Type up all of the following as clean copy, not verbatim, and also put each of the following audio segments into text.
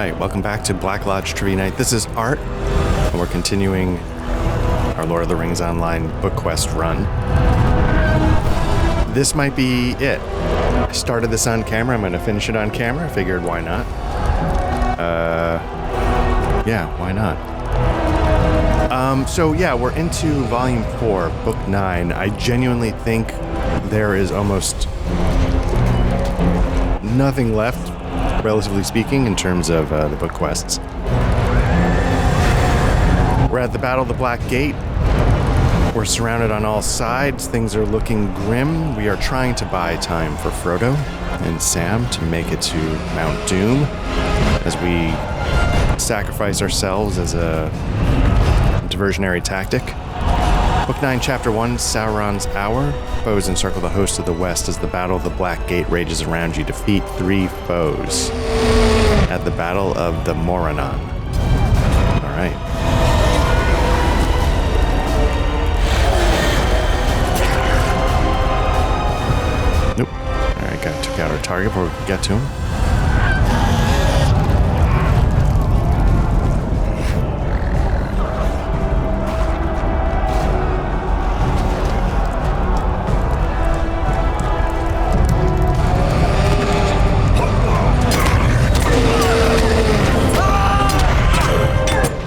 Alright, welcome back to Black Lodge Trivia Night. This is Art, and we're continuing our Lord of the Rings Online book quest run. This might be it. I started this on camera, I'm going to finish it on camera. I figured, why not? Yeah, why not? So yeah, we're into Volume 4, Book 9. I genuinely think there is almost nothing left, relatively speaking, in terms of the book quests. We're at the Battle of the Black Gate. We're surrounded on all sides. Things are looking grim. We are trying to buy time for Frodo and Sam to make it to Mount Doom as we sacrifice ourselves as a diversionary tactic. Book 9, Chapter 1, Sauron's Hour. Foes encircle the host of the West as the Battle of the Black Gate rages around you. Defeat 3 foes at the Battle of the Morannon. All right. Nope. All right, took out our target before we could get to him.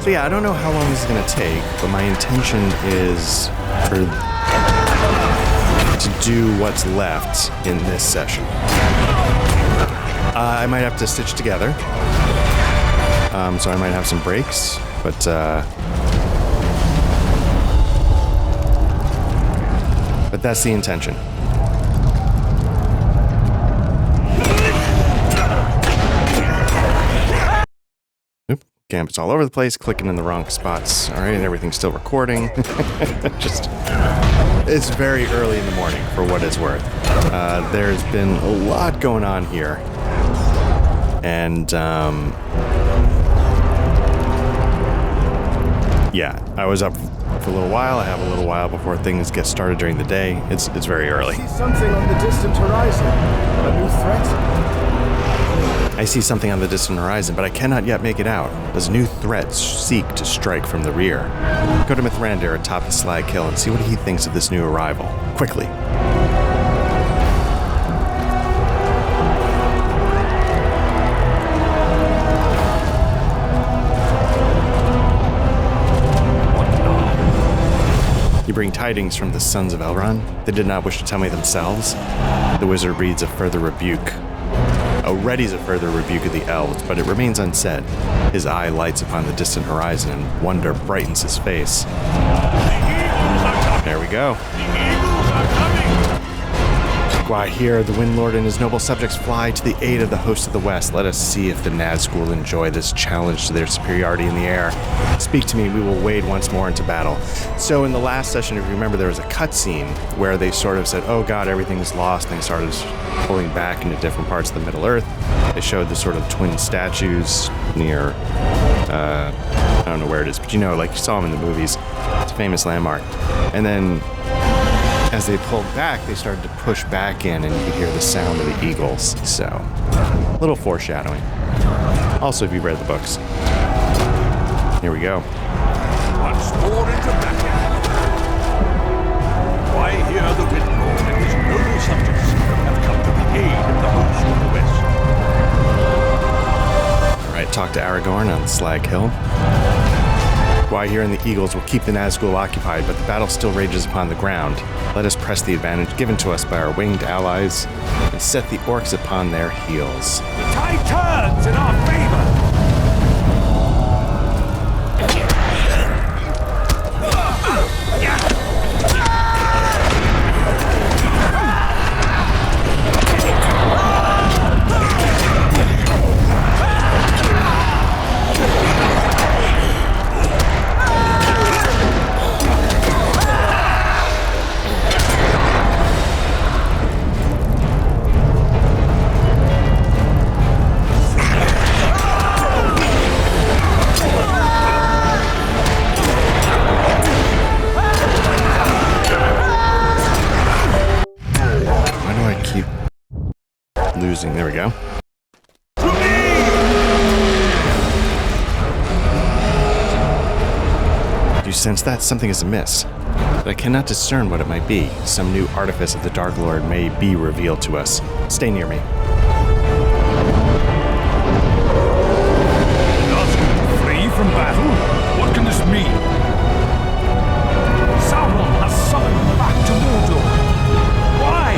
So yeah, I don't know how long this is going to take, but my intention is to do what's left in this session. I might have to stitch together, so I might have some breaks, but that's the intention. It's all over the place, clicking in the wrong spots. All right, and everything's still recording. It's very early in the morning for what it's worth. There's been a lot going on here. And, yeah, I was up for a little while. I have a little while before things get started during the day. It's very early. I see something on the distant horizon. A new threat? I see something on the distant horizon, but I cannot yet make it out. As new threats seek to strike from the rear. Go to Mithrandir atop the Slag Hill and see what he thinks of this new arrival. Quickly. You bring tidings from the sons of Elrond? They did not wish to tell me themselves. The wizard reads a further rebuke. Readies a further rebuke of the elves, but it remains unsaid. His eye lights upon the distant horizon, and wonder brightens his face. There we go. Why, here, the Wind Lord and his noble subjects fly to the aid of the host of the West. Let us see if the Nazgul enjoy this challenge to their superiority in the air. Speak to me, we will wade once more into battle. So in the last session, if you remember, there was a cutscene where they sort of said, oh god, everything's lost, and they started pulling back into different parts of the Middle-earth. They showed the sort of twin statues near, I don't know where it is, but you know, like you saw them in the movies. It's a famous landmark. And then as they pulled back, they started to push back in, and you could hear the sound of the eagles. So, a little foreshadowing. Also, if you've read the books. Here we go. Once more into battle. Why here the Wind Lord and his noble subjects have come to the aid of the host of the West. Alright, talk to Aragorn on Slag Hill. Why here and the Eagles will keep the Nazgul occupied, but the battle still rages upon the ground. Let us press the advantage given to us by our winged allies and set the orcs upon their heels. The tide turns in our favor. There we go. sense that something is amiss, but I cannot discern what it might be. Some new artifice of the Dark Lord may be revealed to us. Stay near me. Not flee from battle? What can this mean? Sauron has summoned back to Mordor. Why?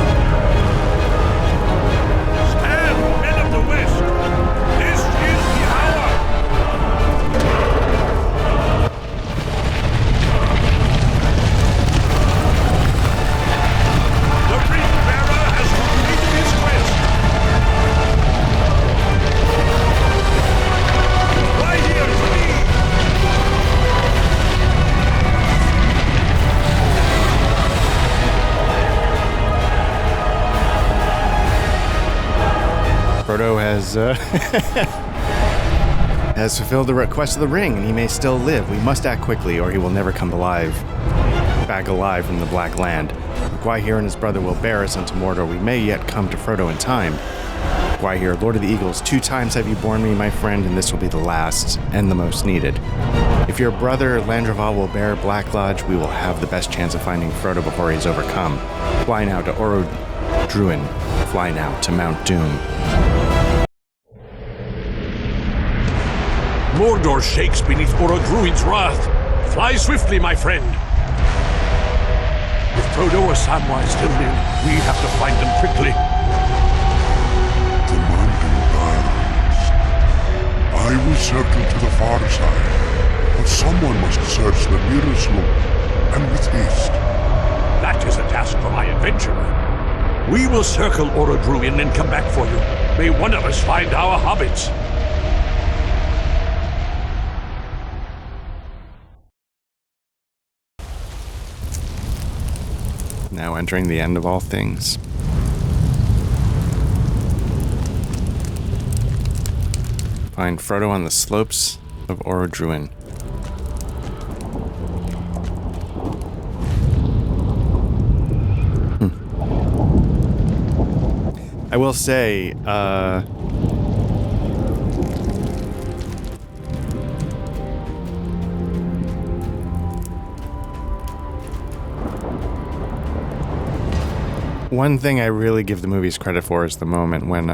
Stand, men of the West! This is the hour! The Ring-Bearer has completed his quest! Lie here to me! Frodo has fulfilled the request of the ring, and he may still live. We must act quickly, or he will never come back alive from the Black Land. Gwaihir and his brother will bear us unto Mordor. We may yet come to Frodo in time. Gwaihir, Lord of the Eagles, 2 times have you borne me, my friend, and this will be the last and the most needed. If your brother Landroval will bear Black Lodge, we will have the best chance of finding Frodo before he is overcome. Fly now to Orodruin. Fly now to Mount Doom. Mordor shakes beneath Orodruin's wrath. Fly swiftly, my friend. If Frodo or Samwise still live, we have to find them quickly. The mountain barrens. I will circle to the far side, but someone must search the nearest slope, and with haste. That is a task for my adventurer. We will circle Orodruin and come back for you. May one of us find our hobbits. Now entering the end of all things. Find Frodo on the slopes of Orodruin. I will say, one thing I really give the movies credit for is the moment when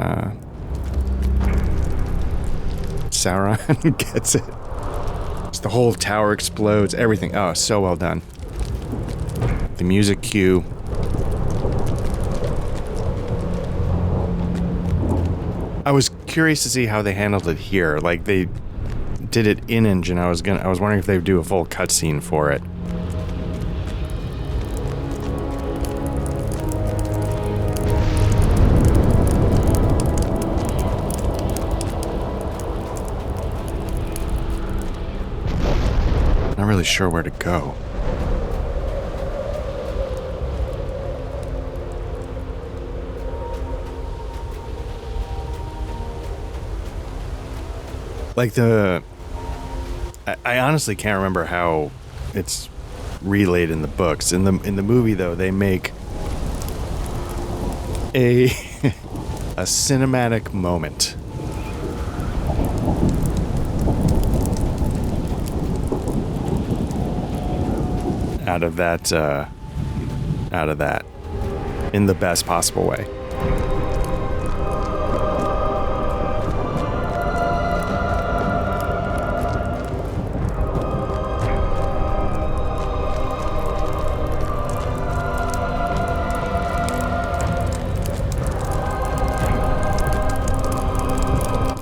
Sauron gets it. Just the whole tower explodes, everything. Oh, so well done. The music cue. I was curious to see how they handled it here. Like, they did it in engine. I was wondering if they would do a full cutscene for it. Not really sure where to go. Like I honestly can't remember how it's relayed in the books. In the movie though, they make a a cinematic moment out of that in the best possible way.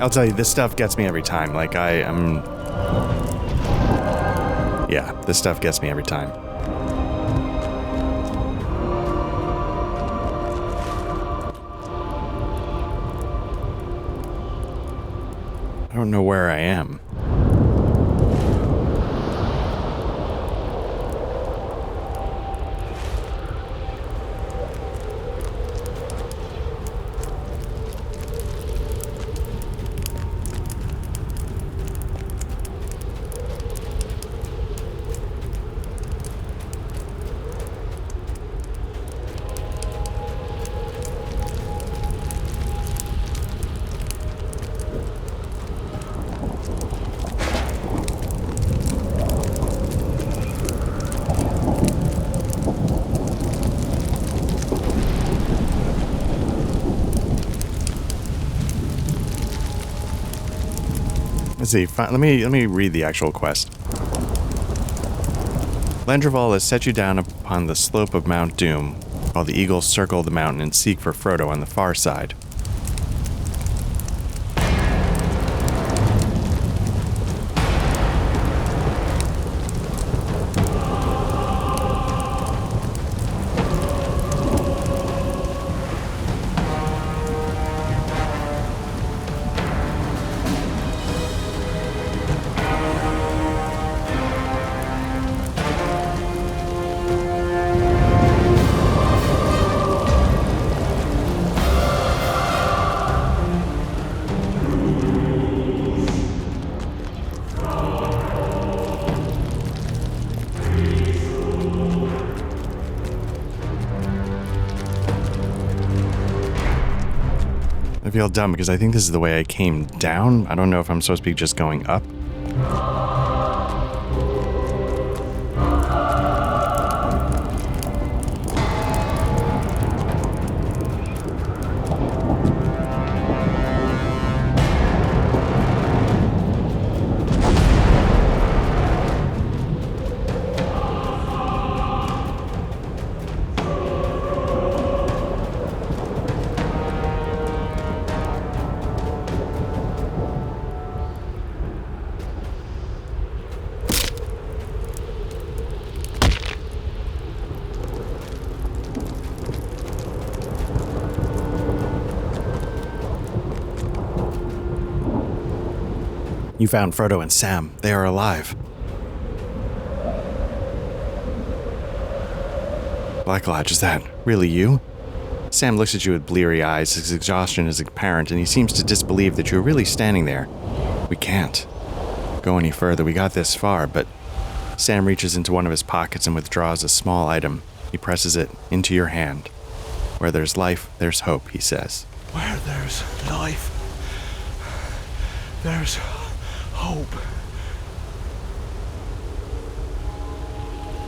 I'll tell you, this stuff gets me every time. Like, yeah, this stuff gets me every time. I don't know where I am. Let's see. Let me read the actual quest. Landreval has set you down upon the slope of Mount Doom, while the eagles circle the mountain and seek for Frodo on the far side. I feel dumb because I think this is the way I came down. I don't know if I'm supposed to be just going up. You found Frodo and Sam. They are alive. Blacklodge, is that really you? Sam looks at you with bleary eyes. His exhaustion is apparent, and he seems to disbelieve that you're really standing there. We can't go any further. We got this far, but Sam reaches into one of his pockets and withdraws a small item. He presses it into your hand. Where there's life, there's hope, he says. Where there's life, there's hope.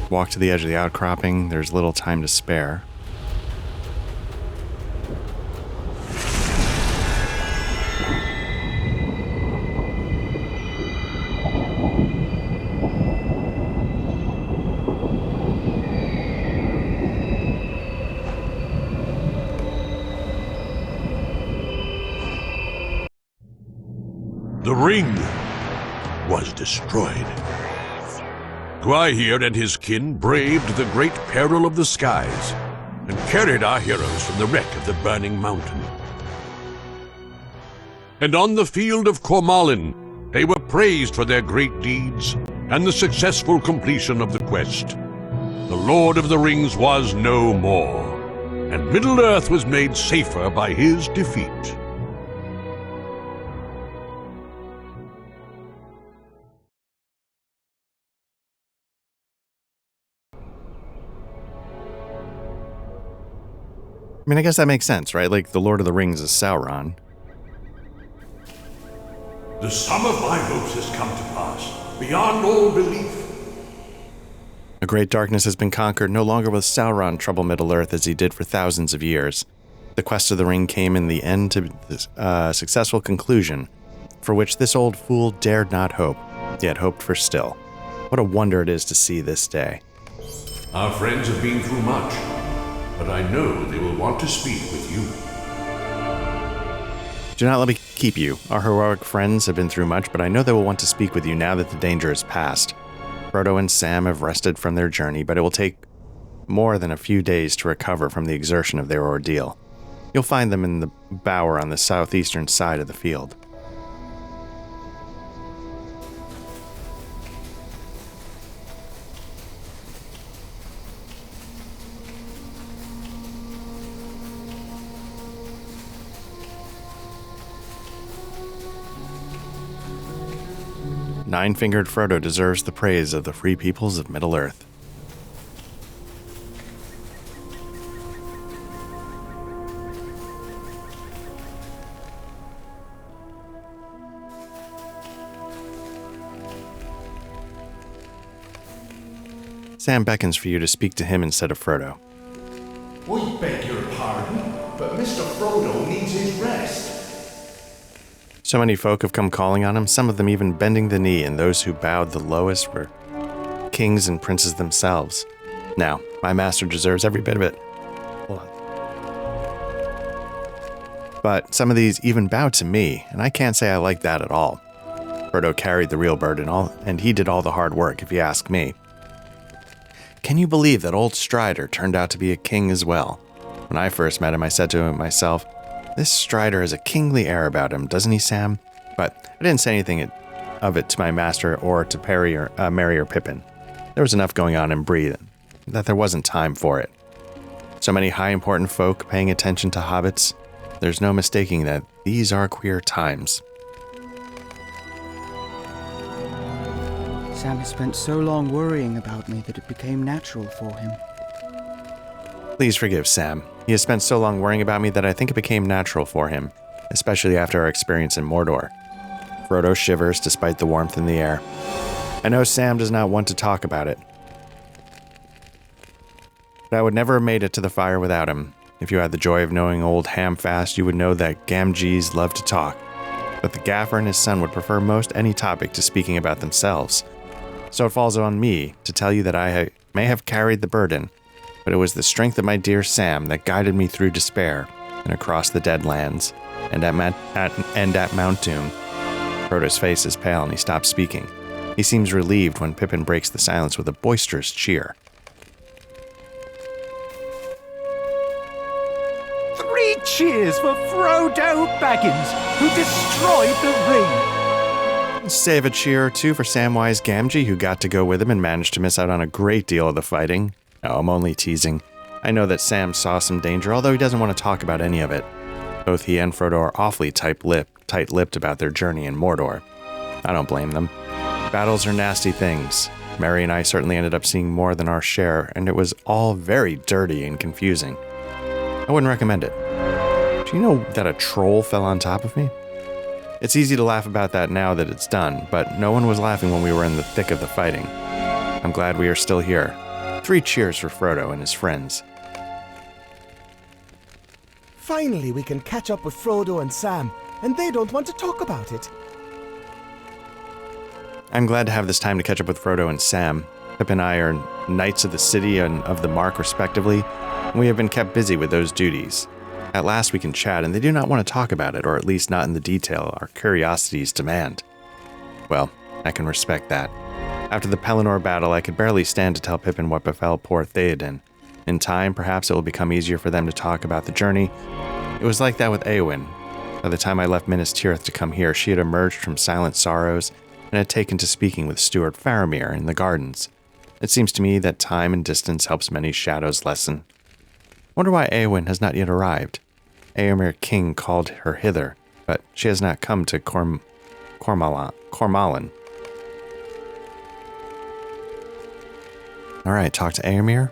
Walk to the edge of the outcropping. There's little time to spare. The ring was destroyed. Gwaihir and his kin braved the great peril of the skies and carried our heroes from the wreck of the burning mountain. And on the field of Cormallen, they were praised for their great deeds and the successful completion of the quest. The Lord of the Rings was no more, and Middle-earth was made safer by his defeat. I mean, I guess that makes sense, right? Like, the Lord of the Rings is Sauron. The sum of my hopes has come to pass, beyond all belief. A great darkness has been conquered. No longer will Sauron trouble Middle-earth as he did for thousands of years. The quest of the ring came in the end to a successful conclusion, for which this old fool dared not hope, yet hoped for still. What a wonder it is to see this day. Our friends have been through much, but I know they will want to speak with you. Do not let me keep you. Our heroic friends have been through much, but I know they will want to speak with you now that the danger is past. Frodo and Sam have rested from their journey, but it will take more than a few days to recover from the exertion of their ordeal. You'll find them in the bower on the southeastern side of the field. Nine-fingered Frodo deserves the praise of the free peoples of Middle-earth. Sam beckons for you to speak to him instead of Frodo. I beg your pardon, but Mr. Frodo needs his rest. So many folk have come calling on him, some of them even bending the knee, and those who bowed the lowest were kings and princes themselves. Now, my master deserves every bit of it. Hold on. But some of these even bowed to me, and I can't say I like that at all. Frodo carried the real burden, and he did all the hard work, if you ask me. Can you believe that old Strider turned out to be a king as well? When I first met him, I said to myself, this Strider has a kingly air about him, doesn't he, Sam? But I didn't say anything of it to my master or to Merry or Pippin. There was enough going on in Bree that there wasn't time for it. So many high important folk paying attention to hobbits. There's no mistaking that these are queer times. Sam has spent so long worrying about me that it became natural for him. Please forgive Sam. He has spent so long worrying about me that I think it became natural for him, especially after our experience in Mordor. Frodo shivers despite the warmth in the air. I know Sam does not want to talk about it, but I would never have made it to the fire without him. If you had the joy of knowing old Hamfast, you would know that Gamgees love to talk, but the Gaffer and his son would prefer most any topic to speaking about themselves. So it falls on me to tell you that I may have carried the burden, but it was the strength of my dear Sam that guided me through despair and across the Deadlands, and at Mount Doom. Frodo's face is pale and he stops speaking. He seems relieved when Pippin breaks the silence with a boisterous cheer. 3 cheers for Frodo Baggins, who destroyed the ring! Save a cheer or two for Samwise Gamgee, who got to go with him and managed to miss out on a great deal of the fighting. No, I'm only teasing. I know that Sam saw some danger, although he doesn't want to talk about any of it. Both he and Frodo are awfully tight-lipped about their journey in Mordor. I don't blame them. Battles are nasty things. Merry and I certainly ended up seeing more than our share, and it was all very dirty and confusing. I wouldn't recommend it. Do you know that a troll fell on top of me? It's easy to laugh about that now that it's done, but no one was laughing when we were in the thick of the fighting. I'm glad we are still here. 3 cheers for Frodo and his friends. Finally, we can catch up with Frodo and Sam, and they don't want to talk about it. I'm glad to have this time to catch up with Frodo and Sam. Pip and I are Knights of the City and of the Mark, respectively, and we have been kept busy with those duties. At last we can chat, and they do not want to talk about it, or at least not in the detail our curiosities demand. Well, I can respect that. After the Pelennor battle, I could barely stand to tell Pippin what befell poor Theoden. In time, perhaps it will become easier for them to talk about the journey. It was like that with Éowyn. By the time I left Minas Tirith to come here, she had emerged from silent sorrows and had taken to speaking with Steward Faramir in the gardens. It seems to me that time and distance helps many shadows lessen. Wonder why Éowyn has not yet arrived. Éomer King called her hither, but she has not come to Cormallen. All right, talk to Éomer.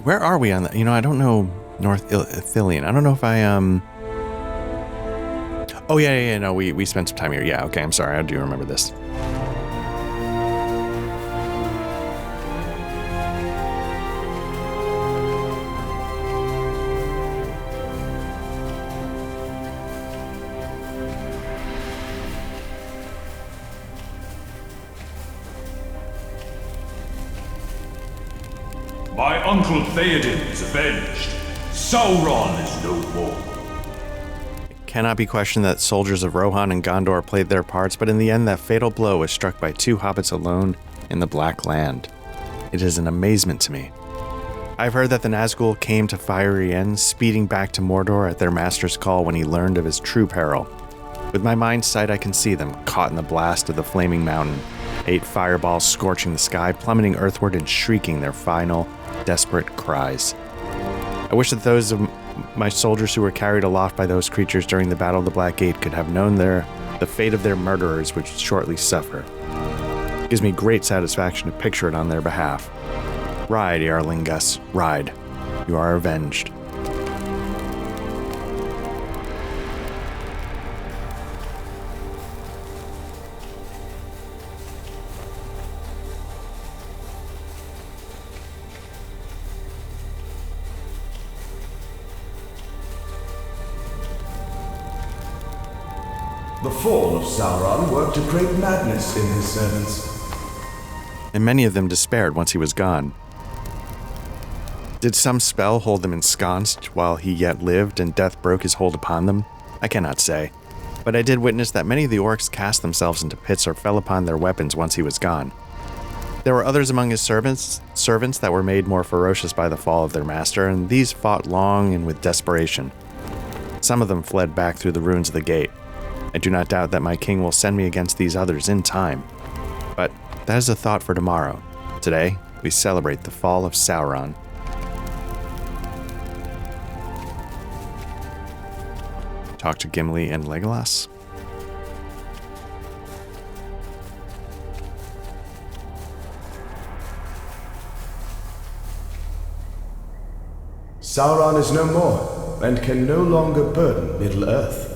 Where are we on that? I don't know North Ithilien. I don't know if I, Oh, yeah, no, we spent some time here. Yeah, okay, I'm sorry, I do remember this. My uncle Theoden is avenged. Sauron is no more. It cannot be questioned that soldiers of Rohan and Gondor played their parts, but in the end that fatal blow was struck by 2 hobbits alone in the Black Land. It is an amazement to me. I've heard that the Nazgul came to Fiery End, speeding back to Mordor at their master's call when he learned of his true peril. With my mind's sight, I can see them, caught in the blast of the flaming mountain, 8 fireballs scorching the sky, plummeting earthward and shrieking their final, desperate cries. I wish that those of my soldiers who were carried aloft by those creatures during the Battle of the Black Gate could have known the fate of their murderers would shortly suffer. It gives me great satisfaction to picture it on their behalf. Ride, Earlingus, ride. You are avenged. The fall of Sauron worked a great madness in his servants. And many of them despaired once he was gone. Did some spell hold them ensconced while he yet lived and death broke his hold upon them? I cannot say. But I did witness that many of the orcs cast themselves into pits or fell upon their weapons once he was gone. There were others among his servants that were made more ferocious by the fall of their master, and these fought long and with desperation. Some of them fled back through the ruins of the gate. I do not doubt that my king will send me against these others in time. But that is a thought for tomorrow. Today, we celebrate the fall of Sauron. Talk to Gimli and Legolas. Sauron is no more, and can no longer burden Middle-earth.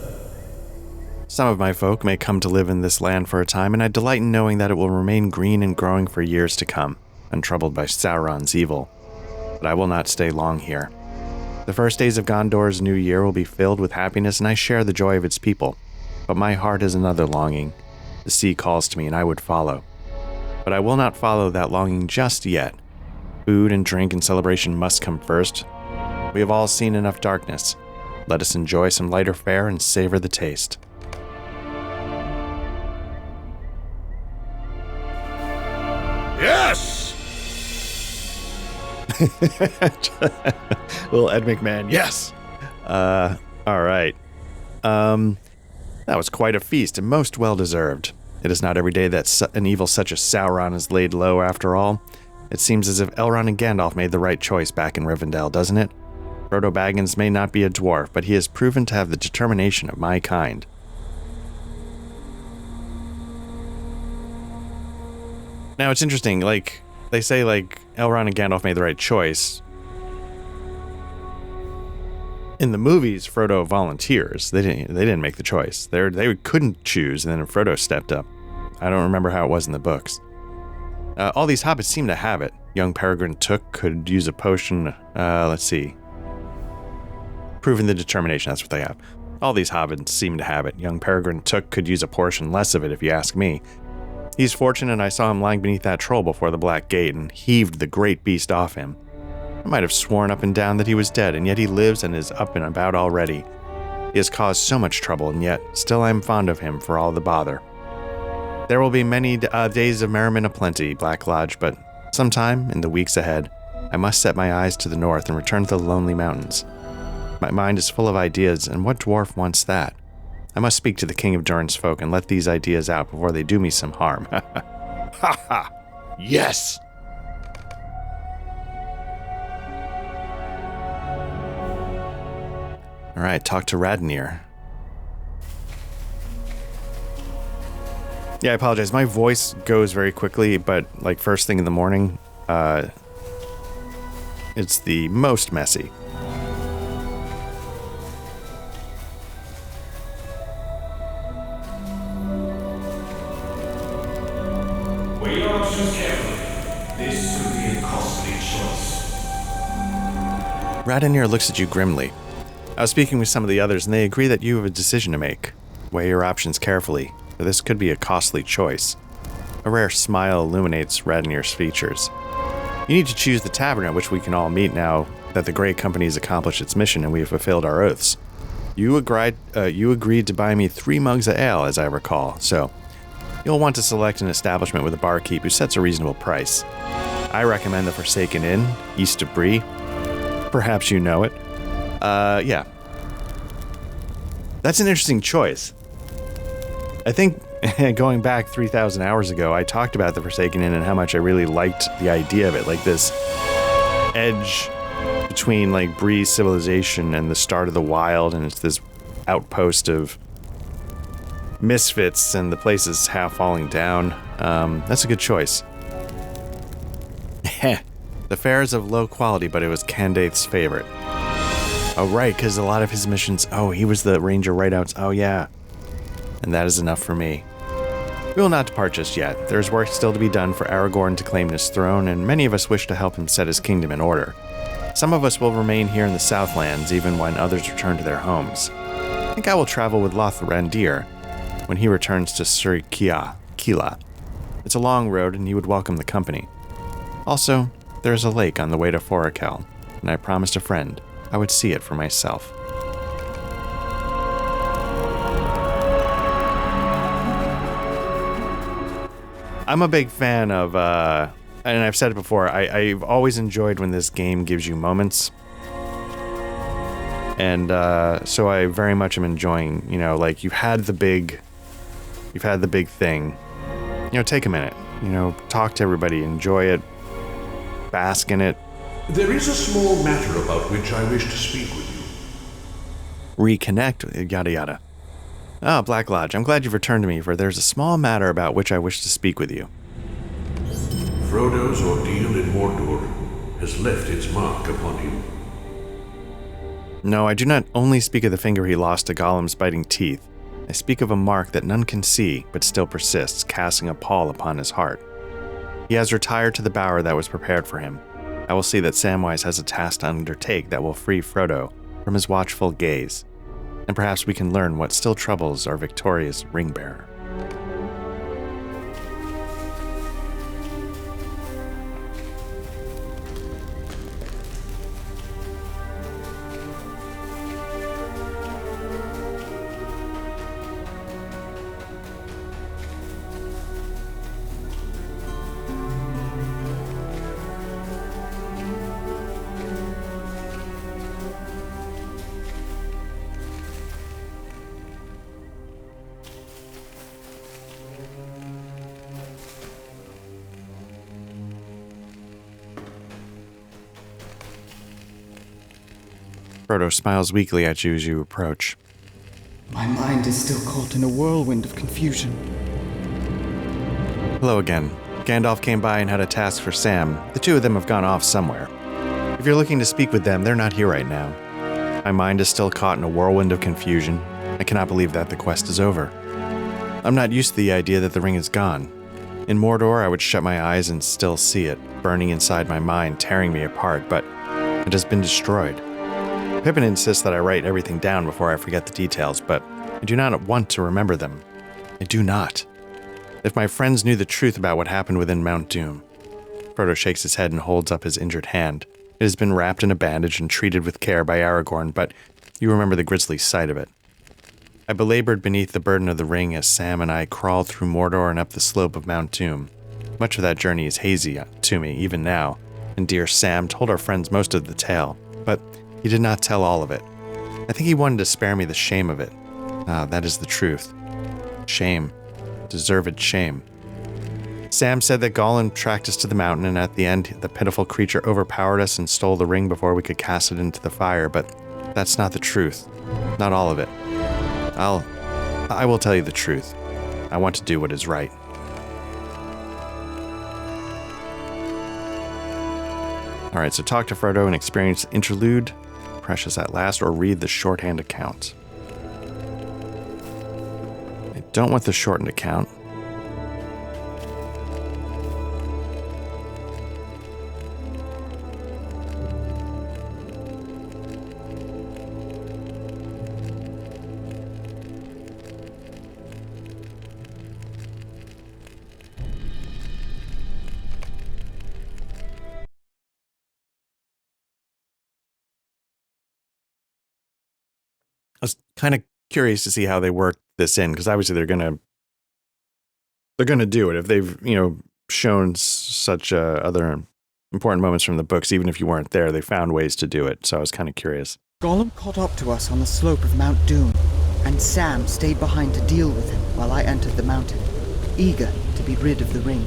Some of my folk may come to live in this land for a time, and I delight in knowing that it will remain green and growing for years to come, untroubled by Sauron's evil. But I will not stay long here. The first days of Gondor's new year will be filled with happiness, and I share the joy of its people. But my heart has another longing. The sea calls to me, and I would follow. But I will not follow that longing just yet. Food and drink and celebration must come first. We have all seen enough darkness. Let us enjoy some lighter fare and savor the taste. Yes! Little Ed McMahon, yes! Alright. That was quite a feast, and most well-deserved. It is not every day that an evil such as Sauron is laid low, after all. It seems as if Elrond and Gandalf made the right choice back in Rivendell, doesn't it? Frodo Baggins may not be a dwarf, but he has proven to have the determination of my kind. Now, it's interesting, like, they say, like, Elrond and Gandalf made the right choice. In the movies, Frodo volunteers. They didn't make the choice. They couldn't choose, and then Frodo stepped up. I don't remember how it was in the books. All these hobbits seem to have it. Young Peregrine Took could use a potion, let's see. Proven the determination, that's what they have. All these hobbits seem to have it. Young Peregrine Took could use a portion less of it, if you ask me. He's fortunate I saw him lying beneath that troll before the Black Gate and heaved the great beast off him. I might have sworn up and down that he was dead, and yet he lives and is up and about already. He has caused so much trouble, and yet still I am fond of him for all the bother. There will be many days of merriment aplenty, Black Lodge, but sometime in the weeks ahead, I must set my eyes to the north and return to the lonely mountains. My mind is full of ideas, and what dwarf wants that? I must speak to the king of Durin's folk and let these ideas out before they do me some harm. Ha ha! Yes! Alright, talk to Radnir. Yeah, I apologize. My voice goes very quickly, but like first thing in the morning, it's the most messy. Weigh your options carefully. This could be a costly choice. Radnir looks at you grimly. I was speaking with some of the others, and they agree that you have a decision to make. Weigh your options carefully, for this could be a costly choice. A rare smile illuminates Radnir's features. You need to choose the tavern at which we can all meet now that the Great Company has accomplished its mission and we have fulfilled our oaths. You agreed to buy me 3 mugs of ale, as I recall, so you'll want to select an establishment with a barkeep who sets a reasonable price. I recommend the Forsaken Inn, east of Bree. Perhaps you know it. Yeah. That's an interesting choice. I think going back 3,000 hours ago, I talked about the Forsaken Inn and how much I really liked the idea of it, like this edge between like Bree's civilization and the start of the wild, and it's this outpost of misfits and the place is half falling down. That's a good choice. The fare is of low quality, but it was Candaith's favorite. Oh, right, because a lot of his missions... Oh, he was the ranger right out... Oh, yeah. And that is enough for me. We will not depart just yet. There is work still to be done for Aragorn to claim his throne, and many of us wish to help him set his kingdom in order. Some of us will remain here in the Southlands, even when others return to their homes. I think I will travel with Lothrandir when he returns to Sur Kila. It's a long road, and he would welcome the company. Also, there is a lake on the way to Forakel, and I promised a friend I would see it for myself. I'm a big fan of, and I've said it before, I've always enjoyed when this game gives you moments. And so I very much am enjoying, like you've had the big thing. Take a minute, talk to everybody, enjoy it, bask in it. There is a small matter about which I wish to speak with you. Reconnect, yada yada. Ah, Black Lodge, I'm glad you've returned to me, for there's a small matter about which I wish to speak with you. Frodo's ordeal in Mordor has left its mark upon him. No, I do not only speak of the finger he lost to Gollum's biting teeth. I speak of a mark that none can see, but still persists, casting a pall upon his heart. He has retired to the bower that was prepared for him. I will see that Samwise has a task to undertake that will free Frodo from his watchful gaze, and perhaps we can learn what still troubles our victorious ring-bearer. Frodo smiles weakly at you as you approach. My mind is still caught in a whirlwind of confusion. Hello again. Gandalf came by and had a task for Sam. The two of them have gone off somewhere. If you're looking to speak with them, they're not here right now. My mind is still caught in a whirlwind of confusion. I cannot believe that the quest is over. I'm not used to the idea that the ring is gone. In Mordor, I would shut my eyes and still see it, burning inside my mind, tearing me apart, but it has been destroyed. Pippin insists that I write everything down before I forget the details, but I do not want to remember them. I do not. If my friends knew the truth about what happened within Mount Doom. Frodo shakes his head and holds up his injured hand. It has been wrapped in a bandage and treated with care by Aragorn, but you remember the grisly sight of it. I belabored beneath the burden of the ring as Sam and I crawled through Mordor and up the slope of Mount Doom. Much of that journey is hazy to me, even now, and dear Sam told our friends most of the tale, but he did not tell all of it. I think he wanted to spare me the shame of it. Ah, that is the truth. Shame. Deserved shame. Sam said that Gollum tracked us to the mountain, and at the end, the pitiful creature overpowered us and stole the ring before we could cast it into the fire, but that's not the truth. Not all of it. I will tell you the truth. I want to do what is right. Alright, so talk to Frodo and experience interlude, precious at last, or read the shorthand account. I don't want the shortened account. I was kind of curious to see how they work this in, because obviously they're gonna do it if they've shown such other important moments from the books. Even if you weren't there, they found ways to do it. So I was kind of curious. Gollum caught up to us on the slope of Mount Doom, and Sam stayed behind to deal with him while I entered the mountain, eager to be rid of the ring.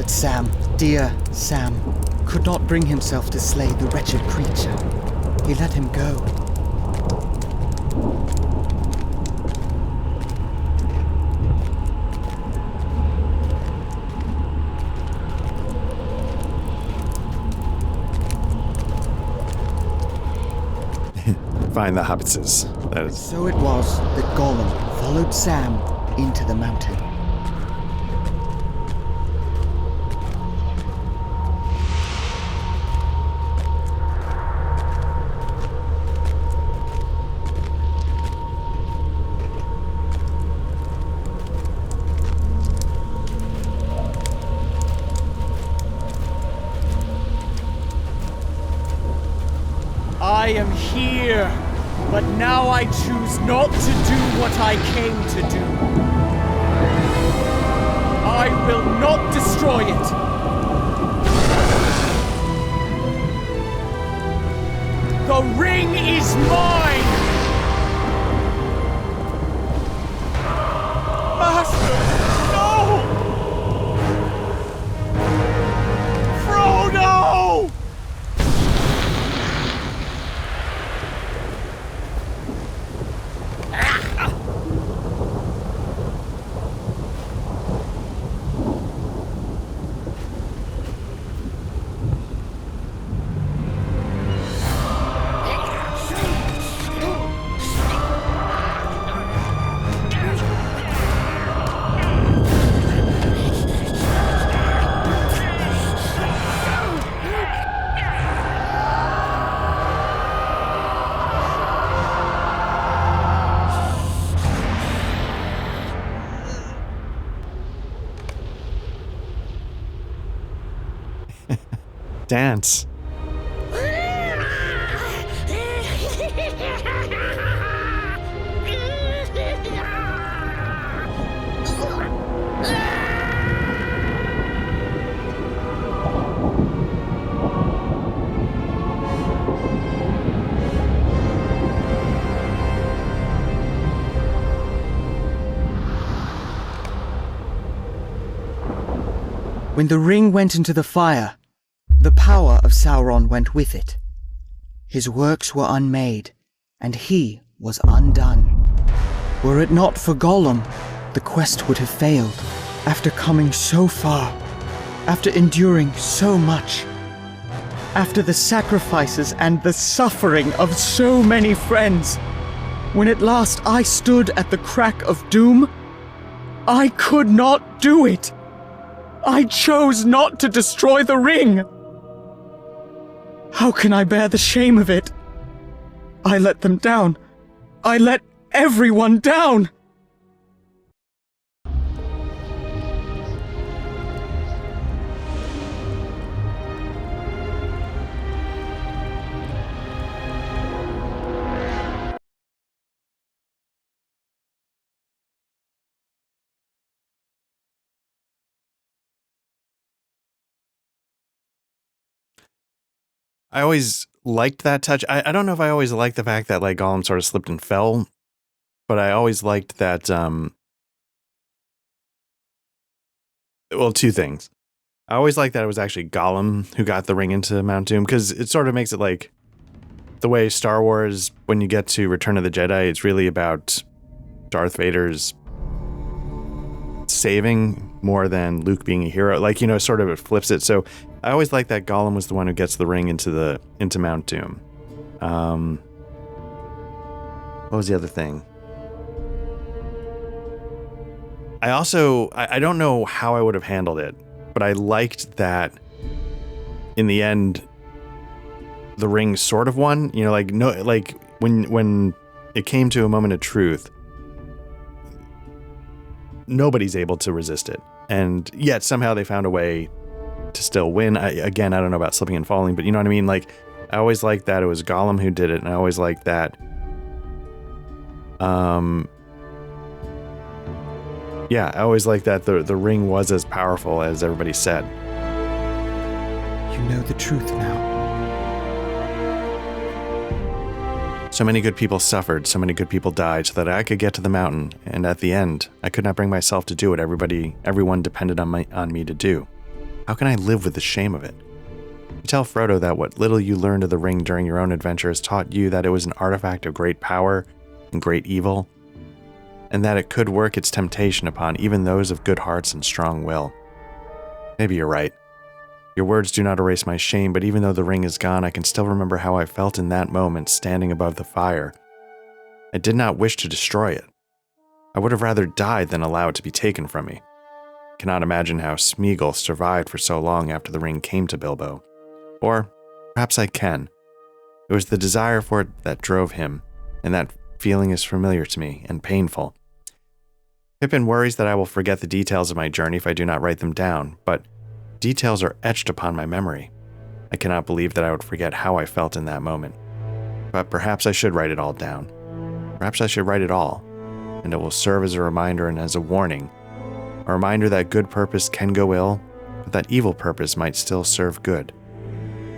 But Sam, dear Sam, could not bring himself to slay the wretched creature. He let him go. Find the hobbitses. That is. So it was that Gollum followed Sam into the mountain. I am here, but now I choose not to do what I came to do. I will not destroy it. The ring is mine! Master, no! Frodo! Dance. When the ring went into the fire, the power of Sauron went with it. His works were unmade, and he was undone. Were it not for Gollum, the quest would have failed. After coming so far, after enduring so much, after the sacrifices and the suffering of so many friends, when at last I stood at the crack of doom, I could not do it. I chose not to destroy the ring. How can I bear the shame of it? I let them down. I let everyone down. I always liked that touch. I don't know if I always liked the fact that like Gollum sort of slipped and fell, but I always liked that. Well, two things. I always liked that it was actually Gollum who got the ring into Mount Doom, because it sort of makes it like the way Star Wars, when you get to Return of the Jedi, it's really about Darth Vader's saving more than Luke being a hero. Like, you know, sort of it flips it. So I always like that Gollum was the one who gets the ring into Mount Doom. What was the other thing? I don't know how I would have handled it, but I liked that in the end the ring sort of won. You know, like no, like when it came to a moment of truth, nobody's able to resist it, and yet somehow they found a way to still win. I don't know about slipping and falling, but you know what I mean? Like, I always liked that it was Gollum who did it, and I always liked that. Yeah, I always liked that the ring was as powerful as everybody said. You know the truth now. So many good people suffered, so many good people died, so that I could get to the mountain, and at the end, I could not bring myself to do what everyone depended on me to do. How can I live with the shame of it? You tell Frodo that what little you learned of the ring during your own adventure has taught you that it was an artifact of great power and great evil, and that it could work its temptation upon even those of good hearts and strong will. Maybe you're right. Your words do not erase my shame, but even though the ring is gone, I can still remember how I felt in that moment standing above the fire. I did not wish to destroy it. I would have rather died than allow it to be taken from me. I cannot imagine how Smeagol survived for so long after the ring came to Bilbo. Or perhaps I can. It was the desire for it that drove him, and that feeling is familiar to me and painful. Pippin worries that I will forget the details of my journey if I do not write them down, but details are etched upon my memory. I cannot believe that I would forget how I felt in that moment. But perhaps I should write it all down. Perhaps I should write it all, and it will serve as a reminder and as a warning. A reminder that good purpose can go ill, but that evil purpose might still serve good.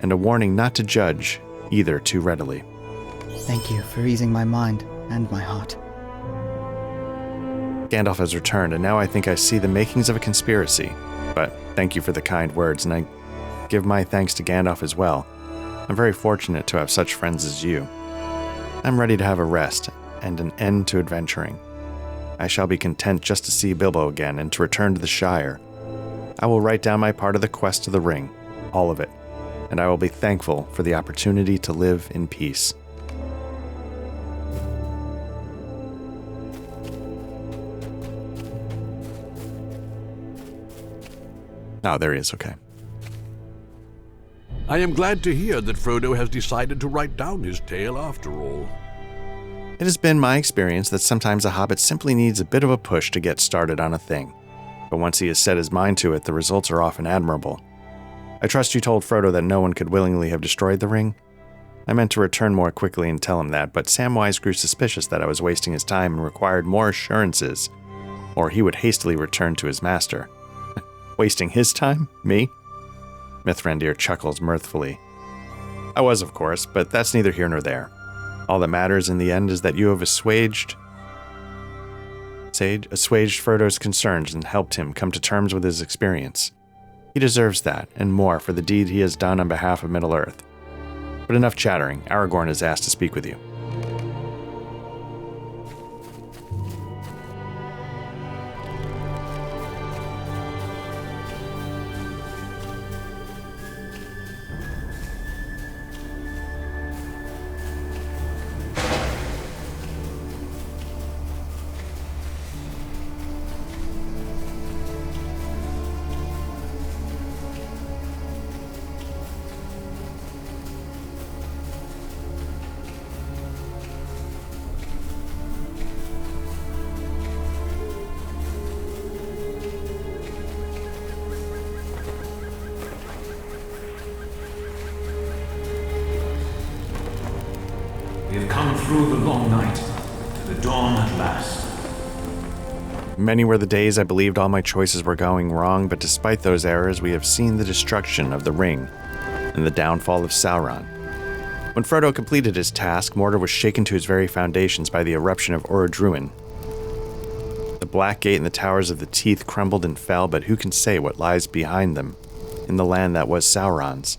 And a warning not to judge either too readily. Thank you for easing my mind and my heart. Gandalf has returned, and now I think I see the makings of a conspiracy. But thank you for the kind words, and I give my thanks to Gandalf as well. I'm very fortunate to have such friends as you. I'm ready to have a rest and an end to adventuring. I shall be content just to see Bilbo again and to return to the Shire. I will write down my part of the quest of the ring, all of it, and I will be thankful for the opportunity to live in peace. Oh, there he is, okay. I am glad to hear that Frodo has decided to write down his tale after all. It has been my experience that sometimes a hobbit simply needs a bit of a push to get started on a thing. But once he has set his mind to it, the results are often admirable. I trust you told Frodo that no one could willingly have destroyed the ring? I meant to return more quickly and tell him that, but Samwise grew suspicious that I was wasting his time and required more assurances, or he would hastily return to his master. Wasting his time? Me? Mithrandir chuckles mirthfully. I was, of course, but that's neither here nor there. All that matters in the end is that you have assuaged Frodo's concerns and helped him come to terms with his experience. He deserves that, and more, for the deed he has done on behalf of Middle-earth. But enough chattering. Aragorn is asked to speak with you. We have come through the long night to the dawn at last. Many were the days I believed all my choices were going wrong, but despite those errors, we have seen the destruction of the ring and the downfall of Sauron. When Frodo completed his task, Mordor was shaken to its very foundations by the eruption of Orodruin. The Black Gate and the Towers of the Teeth crumbled and fell, but who can say what lies behind them in the land that was Sauron's?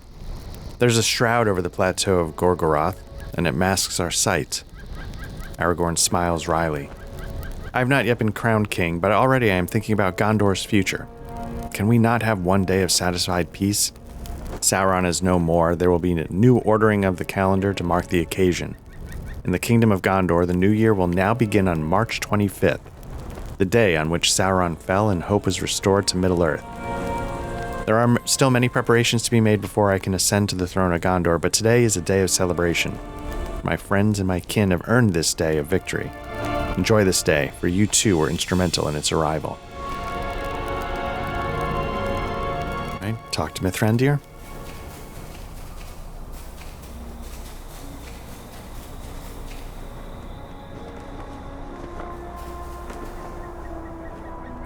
There's a shroud over the plateau of Gorgoroth, and it masks our sight. Aragorn smiles wryly. I have not yet been crowned king, but already I am thinking about Gondor's future. Can we not have one day of satisfied peace? Sauron is no more. There will be a new ordering of the calendar to mark the occasion. In the kingdom of Gondor, the new year will now begin on March 25th, the day on which Sauron fell and hope was restored to Middle-earth. There are still many preparations to be made before I can ascend to the throne of Gondor, but today is a day of celebration. My friends and my kin have earned this day of victory. Enjoy this day, for you too were instrumental in its arrival. Right, talk to Mithrandir.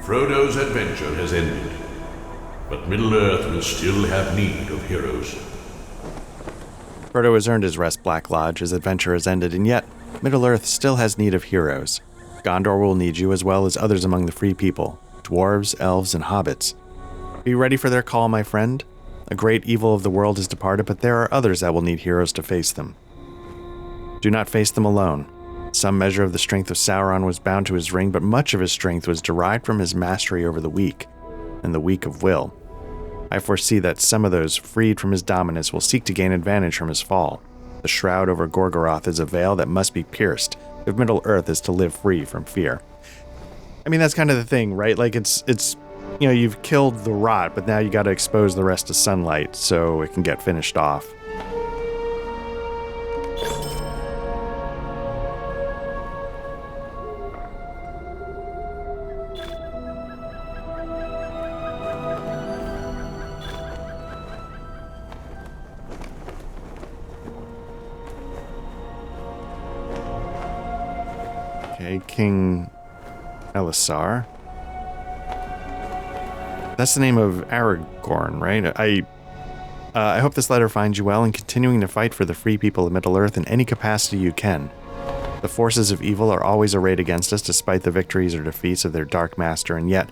Frodo's adventure has ended, but Middle-earth will still have need of heroes. Frodo has earned his rest, Black Lodge. His adventure has ended, and yet Middle-earth still has need of heroes. Gondor will need you as well as others among the free people, dwarves, elves, and hobbits. Be ready for their call, my friend. A great evil of the world has departed, but there are others that will need heroes to face them. Do not face them alone. Some measure of the strength of Sauron was bound to his ring, but much of his strength was derived from his mastery over the weak, and the weak of will. I foresee that some of those freed from his dominance will seek to gain advantage from his fall. The shroud over Gorgoroth is a veil that must be pierced if Middle-earth is to live free from fear. I mean, that's kind of the thing, right? Like, it's you've killed the rot, but now you got to expose the rest to sunlight so it can get finished off. Okay, King Elisar. That's the name of Aragorn, right? I hope this letter finds you well in continuing to fight for the free people of Middle-earth in any capacity you can. The forces of evil are always arrayed against us despite the victories or defeats of their dark master, and yet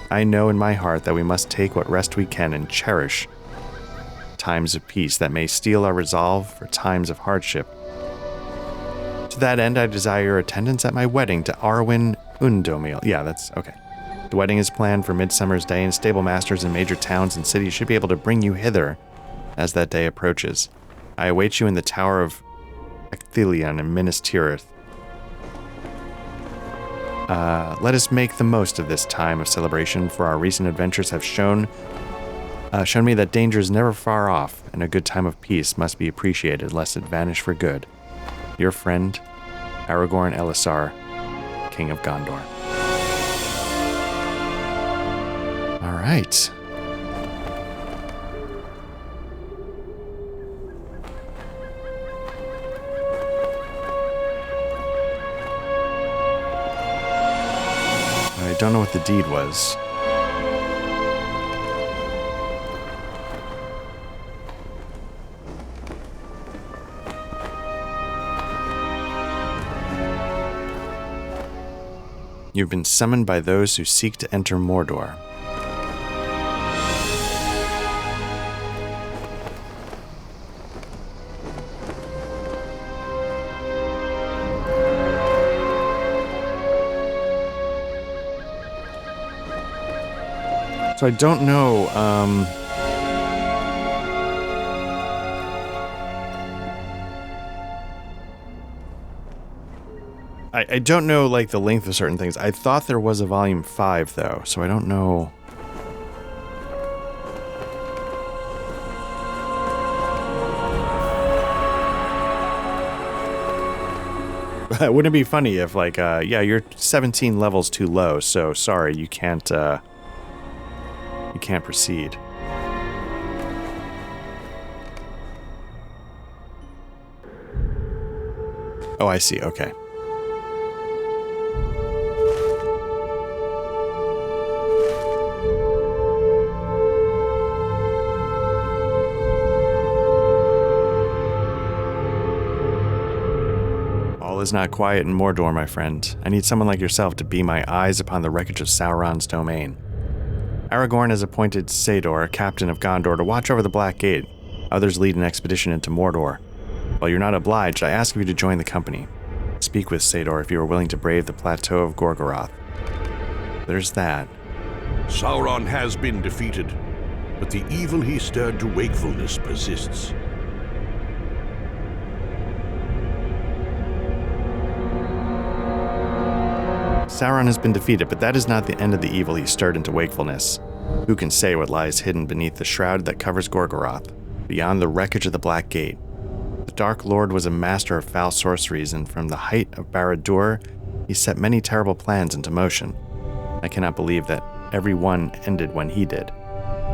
I know in my heart that we must take what rest we can and cherish times of peace that may steel our resolve for times of hardship. To that end, I desire your attendance at my wedding to Arwen Undomil. Yeah, that's okay. The wedding is planned for Midsummer's Day, and stable masters in major towns and cities should be able to bring you hither as that day approaches. I await you in the Tower of Ecthelion in Minas Tirith. Let us make the most of this time of celebration, for our recent adventures have shown me that danger is never far off, and a good time of peace must be appreciated lest it vanish for good. Your friend, Aragorn Elisar, King of Gondor. All right. I don't know what the deed was. You've been summoned by those who seek to enter Mordor. So I don't know, I don't know, like, the length of certain things. I thought there was a volume 5, though, so I don't know. Wouldn't it be funny if, like, yeah, you're 17 levels too low, so sorry, you can't proceed. Oh, I see, okay. All is not quiet in Mordor, my friend. I need someone like yourself to be my eyes upon the wreckage of Sauron's domain. Aragorn has appointed Saedor, captain of Gondor, to watch over the Black Gate. Others lead an expedition into Mordor. While you're not obliged, I ask of you to join the company. Speak with Saedor if you are willing to brave the plateau of Gorgoroth. There's that. Sauron has been defeated, but the evil he stirred to wakefulness persists. Sauron has been defeated, but that is not the end of the evil he stirred into wakefulness. Who can say what lies hidden beneath the shroud that covers Gorgoroth, beyond the wreckage of the Black Gate? The Dark Lord was a master of foul sorceries, and from the height of Barad-dûr, he set many terrible plans into motion. I cannot believe that every one ended when he did.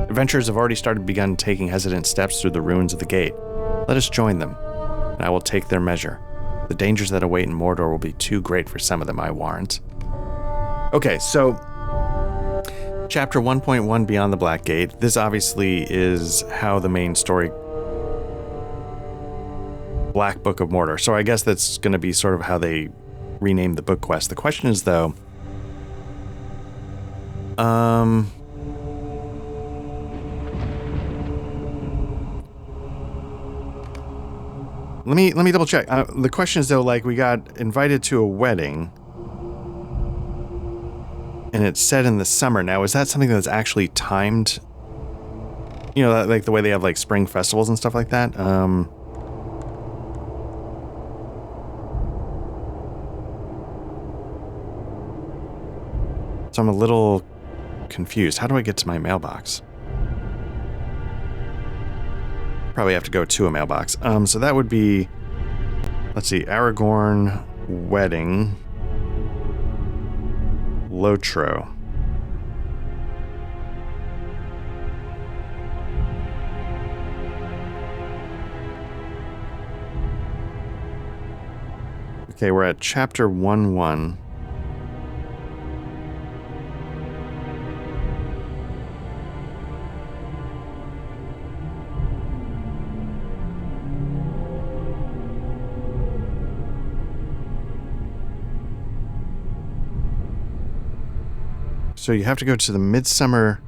Adventurers have already begun taking hesitant steps through the ruins of the gate. Let us join them, and I will take their measure. The dangers that await in Mordor will be too great for some of them, I warrant. Okay, so Chapter 1.1, Beyond the Black Gate. This obviously is how the main story, Black Book of Mordor. So I guess that's going to be sort of how they renamed the book quest. The question is, though, Let me double check. The question is though, like, we got invited to a wedding, and it's set in the summer. Now, is that something that's actually timed? You know, like the way they have like spring festivals and stuff like that. So I'm a little confused. How do I get to my mailbox? Probably have to go to a mailbox. So that would be, let's see, Aragorn wedding, Lotro. Okay, we're at chapter 1-1. So you have to go to the midsummer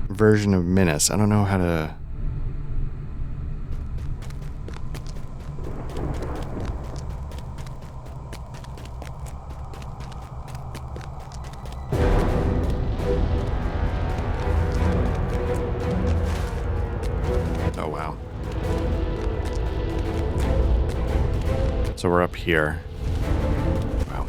version of Minas. I don't know how to... Oh, wow. So we're up here. Wow.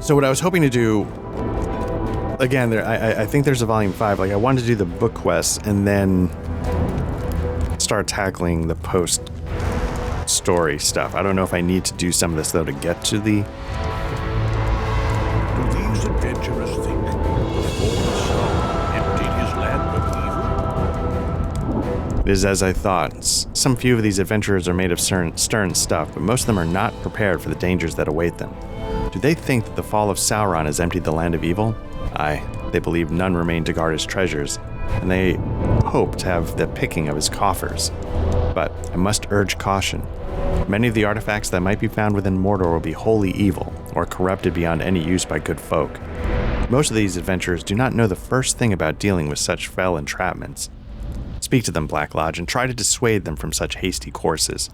So what I was hoping to do, again, I think there's a volume 5. Like, I wanted to do the book quests and then start tackling the post-story stuff. I don't know if I need to do some of this, though, to get to the... Do these adventurers think the fallen Sauron emptied his land of evil? It is as I thought. Some few of these adventurers are made of stern stuff, but most of them are not prepared for the dangers that await them. Do they think that the fall of Sauron has emptied the land of evil? Aye, they believe none remain to guard his treasures, and they hope to have the picking of his coffers. But I must urge caution. Many of the artifacts that might be found within Mordor will be wholly evil, or corrupted beyond any use by good folk. Most of these adventurers do not know the first thing about dealing with such fell entrapments. Speak to them, Black Lodge, and try to dissuade them from such hasty courses.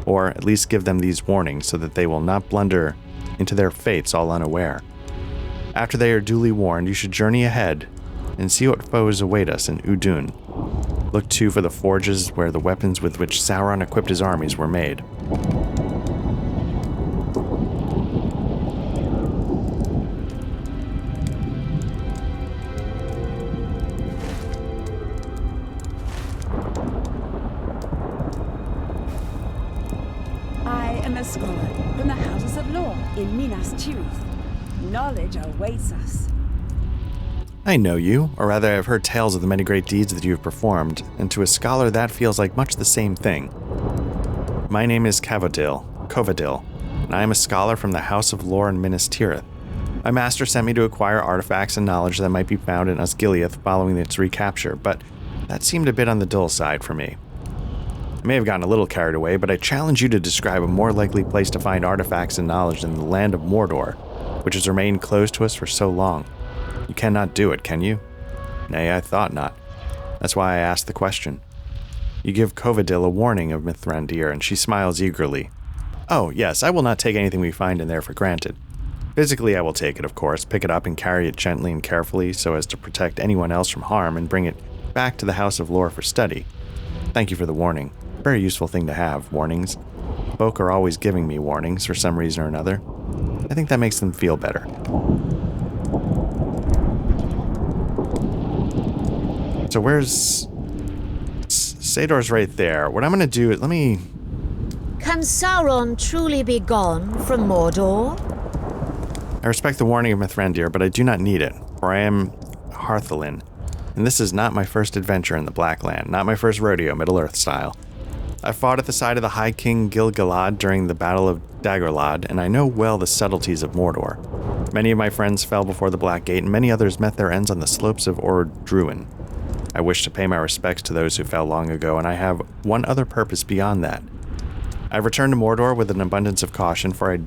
Or at least give them these warnings so that they will not blunder into their fates all unaware. After they are duly warned, you should journey ahead and see what foes await us in Udun. Look too for the forges where the weapons with which Sauron equipped his armies were made. I am a scholar from the Houses of Law in Minas Tirith. Knowledge awaits us. I know you, or rather I've heard tales of the many great deeds that you have performed, and to a scholar that feels like much the same thing. My name is Covadil, and I am a scholar from the House of Lore in Minas Tirith. My master sent me to acquire artifacts and knowledge that might be found in Osgiliath following its recapture, but that seemed a bit on the dull side for me. I may have gotten a little carried away, but I challenge you to describe a more likely place to find artifacts and knowledge than the land of Mordor, which has remained closed to us for so long. You cannot do it, can you? Nay, I thought not. That's why I asked the question. You give Covadil a warning of Mithrandir, and she smiles eagerly. Oh, yes, I will not take anything we find in there for granted. Physically, I will take it, of course, pick it up and carry it gently and carefully so as to protect anyone else from harm and bring it back to the House of Lore for study. Thank you for the warning. Very useful thing to have, warnings. Folk are always giving me warnings for some reason or another. I think that makes them feel better. So where's... Sador's right there. What I'm going to do is... Can Sauron truly be gone from Mordor? I respect the warning of Mithrandir, but I do not need it, for I am Harthalin, and this is not my first adventure in the Black Land, not my first rodeo, Middle-earth style. I fought at the side of the High King Gil-galad during the Battle of Dagorlad, and I know well the subtleties of Mordor. Many of my friends fell before the Black Gate, and many others met their ends on the slopes of Ord-Druin. I wish to pay my respects to those who fell long ago, and I have one other purpose beyond that. I've returned to Mordor with an abundance of caution, for I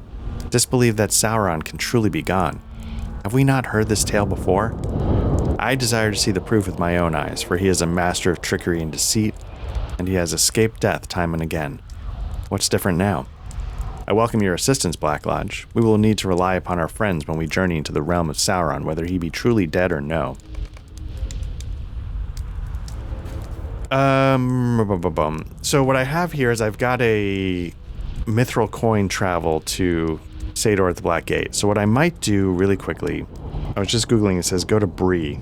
disbelieve that Sauron can truly be gone. Have we not heard this tale before? I desire to see the proof with my own eyes, for he is a master of trickery and deceit, and he has escaped death time and again. What's different now? I welcome your assistance, Black Lodge. We will need to rely upon our friends when we journey into the realm of Sauron, whether he be truly dead or no. So what I have here is I've got a mithril coin travel to Sador at the Black Gate. So what I might do really quickly, I was just Googling, it says go to Bree.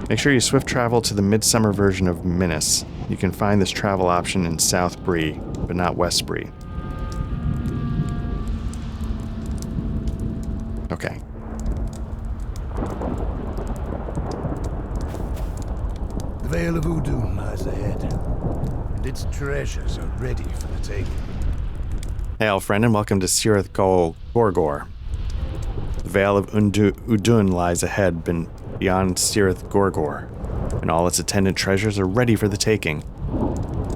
Make sure you swift travel to the midsummer version of Minas. You can find this travel option in South Bree, but not West Bree. Okay. The Vale of Udun lies ahead, and its treasures are ready for the taking. Hail, friend, and welcome to Cirith Gorgor. The Vale of Udun lies ahead, beyond Cirith Gorgor, and all its attendant treasures are ready for the taking.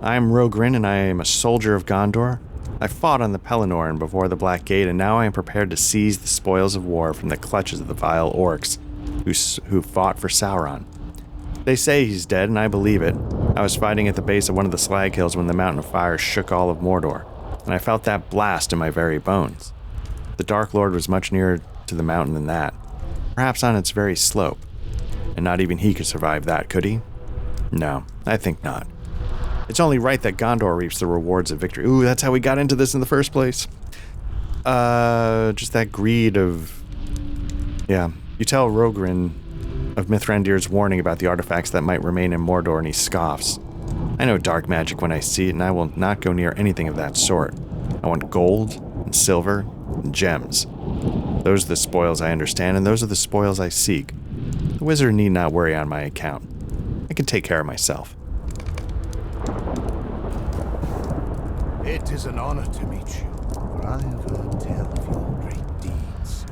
I am Rogrin, and I am a soldier of Gondor. I fought on the Pelennor and before the Black Gate, and now I am prepared to seize the spoils of war from the clutches of the vile orcs who fought for Sauron. They say he's dead, and I believe it. I was fighting at the base of one of the slag hills when the Mountain of Fire shook all of Mordor, and I felt that blast in my very bones. The Dark Lord was much nearer to the mountain than that, perhaps on its very slope, and not even he could survive that, could he? No, I think not. It's only right that Gondor reaps the rewards of victory. Ooh, that's how we got into this in the first place. Just that greed of... Yeah, you tell Rogrin of Mithrandir's warning about the artifacts that might remain in Mordor, and he scoffs. I know dark magic when I see it, and I will not go near anything of that sort. I want gold, and silver, and gems. Those are the spoils I understand, and those are the spoils I seek. The wizard need not worry on my account. I can take care of myself. It is an honor to meet you, for I have heard tell of your great deeds.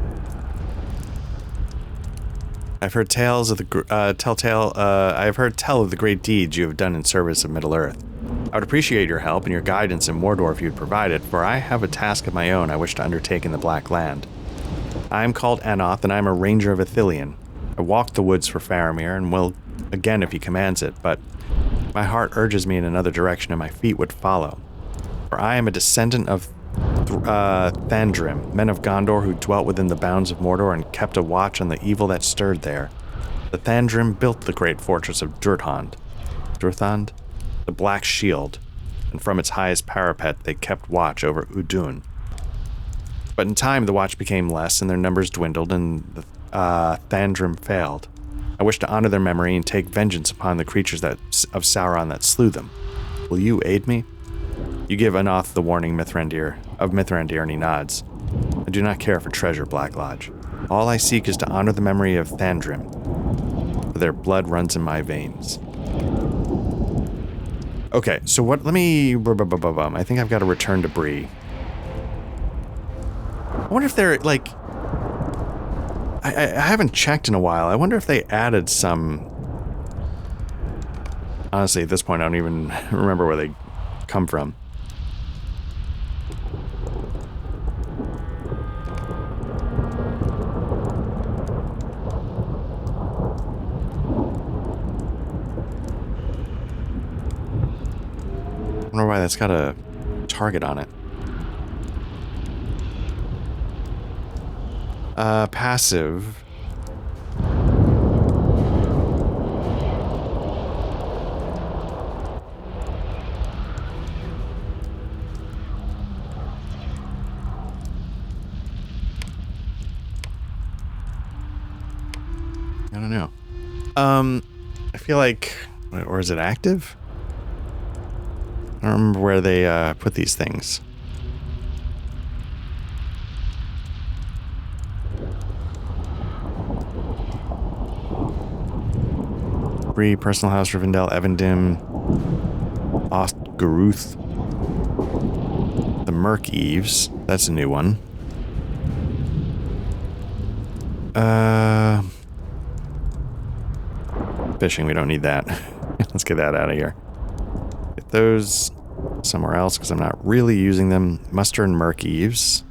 I've heard tales of I've heard tell of the great deeds you have done in service of Middle-earth. I would appreciate your help and your guidance in Mordor if you'd provide it, for I have a task of my own I wish to undertake in the Black Land. I am called Anoth, and I am a ranger of Ithilien. I walked the woods for Faramir, and will again if he commands it, but my heart urges me in another direction, and my feet would follow. For I am a descendant of Thandrim, men of Gondor who dwelt within the bounds of Mordor and kept a watch on the evil that stirred there. The Thandrim built the great fortress of Durthand, the Black Shield, and from its highest parapet they kept watch over Udun. But in time the watch became less, and their numbers dwindled, and the Thandrim failed. I wish to honor their memory and take vengeance upon the creatures of Sauron that slew them. Will you aid me? You give Anoth the warning of Mithrandir, and he nods. I do not care for treasure, Black Lodge. All I seek is to honor the memory of Thandrim, for their blood runs in my veins. Okay, so what, I think I've got to return to Bree. I wonder if they're, like, I haven't checked in a while. I wonder if they added some... Honestly, at this point, I don't even remember where they come from. I wonder why that's got a target on it. Passive. I don't know. I feel like, or is it active? I don't remember where they put these things. Bree, Personal House, Rivendell, Evendim, Ostgaruth, the Merc Eves. That's a new one. fishing. We don't need that. Let's get that out of here. Get those somewhere else because I'm not really using them. Muster and Merc Eaves.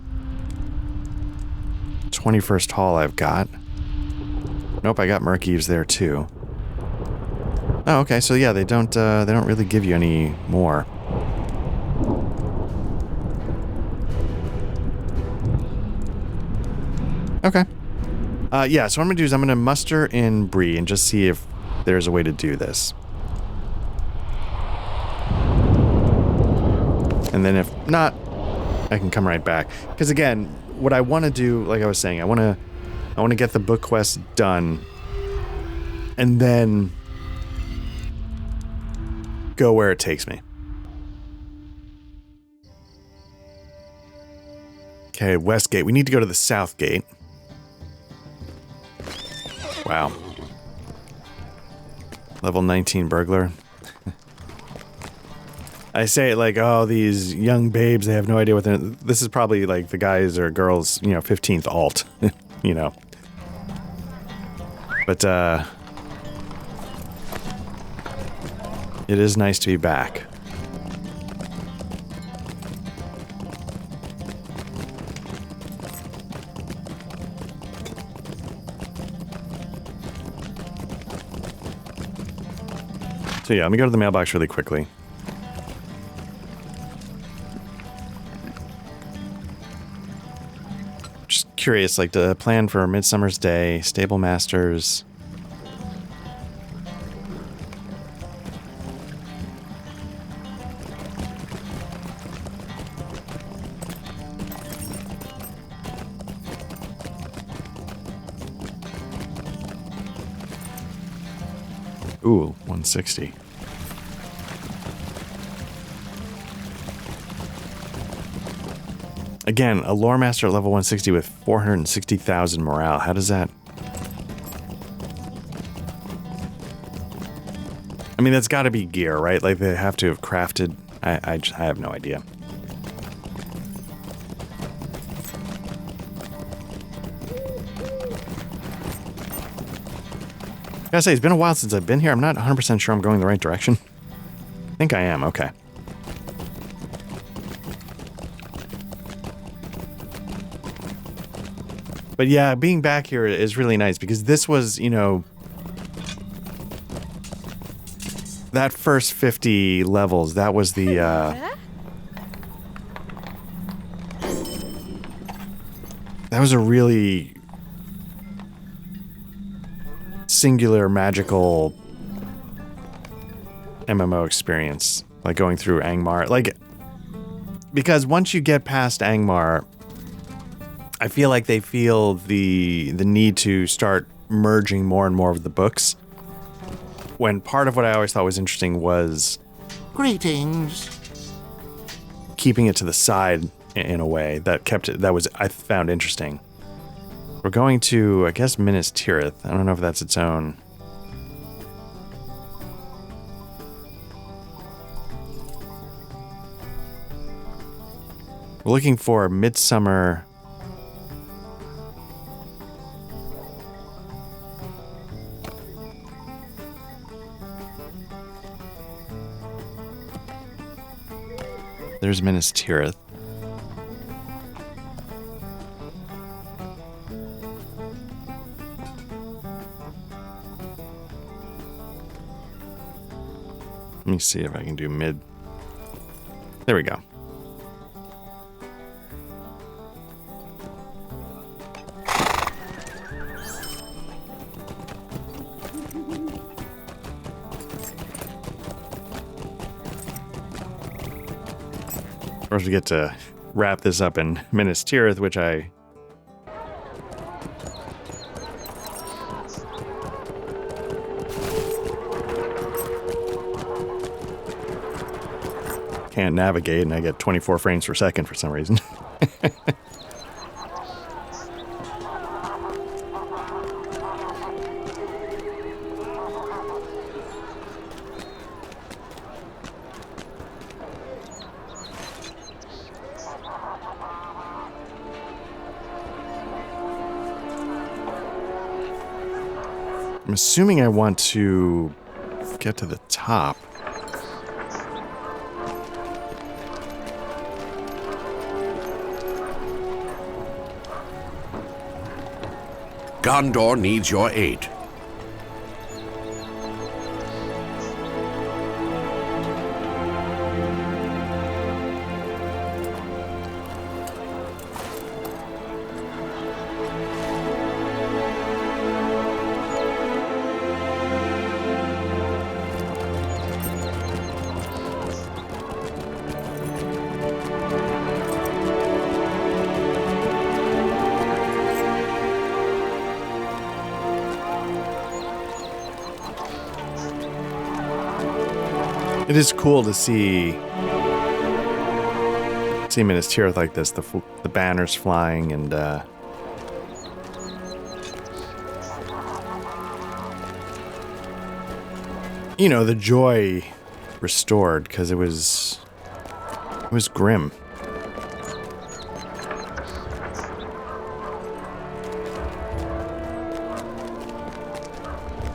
21st Hall I've got. Nope, I got Merc Eaves there too. Oh, okay. So yeah, they don't really give you any more. Okay. Yeah, so what I'm going to do is I'm going to muster in Bree and just see if there's a way to do this. And then if not, I can come right back. Because again, what I want to do, like I was saying, I want to get the book quest done and then go where it takes me. Okay, West Gate. We need to go to the South Gate. Wow. Level 19 burglar. I say it like, oh, these young babes, they have no idea what they're... This is probably like the guys or girls, 15th alt, But, it is nice to be back. So yeah, let me go to the mailbox really quickly. Just curious, like the plan for Midsummer's Day, Stable Masters. Ooh, 160. Again, a lore master at level 160 with 460,000 morale. How does that... I mean, that's got to be gear, right? Like, they have to have crafted... I have no idea. I gotta say, it's been a while since I've been here. I'm not 100% sure I'm going the right direction. I think I am, okay. But yeah, being back here is really nice because this was, that first 50 levels, that was the, that was a really singular magical MMO experience, like going through Angmar. Like, because once you get past Angmar, I feel like they feel the need to start merging more and more of the books. When part of what I always thought was interesting was greetings, keeping it to the side in a way that kept it, that was, I found interesting. We're going to, I guess, Minas Tirith. I don't know if that's its own. We're looking for Midsummer. There's Minas Tirith. Let me see if I can do mid. There we go. Of course, we get to wrap this up in Minas Tirith, which I... can't navigate, and I get 24 frames per second for some reason. I'm assuming I want to get to the top. Gondor needs your aid. It is cool to see Minas Tirith like this, the banners flying and you know, the joy restored, because it was grim.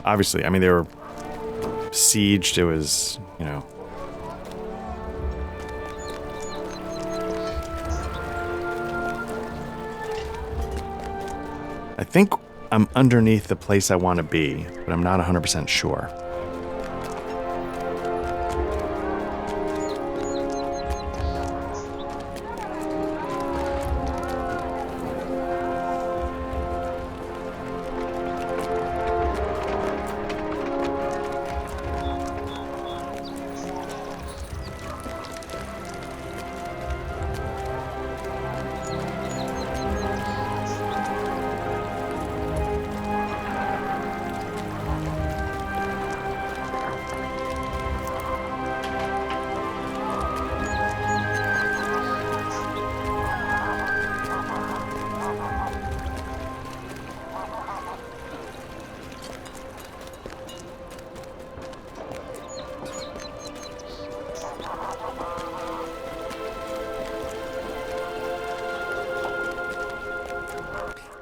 Obviously, I mean, they were besieged. It was, you know, I think I'm underneath the place I want to be, but I'm not 100% sure.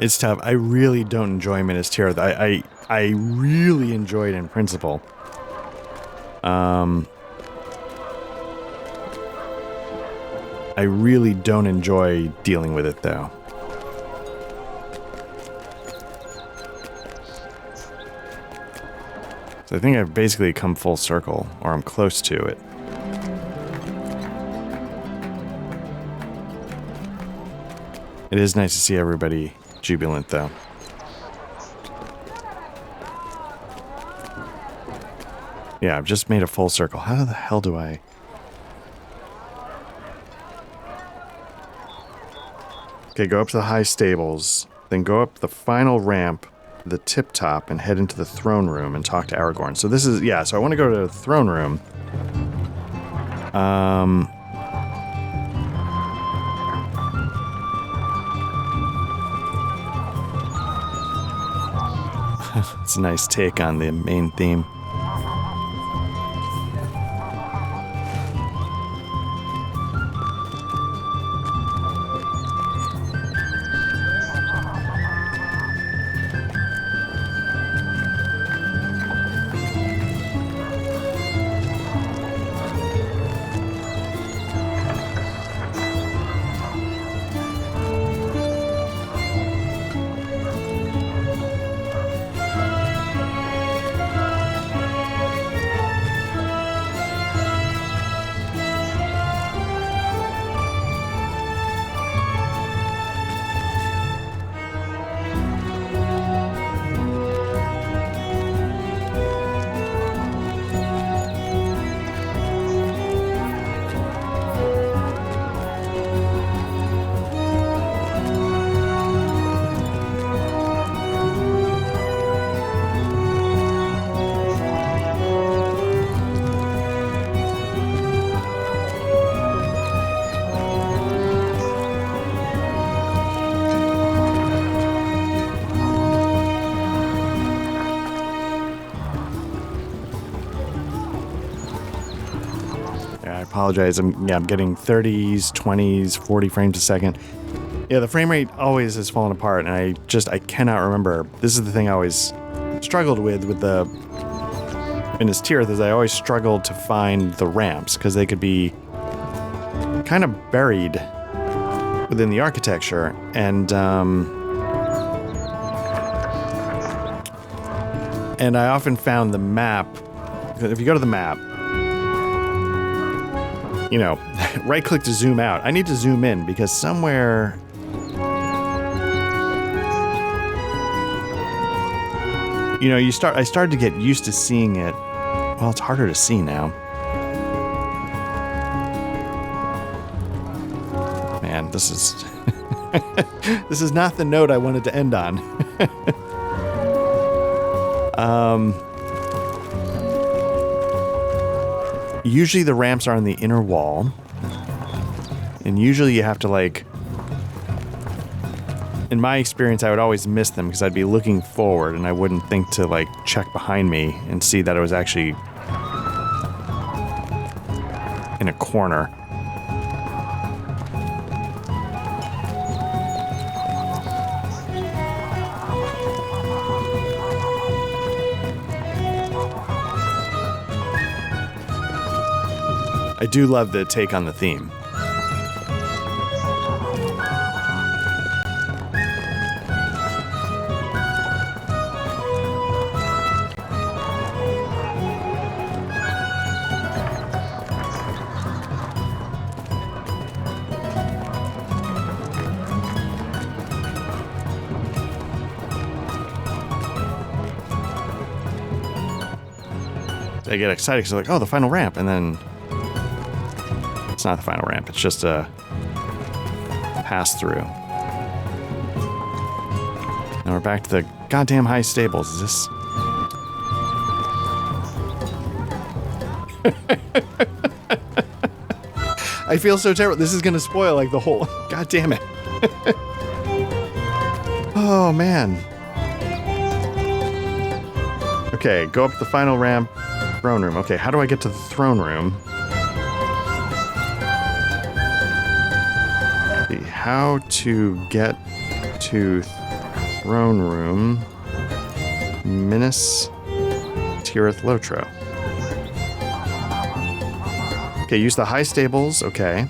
It's tough. I really don't enjoy Minas Tirith. I really enjoy it in principle. I really don't enjoy dealing with it, though. So I think I've basically come full circle, or I'm close to it. It is nice to see everybody jubilant, though. Yeah, I've just made a full circle. How the hell do I... Okay, go up to the high stables, then go up the final ramp, the tip top, and head into the throne room and talk to Aragorn. So this is... Yeah, so I want to go to the throne room. It's a nice take on the main theme. I apologize. I'm getting 30s, 20s, 40 frames a second. Yeah, the frame rate always has fallen apart, and I cannot remember. This is the thing I always struggled with the Minas Tirith is I always struggled to find the ramps because they could be kind of buried within the architecture, and I often found the map. If you go to the map, you know, right click to zoom out. I need to zoom in because somewhere. You know, I started to get used to seeing it. Well, it's harder to see now. Man, this is this is not the note I wanted to end on. Usually the ramps are on the inner wall, and usually you have to, like, in my experience, I would always miss them because I'd be looking forward and I wouldn't think to, like, check behind me and see that it was actually in a corner. I do love the take on the theme. I get excited because they're like, oh, the final ramp, and then it's not the final ramp. It's just a pass-through. Now we're back to the goddamn high stables. Is this... I feel so terrible. This is going to spoil, like, the whole... God damn it. Oh, man. Okay, go up the final ramp. Throne room. Okay, how do I get to the throne room? How to get to throne room. Minas Tirith Lotro. Okay, use the high stables. Okay.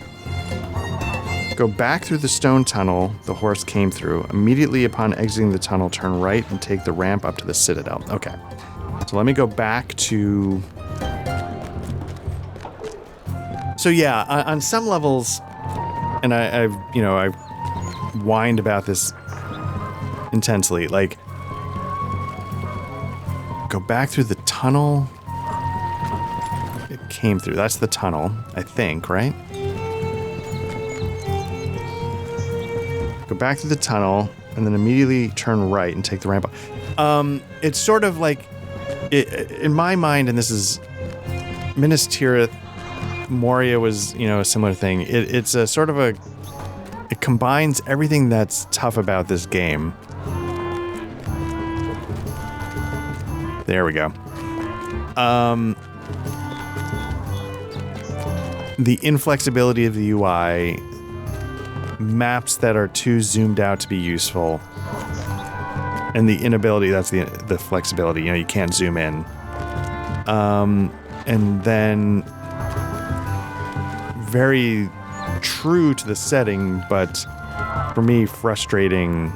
Go back through the stone tunnel the horse came through. Immediately upon exiting the tunnel, turn right and take the ramp up to the citadel. Okay. So let me go back to... So yeah, on some levels, and I've whined about this intensely, like, go back through the tunnel it came through. That's the tunnel, I think, right? Go back through the tunnel and then immediately turn right and take the ramp up. It's sort of like, in my mind, and this is Minas Tirith, Moria was, a similar thing. It's a sort of it combines everything that's tough about this game. There we go. The inflexibility of the UI, maps that are too zoomed out to be useful, and the inability, that's the flexibility, you can't zoom in. And then very true to the setting, but for me, frustrating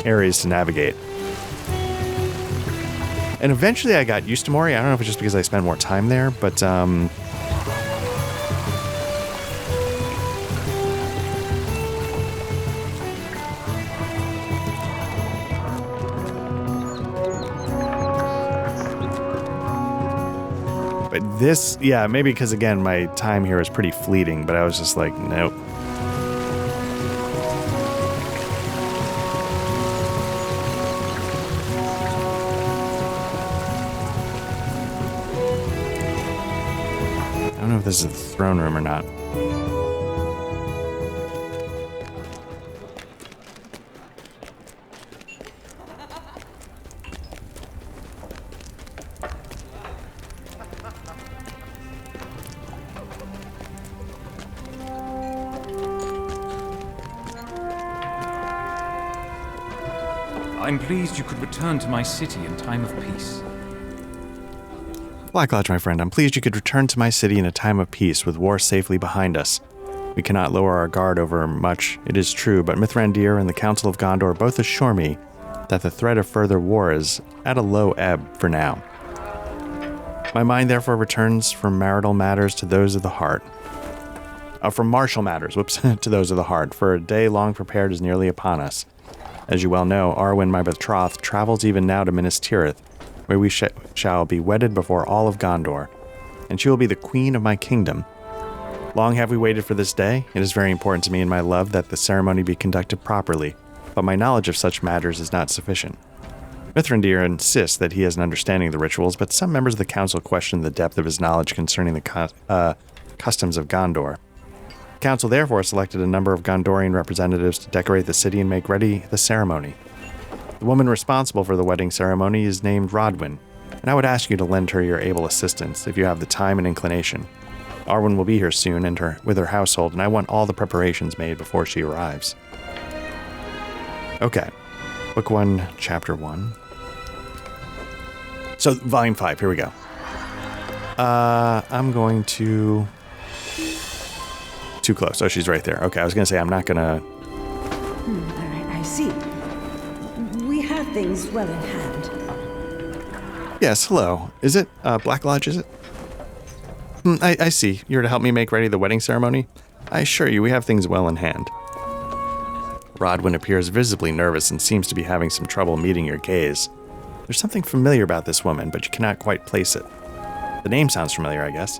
areas to navigate. And eventually I got used to Moria. I don't know if it's just because I spent more time there, but this, yeah, maybe because, again, my time here is pretty fleeting, but I was just like, nope. I don't know if this is the throne room or not. I I'm pleased you could return to my city in time of peace. Black Lodge, my friend, I'm pleased you could return to my city in a time of peace, with war safely behind us. We cannot lower our guard over much, it is true, but Mithrandir and the Council of Gondor both assure me that the threat of further war is at a low ebb for now. My mind therefore returns from marital matters to those of the heart. From martial matters, to those of the heart, for a day long prepared is nearly upon us. As you well know, Arwen, my betrothed, travels even now to Minas Tirith, where we shall be wedded before all of Gondor, and she will be the queen of my kingdom. Long have we waited for this day. It is very important to me and my love that the ceremony be conducted properly, but my knowledge of such matters is not sufficient. Mithrandir insists that he has an understanding of the rituals, but some members of the council question the depth of his knowledge concerning the customs of Gondor. The council therefore selected a number of Gondorian representatives to decorate the city and make ready the ceremony. The woman responsible for the wedding ceremony is named Rodwin, and I would ask you to lend her your able assistance if you have the time and inclination. Arwen will be here soon with her household, and I want all the preparations made before she arrives. Okay. Book 1, Chapter 1. So, Volume 5, here we go. I'm going to... Too close. Oh, she's right there. Okay, I was going to say I'm not going to... I see. We have things well in hand. Yes, hello. Is it Black Lodge, is it? I see. You're to help me make ready the wedding ceremony? I assure you, we have things well in hand. Rodwin appears visibly nervous and seems to be having some trouble meeting your gaze. There's something familiar about this woman, but you cannot quite place it. The name sounds familiar, I guess.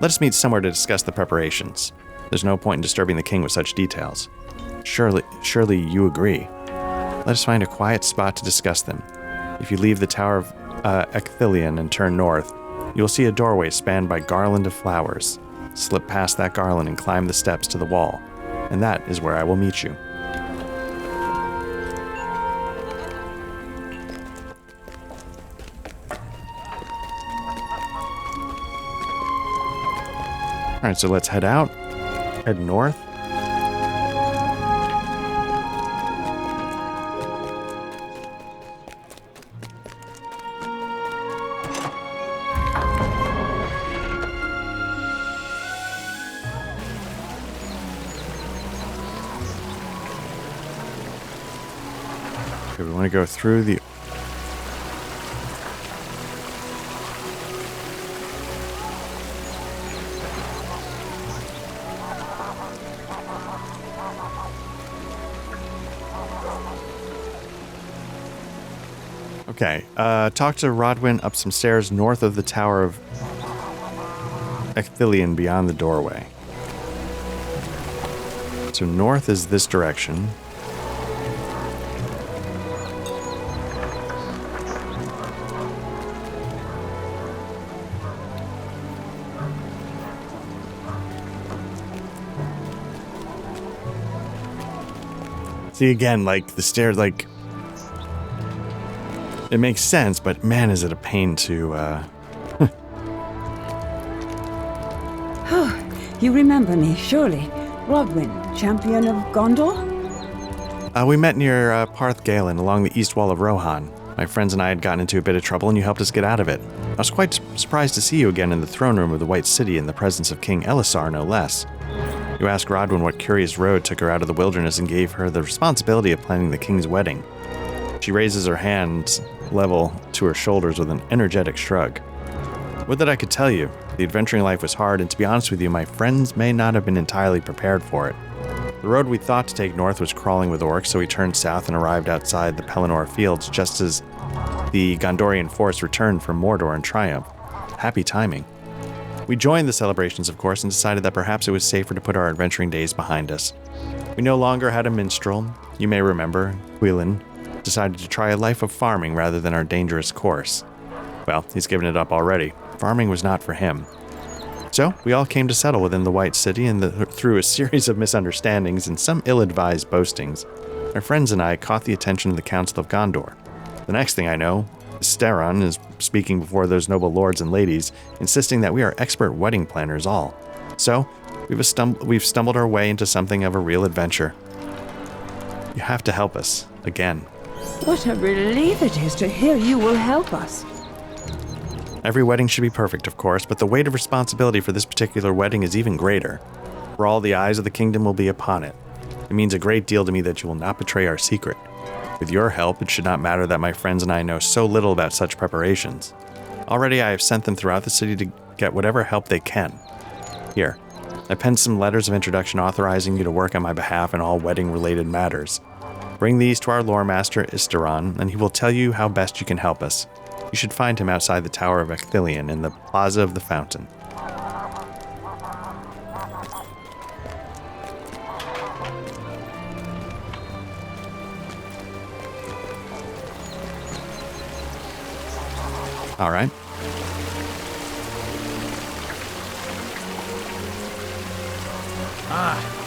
Let us meet somewhere to discuss the preparations. There's no point in disturbing the king with such details. Surely you agree. Let us find a quiet spot to discuss them. If you leave the Tower of Ecthelion and turn north, you will see a doorway spanned by garland of flowers. Slip past that garland and climb the steps to the wall, and that is where I will meet you. Alright, so let's head out. Head north. Okay, we want to go through the... Okay, talk to Rodwin up some stairs north of the Tower of Ecthelion beyond the doorway. So north is this direction. See, again, like, the stairs, like... It makes sense, but man, is it a pain to, Oh, you remember me, surely. Rodwin, champion of Gondor? We met near Parth Galen along the east wall of Rohan. My friends and I had gotten into a bit of trouble, and you helped us get out of it. I was quite surprised to see you again in the throne room of the White City in the presence of King Elisar, no less. You asked Rodwin what curious road took her out of the wilderness and gave her the responsibility of planning the king's wedding. She raises her hands level to her shoulders with an energetic shrug. Would that I could tell you. The adventuring life was hard, and to be honest with you, my friends may not have been entirely prepared for it. The road we thought to take north was crawling with orcs, so we turned south and arrived outside the Pelennor fields just as the Gondorian force returned from Mordor in triumph. Happy timing. We joined the celebrations, of course, and decided that perhaps it was safer to put our adventuring days behind us. We no longer had a minstrel. You may remember, Quillen decided to try a life of farming rather than our dangerous course. Well, he's given it up already. Farming was not for him. So, we all came to settle within the White City, and through a series of misunderstandings and some ill-advised boastings, our friends and I caught the attention of the Council of Gondor. The next thing I know, Steron is speaking before those noble lords and ladies, insisting that we are expert wedding planners all. So, we've stumbled our way into something of a real adventure. You have to help us, again. What a relief it is to hear you will help us. Every wedding should be perfect, of course, but the weight of responsibility for this particular wedding is even greater. For all the eyes of the kingdom will be upon it. It means a great deal to me that you will not betray our secret. With your help, it should not matter that my friends and I know so little about such preparations. Already I have sent them throughout the city to get whatever help they can. Here, I penned some letters of introduction authorizing you to work on my behalf in all wedding-related matters. Bring these to our lore master, Isteron, and he will tell you how best you can help us. You should find him outside the Tower of Ecthelion in the Plaza of the Fountain. All right.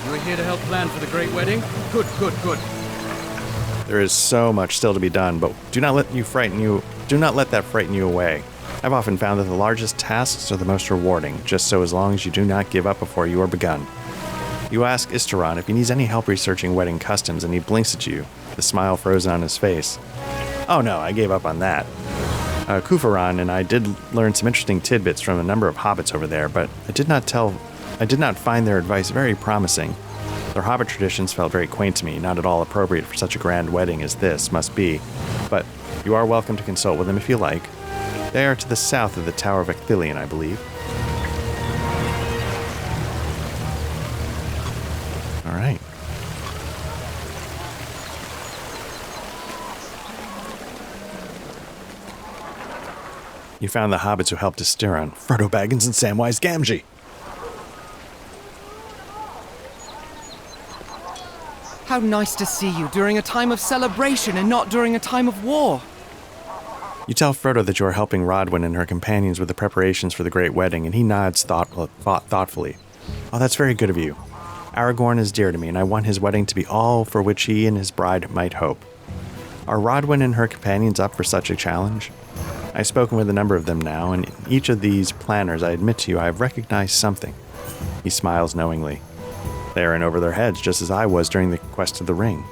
You are here to help plan for the great wedding? Good. There is so much still to be done, but do not let that frighten you away. I've often found that the largest tasks are the most rewarding, just so as long as you do not give up before you are begun. You ask Isteron if he needs any help researching wedding customs, and he blinks at you, the smile frozen on his face. Oh no, I gave up on that. Kufaran and I did learn some interesting tidbits from a number of hobbits over there, but I did not find their advice very promising. Their hobbit traditions felt very quaint to me, not at all appropriate for such a grand wedding as this must be, but you are welcome to consult with them if you like. They are to the south of the Tower of Ecthelion, I believe. All right. You found the hobbits who helped Isteron, Frodo Baggins and Samwise Gamgee. How nice to see you during a time of celebration and not during a time of war. You tell Frodo that you are helping Rodwin and her companions with the preparations for the great wedding, and he nods thoughtfully. Oh, that's very good of you. Aragorn is dear to me, and I want his wedding to be all for which he and his bride might hope. Are Rodwin and her companions up for such a challenge? I've spoken with a number of them now, and in each of these planners, I admit to you, I have recognized something. He smiles knowingly. They are in over their heads, just as I was during the quest of the ring.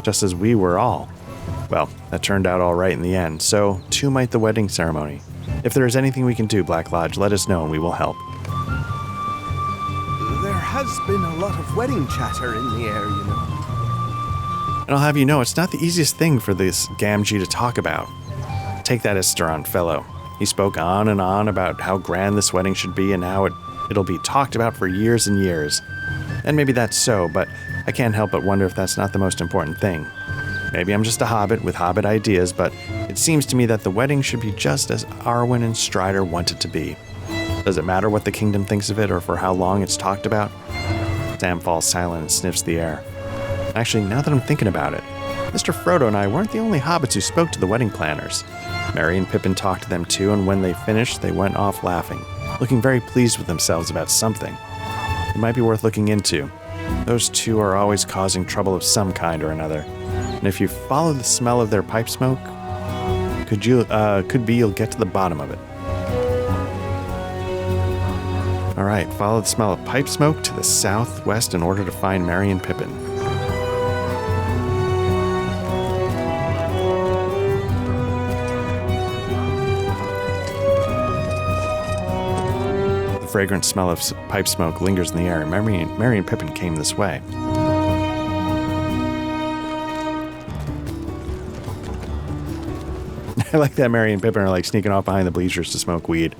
Just as we were all. Well, that turned out all right in the end, so too might the wedding ceremony. If there is anything we can do, Black Lodge, let us know and we will help. There has been a lot of wedding chatter in the air, you know. And I'll have you know, it's not the easiest thing for this Gamgee to talk about. Take that Isteron fellow. He spoke on and on about how grand this wedding should be and how it'll be talked about for years and years. And maybe that's so, but I can't help but wonder if that's not the most important thing. Maybe I'm just a hobbit with hobbit ideas, but it seems to me that the wedding should be just as Arwen and Strider want it to be. Does it matter what the kingdom thinks of it or for how long it's talked about? Sam falls silent and sniffs the air. Actually, now that I'm thinking about it, Mr. Frodo and I weren't the only hobbits who spoke to the wedding planners. Merry and Pippin talked to them too, and when they finished, they went off laughing, looking very pleased with themselves about something. It might be worth looking into. Those two are always causing trouble of some kind or another. And if you follow the smell of their pipe smoke, could be you'll get to the bottom of it. All right, follow the smell of pipe smoke to the southwest in order to find Merry and Pippin. The fragrant smell of pipe smoke lingers in the air, and Merry and Pippin came this way. I like that Merry and Pippin are like sneaking off behind the bleachers to smoke weed.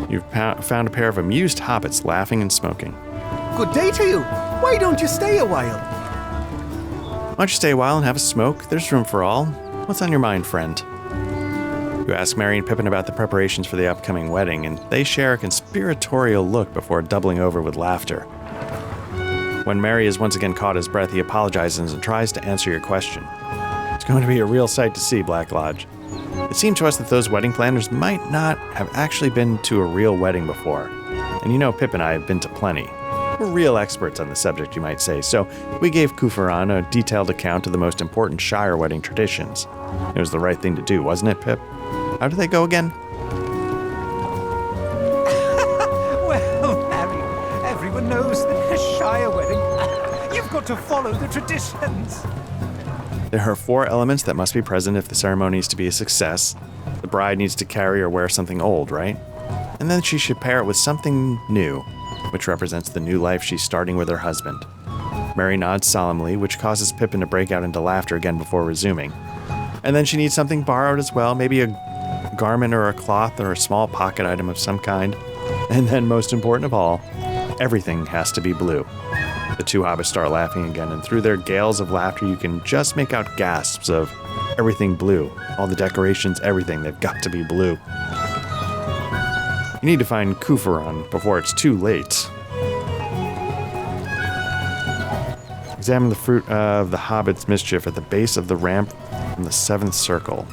You've found a pair of amused hobbits laughing and smoking. Good day to you. Why don't you stay a while? Why don't you stay a while and have a smoke? There's room for all. What's on your mind, friend? You ask Merry and Pippin about the preparations for the upcoming wedding, and they share a conspiratorial look before doubling over with laughter. When Merry is once again caught his breath, he apologizes and tries to answer your question. It's going to be a real sight to see, Black Lodge. It seemed to us that those wedding planners might not have actually been to a real wedding before. And you know Pip and I have been to plenty. We're real experts on the subject, you might say, so we gave Kufaran a detailed account of the most important Shire wedding traditions. It was the right thing to do, wasn't it, Pip? How did they go again? Well, Harry, everyone knows that got to follow the traditions. There are 4 elements that must be present if the ceremony is to be a success. The bride needs to carry or wear something old, right? And then she should pair it with something new, which represents the new life she's starting with her husband. Mary nods solemnly, which causes Pippin to break out into laughter again before resuming. And then she needs something borrowed as well, maybe a garment or a cloth or a small pocket item of some kind. And then, most important of all, everything has to be blue. The 2 hobbits start laughing again, and through their gales of laughter, you can just make out gasps of everything blue. All the decorations, everything, they've got to be blue. You need to find Kufaron before it's too late. Examine the fruit of the hobbit's mischief at the base of the ramp from the 7th circle.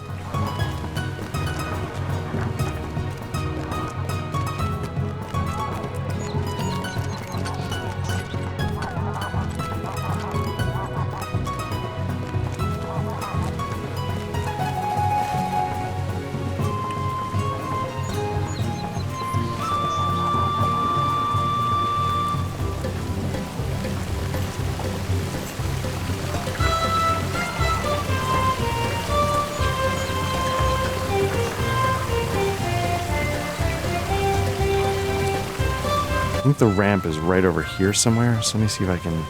I think the ramp is right over here somewhere, so let me see if I can...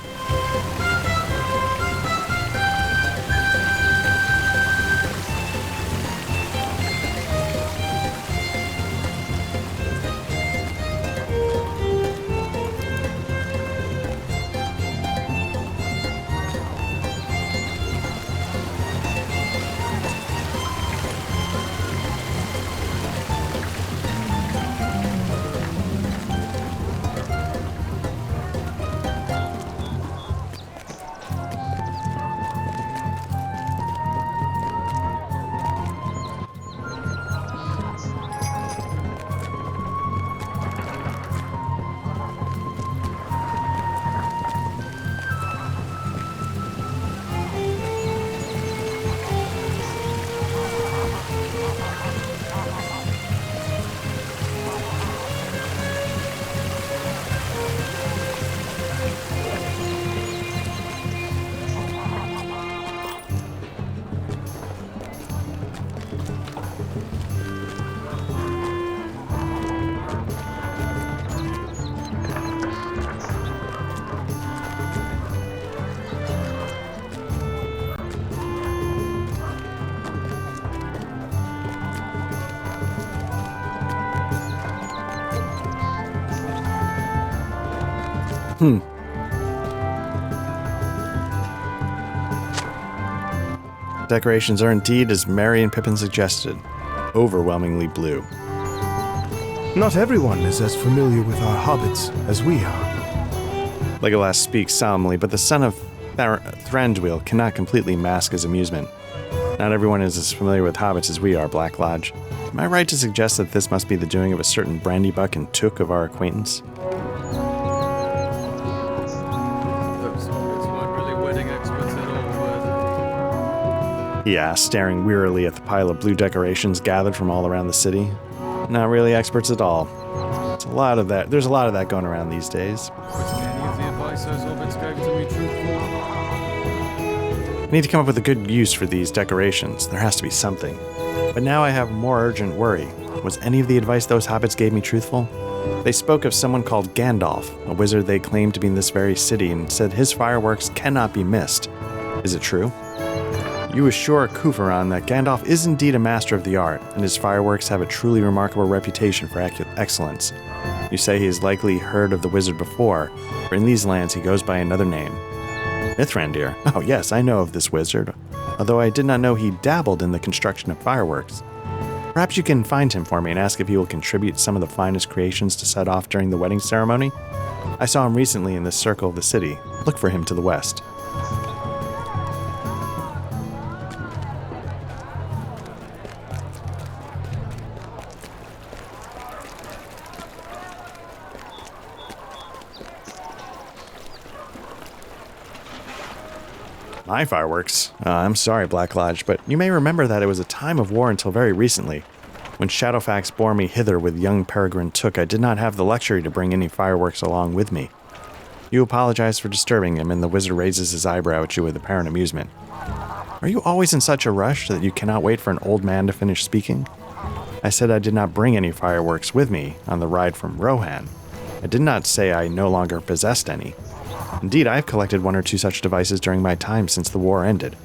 Decorations are indeed, as Merry and Pippin suggested, overwhelmingly blue. Not everyone is as familiar with our hobbits as we are. Legolas speaks solemnly, but the son of Thranduil cannot completely mask his amusement. Not everyone is as familiar with hobbits as we are, Black Lodge. Am I right to suggest that this must be the doing of a certain Brandybuck and Took of our acquaintance? He asked, staring wearily at the pile of blue decorations gathered from all around the city. Not really experts at all. There's a lot of that going around these days. I need to come up with a good use for these decorations. There has to be something. But now I have more urgent worry. Was any of the advice those hobbits gave me truthful? They spoke of someone called Gandalf, a wizard they claimed to be in this very city, and said his fireworks cannot be missed. Is it true? You assure Kufaron that Gandalf is indeed a master of the art, and his fireworks have a truly remarkable reputation for excellence. You say he has likely heard of the wizard before, for in these lands he goes by another name. Mithrandir. Oh yes, I know of this wizard, although I did not know he dabbled in the construction of fireworks. Perhaps you can find him for me and ask if he will contribute some of the finest creations to set off during the wedding ceremony. I saw him recently in this circle of the city. Look for him to the west. My fireworks? I'm sorry, Black Lodge, but you may remember that it was a time of war until very recently. When Shadowfax bore me hither with young Peregrine Took, I did not have the luxury to bring any fireworks along with me. You apologize for disturbing him, and the wizard raises his eyebrow at you with apparent amusement. Are you always in such a rush that you cannot wait for an old man to finish speaking? I said I did not bring any fireworks with me on the ride from Rohan. I did not say I no longer possessed any. Indeed, I have collected 1 or 2 such devices during my time since the war ended,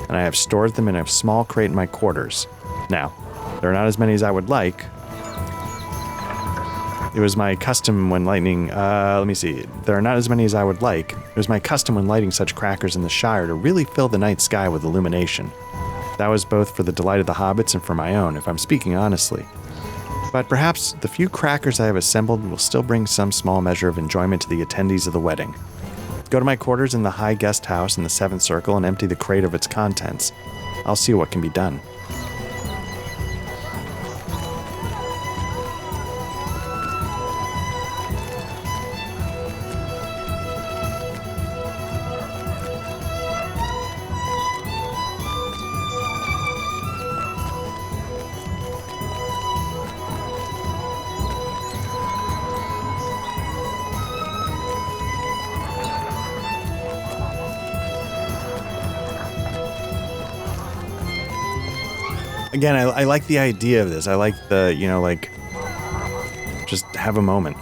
and I have stored them in a small crate in my quarters. Now, there are not as many as I would like. It was my custom when lighting, There are not as many as I would like. It was my custom when lighting such crackers in the Shire to really fill the night sky with illumination. That was both for the delight of the hobbits and for my own, if I'm speaking honestly. But perhaps the few crackers I have assembled will still bring some small measure of enjoyment to the attendees of the wedding. Go to my quarters in the High Guest House in the 7th Circle and empty the crate of its contents. I'll see what can be done. Again, I like the idea of this. I like the, just have a moment.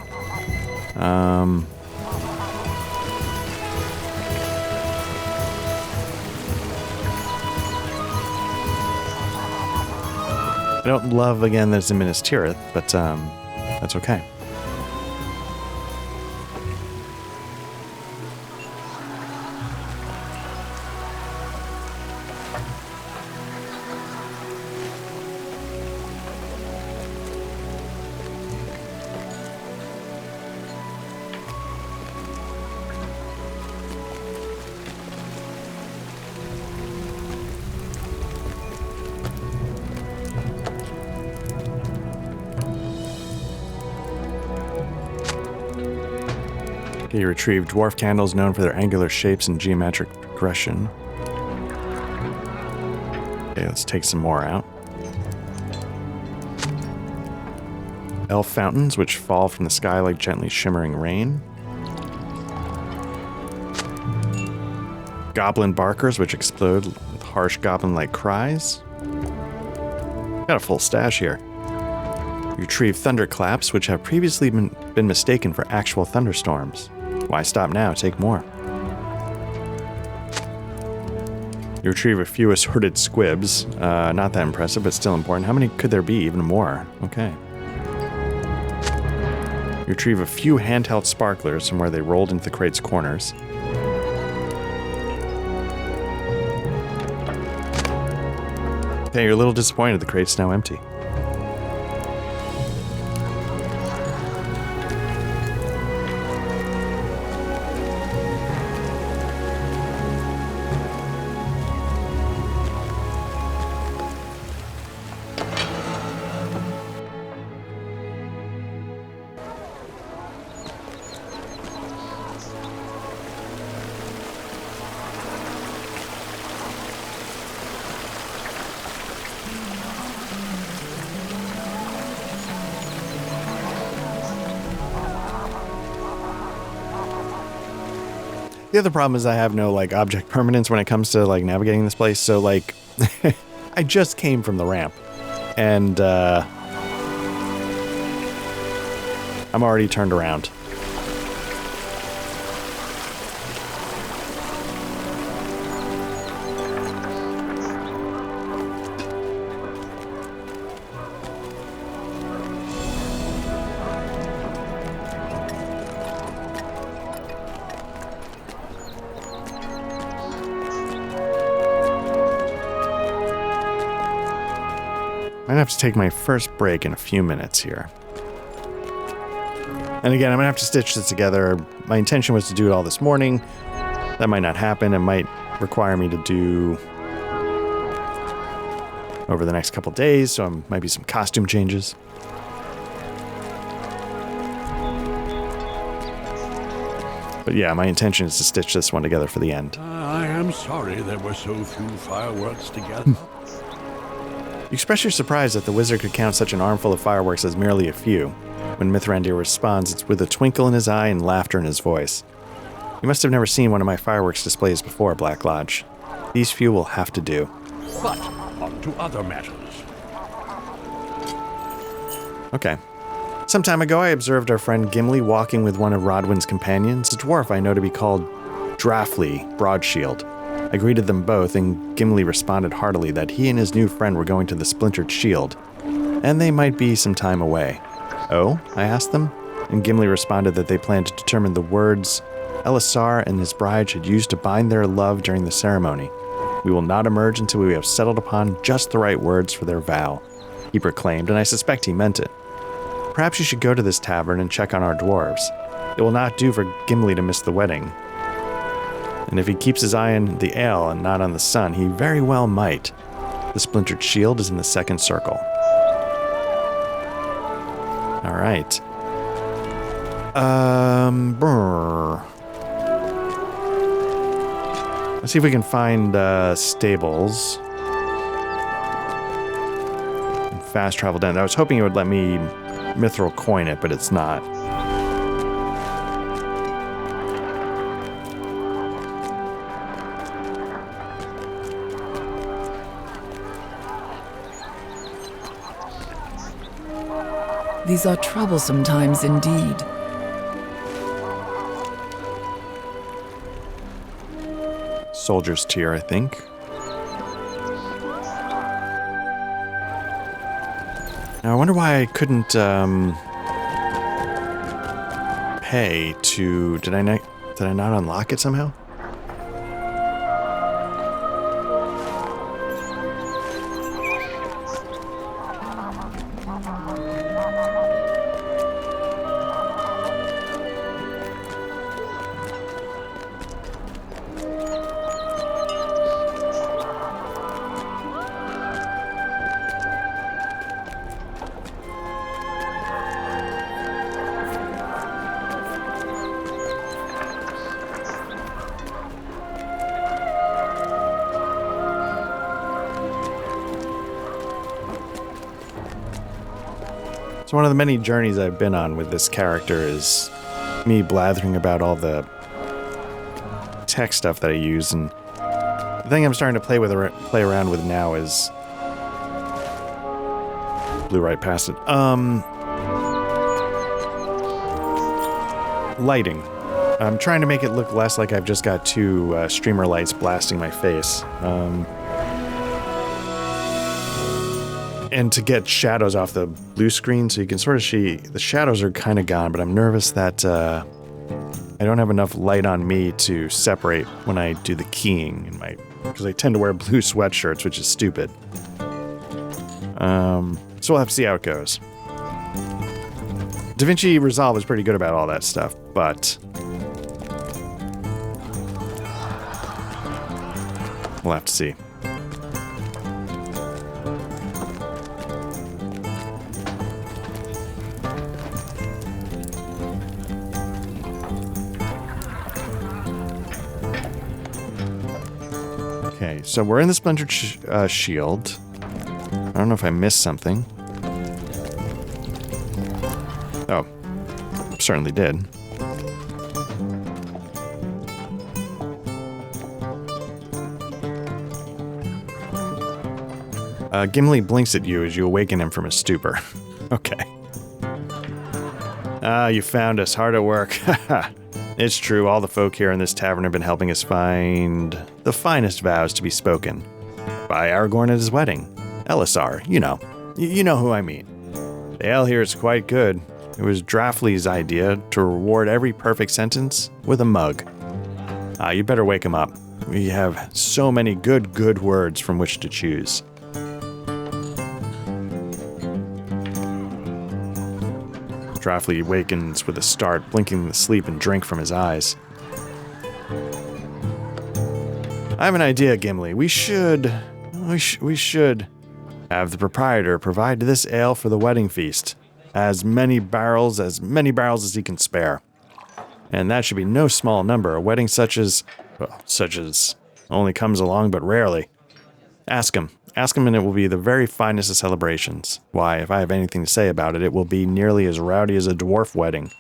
I don't love, again, that it's in Minas Tirith, but that's okay. You retrieve dwarf candles known for their angular shapes and geometric progression. Okay, let's take some more out. Elf fountains, which fall from the sky like gently shimmering rain. Goblin barkers, which explode with harsh goblin-like cries. Got a full stash here. You retrieve thunderclaps, which have previously been mistaken for actual thunderstorms. Why stop now? Take more. You retrieve a few assorted squibs. Not that impressive, but still important. How many could there be? Even more. Okay. You retrieve a few handheld sparklers from where they rolled into the crate's corners. Okay, you're a little disappointed the crate's now empty. The other problem is I have no, object permanence when it comes to, navigating this place. So, I just came from the ramp. And, I'm already turned around. I'm going to have to take my first break in a few minutes here. And again, I'm going to have to stitch this together. My intention was to do it all this morning. That might not happen. It might require me to do over the next couple days, so might be some costume changes. But yeah, my intention is to stitch this one together for the end. I am sorry there were so few fireworks together. You express your surprise that the wizard could count such an armful of fireworks as merely a few. When Mithrandir responds, it's with a twinkle in his eye and laughter in his voice. You must have never seen one of my fireworks displays before, Black Lodge. These few will have to do. But on to other matters. Okay. Some time ago, I observed our friend Gimli walking with one of Rodwin's companions, a dwarf I know to be called Drafly Broadshield. I greeted them both, and Gimli responded heartily that he and his new friend were going to the Splintered Shield, and they might be some time away. Oh? I asked them, and Gimli responded that they planned to determine the words Elisar and his bride should use to bind their love during the ceremony. We will not emerge until we have settled upon just the right words for their vow, he proclaimed, and I suspect he meant it. Perhaps you should go to this tavern and check on our dwarves. It will not do for Gimli to miss the wedding. And if he keeps his eye on the ale and not on the sun, he very well might. The Splintered Shield is in the second circle. All right. Let's see if we can find stables. And fast travel down. I was hoping it would let me mithril coin it, but it's not. These are troublesome times indeed. Soldier's tier, I think. Now, I wonder why I couldn't pay to... Did I not unlock it somehow? So one of the many journeys I've been on with this character is me blathering about all the tech stuff that I use, and the thing I'm starting to play around with now is... Blew right past it. Lighting. I'm trying to make it look less like I've just got two streamer lights blasting my face. And to get shadows off the blue screen so you can sort of see the shadows are kind of gone, but I'm nervous that I don't have enough light on me to separate when I do the keying in my, because I tend to wear blue sweatshirts, which is stupid. So we'll have to see how it goes. DaVinci Resolve is pretty good about all that stuff, but we'll have to see. Okay, so we're in the Splintered Shield. I don't know if I missed something. Oh, certainly did. Gimli blinks at you as you awaken him from his stupor. Okay. Ah, you found us. Hard at work. It's true, all the folk here in this tavern have been helping us find the finest vows to be spoken. By Aragorn at his wedding. Elisar, you know. You know who I mean. The ale here is quite good. It was Drafly's idea to reward every perfect sentence with a mug. You'd better wake him up. We have so many good words from which to choose. Drafly awakens with a start, blinking the sleep and drink from his eyes. I have an idea, Gimli. We should have the proprietor provide this ale for the wedding feast. As many barrels as he can spare. And that should be no small number. A wedding such as only comes along but rarely. Ask him and it will be the very finest of celebrations. Why, if I have anything to say about it, it will be nearly as rowdy as a dwarf wedding.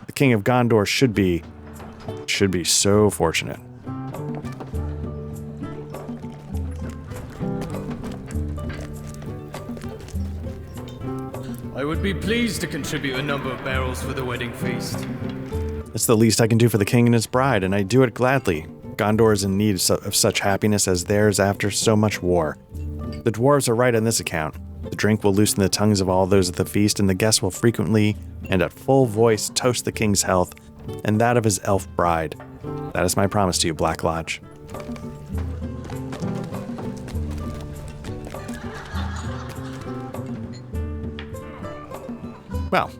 The King of Gondor should be Should be so fortunate. I would be pleased to contribute a number of barrels for the wedding feast. It's the least I can do for the king and his bride, and I do it gladly. Gondor is in need of such happiness as theirs after so much war. The dwarves are right on this account. The drink will loosen the tongues of all those at the feast, and the guests will frequently and at full voice toast the king's health and that of his elf bride. That is my promise to you, Black Lodge. Well,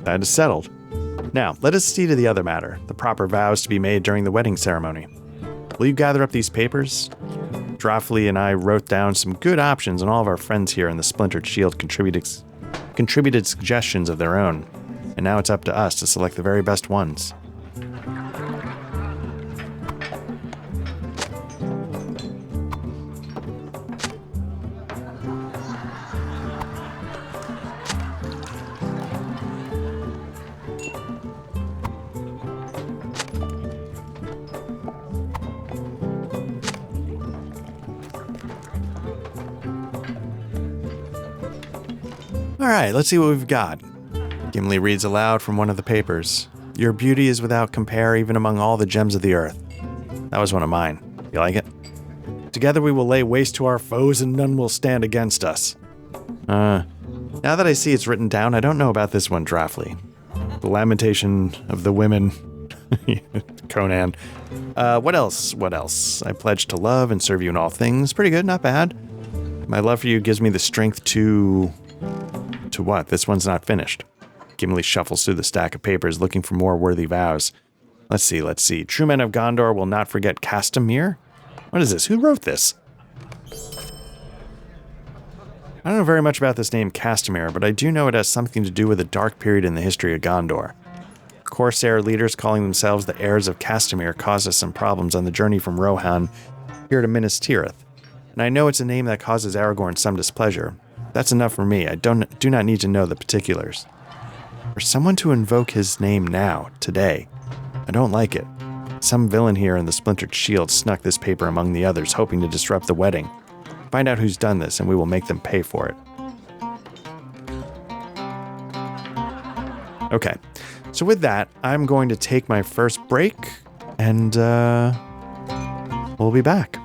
that is settled. Now, let us see to the other matter, the proper vows to be made during the wedding ceremony. Will you gather up these papers? Draftley and I wrote down some good options, and all of our friends here in the Splintered Shield contributed suggestions of their own. And now it's up to us to select the very best ones. Alright, let's see what we've got. Gimli reads aloud from one of the papers. Your beauty is without compare even among all the gems of the earth. That was one of mine. You like it? Together we will lay waste to our foes and none will stand against us. Now that I see it's written down, I don't know about this one, Draftley. The lamentation of the women. Conan. What else? I pledge to love and serve you in all things. Pretty good, not bad. My love for you gives me the strength to... To what? This one's not finished. Gimli shuffles through the stack of papers looking for more worthy vows. Let's see. True men of Gondor will not forget Castamere? What is this? Who wrote this? I don't know very much about this name Castamere, but I do know it has something to do with a dark period in the history of Gondor. Corsair leaders calling themselves the heirs of Castamere caused us some problems on the journey from Rohan here to Minas Tirith. And I know it's a name that causes Aragorn some displeasure. That's enough for me. I do not need to know the particulars. For someone to invoke his name now, today, I don't like it. Some villain here in the Splintered Shield snuck this paper among the others, hoping to disrupt the wedding. Find out who's done this, and we will make them pay for it. Okay, so with that, I'm going to take my first break, and we'll be back.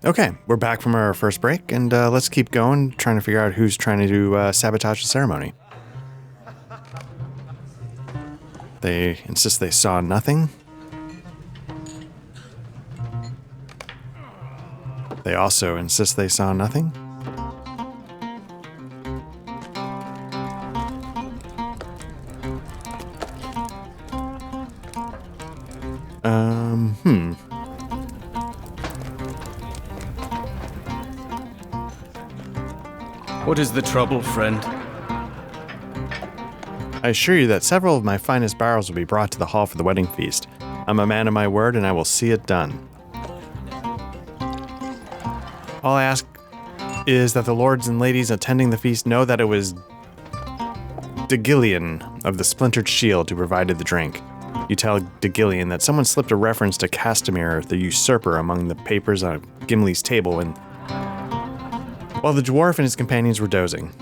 Okay, we're back from our first break, and let's keep going, trying to figure out who's trying to sabotage the ceremony. They insist they saw nothing. They also insist they saw nothing. What is the trouble, friend? I assure you that several of my finest barrels will be brought to the hall for the wedding feast. I'm a man of my word, and I will see it done. All I ask is that the lords and ladies attending the feast know that it was Degillion of the Splintered Shield who provided the drink. You tell Degillion that someone slipped a reference to Castamere, the usurper, among the papers on Gimli's table while the dwarf and his companions were dozing.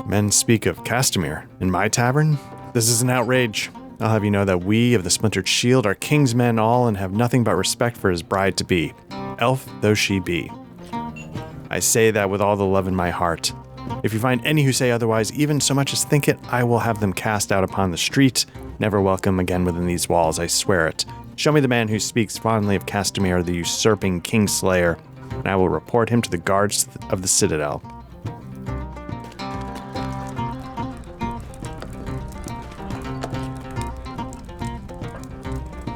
Men speak of Castamere in my tavern? This is an outrage. I'll have you know that we of the Splintered Shield are king's men all and have nothing but respect for his bride-to-be, elf though she be. I say that with all the love in my heart. If you find any who say otherwise, even so much as think it, I will have them cast out upon the street, never welcome again within these walls, I swear it. Show me the man who speaks fondly of Castamere, the usurping kingslayer, and I will report him to the guards of the citadel.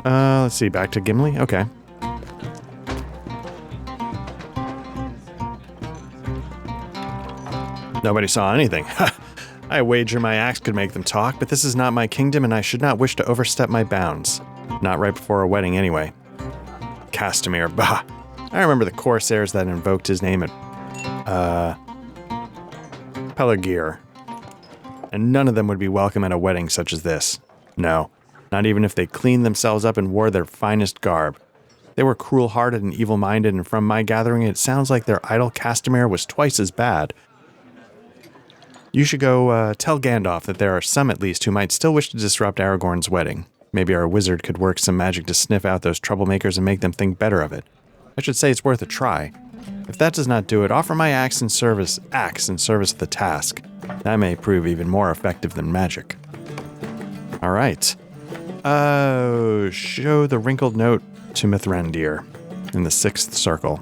Let's see, back to Gimli? Okay. Nobody saw anything. I wager my axe could make them talk, but this is not my kingdom and I should not wish to overstep my bounds. Not right before a wedding anyway. Castamere, bah! I remember the Corsairs that invoked his name at, Pelargir. And none of them would be welcome at a wedding such as this. No, not even if they cleaned themselves up and wore their finest garb. They were cruel-hearted and evil-minded, and from my gathering, it sounds like their idol Castamere was twice as bad. You should go tell Gandalf that there are some at least who might still wish to disrupt Aragorn's wedding. Maybe our wizard could work some magic to sniff out those troublemakers and make them think better of it. I should say it's worth a try. If that does not do it, offer my axe in service of the task. That may prove even more effective than magic. All right. Show the wrinkled note to Mithrandir in the 6th circle.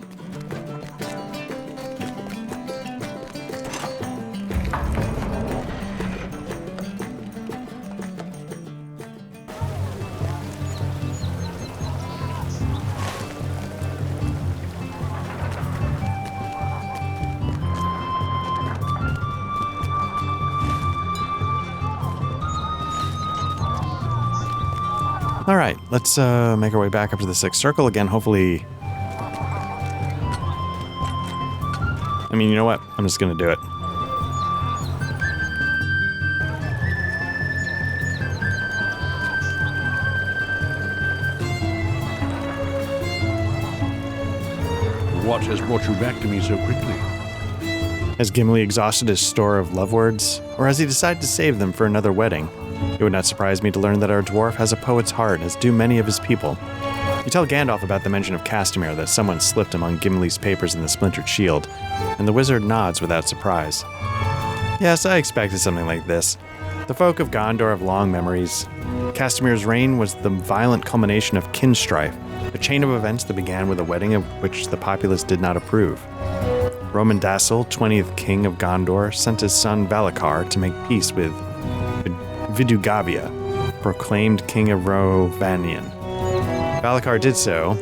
All right, let's make our way back up to the 6th circle again. Hopefully, I mean, you know what? I'm just gonna do it. What has brought you back to me so quickly? Has Gimli exhausted his store of love words, or has he decided to save them for another wedding? It would not surprise me to learn that our dwarf has a poet's heart, as do many of his people. You tell Gandalf about the mention of Castamere, that someone slipped among Gimli's papers in the splintered shield, and the wizard nods without surprise. Yes, I expected something like this. The folk of Gondor have long memories. Castamere's reign was the violent culmination of kin strife, a chain of events that began with a wedding of which the populace did not approve. Roman Dassel, 20th king of Gondor, sent his son Valakar to make peace with Vidugavia, proclaimed king of Rovanion. Valakar did so,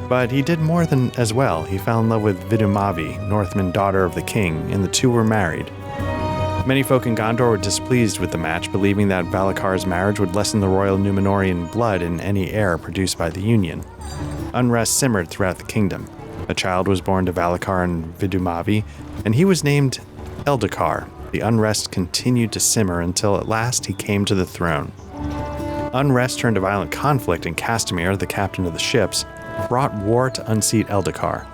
but he did more than as well. He fell in love with Vidumavi, Northman daughter of the king, and the two were married. Many folk in Gondor were displeased with the match, believing that Valakar's marriage would lessen the royal Númenórean blood in any heir produced by the union. Unrest simmered throughout the kingdom. A child was born to Valakar and Vidumavi, and he was named Eldakar. The unrest continued to simmer until at last he came to the throne. Unrest turned to violent conflict, and Castamere, the captain of the ships, brought war to unseat Eldakar.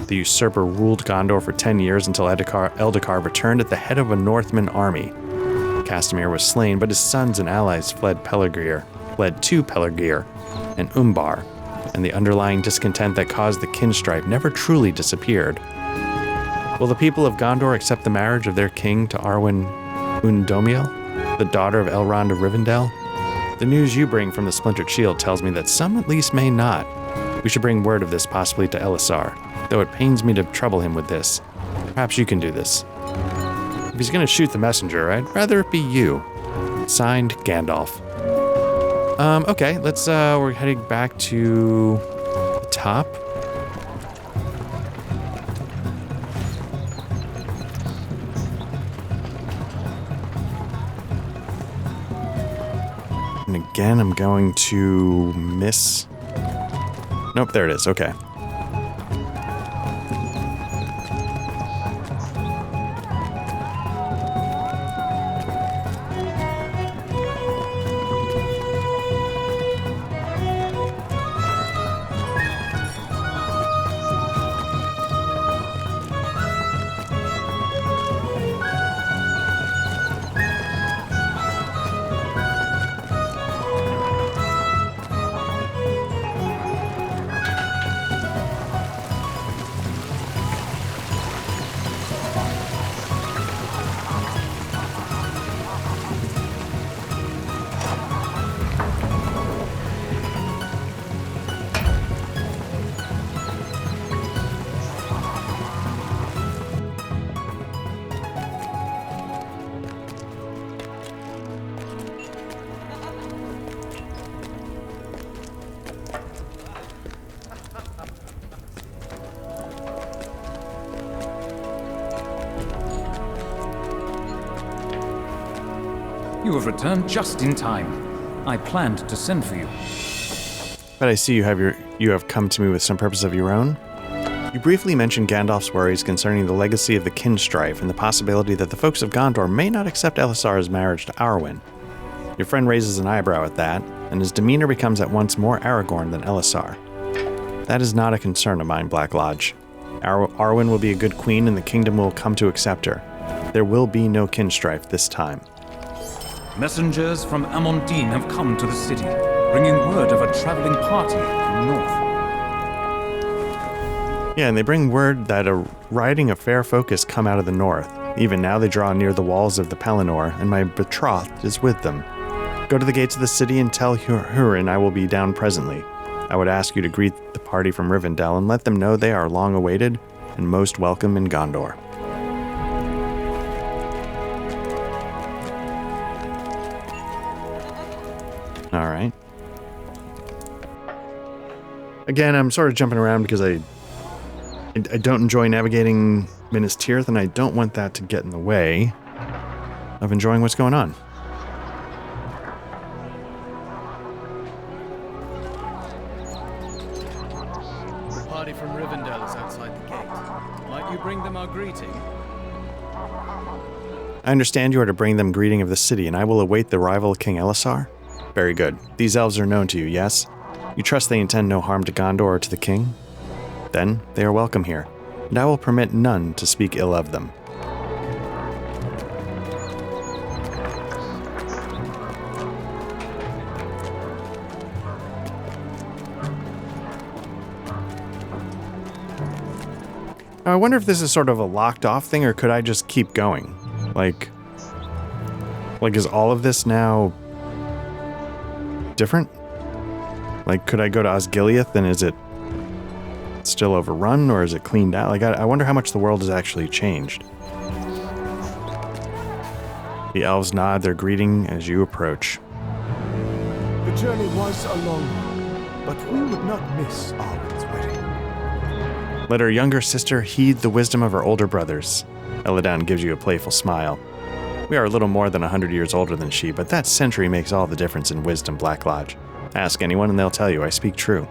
The usurper ruled Gondor for 10 years until Eldakar returned at the head of a Northman army. Castamere was slain, but his sons and allies fled to Pelargir and Umbar, and the underlying discontent that caused the kin strife never truly disappeared. Will the people of Gondor accept the marriage of their king to Arwen Undomiel, the daughter of Elrond of Rivendell? The news you bring from the Splintered Shield tells me that some at least may not. We should bring word of this possibly to Elisar, though it pains me to trouble him with this. Perhaps you can do this. If he's going to shoot the messenger, I'd rather it be you. Signed, Gandalf. Okay, we're heading back to the top. And again, I'm going to miss. Nope, there it is. Okay. You have returned just in time. I planned to send for you. But I see you have come to me with some purpose of your own. You briefly mentioned Gandalf's worries concerning the legacy of the kin strife and the possibility that the folks of Gondor may not accept Elisar's marriage to Arwen. Your friend raises an eyebrow at that, and his demeanor becomes at once more Aragorn than Elisar. That is not a concern of mine, Black Lodge. Arwen will be a good queen, and the kingdom will come to accept her. There will be no kin strife this time. Messengers from Amondine have come to the city, bringing word of a traveling party from the north. Yeah, and they bring word that a riding of fair folk has come out of the north. Even now they draw near the walls of the Pelennor, and my betrothed is with them. Go to the gates of the city and tell Hurin I will be down presently. I would ask you to greet the party from Rivendell and let them know they are long awaited and most welcome in Gondor. All right. Again, I'm sort of jumping around because I don't enjoy navigating Minas Tirith, and I don't want that to get in the way of enjoying what's going on. The party from Rivendell is outside the gate. Might you bring them our greeting? I understand you are to bring them greeting of the city, and I will await the arrival of King Elisar. Very good. These elves are known to you, yes? You trust they intend no harm to Gondor or to the king? Then they are welcome here, and I will permit none to speak ill of them. Now, I wonder if this is sort of a locked off thing, or could I just keep going? Like is all of this now different? Like, could I go to Osgiliath and is it still overrun, or is it cleaned out? Like, I wonder how much the world has actually changed. The elves nod their greeting as you approach. The journey was a long one, but we would not miss Arwen's wedding. Let her younger sister heed the wisdom of her older brothers. Elladan gives you a playful smile. We are a little more than 100 years older than she, but that century makes all the difference in wisdom, Black Lodge. Ask anyone and they'll tell you I speak true.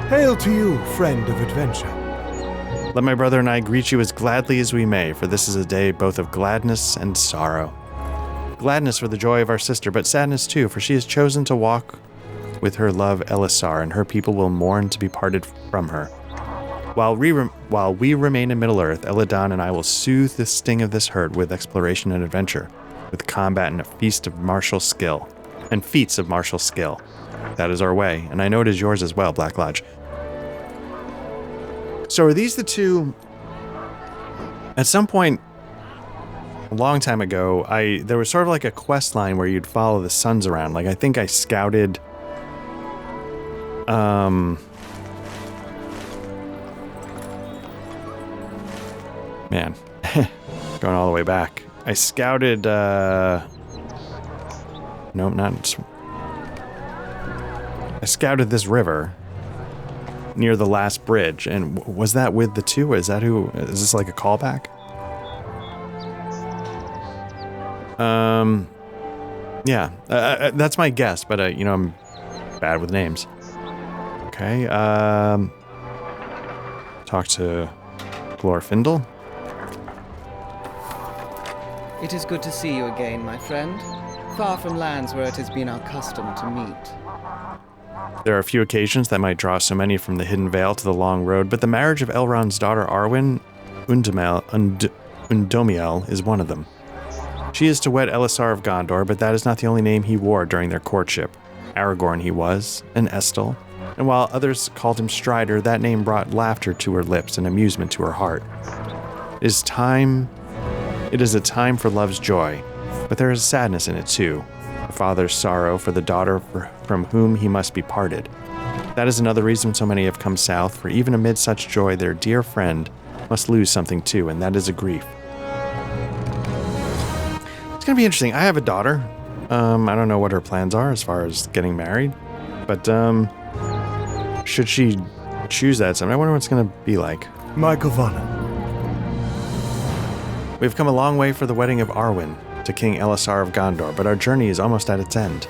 Hail to you, friend of adventure. Let my brother and I greet you as gladly as we may, for this is a day both of gladness and sorrow. Gladness for the joy of our sister, but sadness too, for she has chosen to walk with her love Elisar, and her people will mourn to be parted from her. While we remain in Middle-earth, Elladan and I will soothe the sting of this hurt with exploration and adventure, with combat and a feast of martial skill, and feats of martial skill. That is our way, and I know it is yours as well, Black Lodge. So are these the two? At some point, a long time ago, there was sort of like a quest line where you'd follow the suns around. Like, I think I scouted... Man, going all the way back. I scouted, nope, not... I scouted this river near the last bridge, and was that with the two? Is this like a callback? Yeah, that's my guess, but, I'm bad with names. Okay, talk to Glorfindel. It is good to see you again, my friend. Far from lands where it has been our custom to meet. There are a few occasions that might draw so many from the Hidden Vale to the Long Road, but the marriage of Elrond's daughter Arwen, Undomiel, is one of them. She is to wed Elisar of Gondor, but that is not the only name he wore during their courtship. Aragorn he was, and Estel, and while others called him Strider, that name brought laughter to her lips and amusement to her heart. It is a time for love's joy, but there is sadness in it too. A father's sorrow for the daughter from whom he must be parted. That is another reason so many have come south, for even amid such joy their dear friend must lose something too, and that is a grief. It's gonna be interesting. I have a daughter. I don't know what her plans are as far as getting married, but should she choose that someday, I wonder what it's gonna be like. Michael Vanna. We've come a long way for the wedding of Arwen to King Elisar of Gondor, but our journey is almost at its end.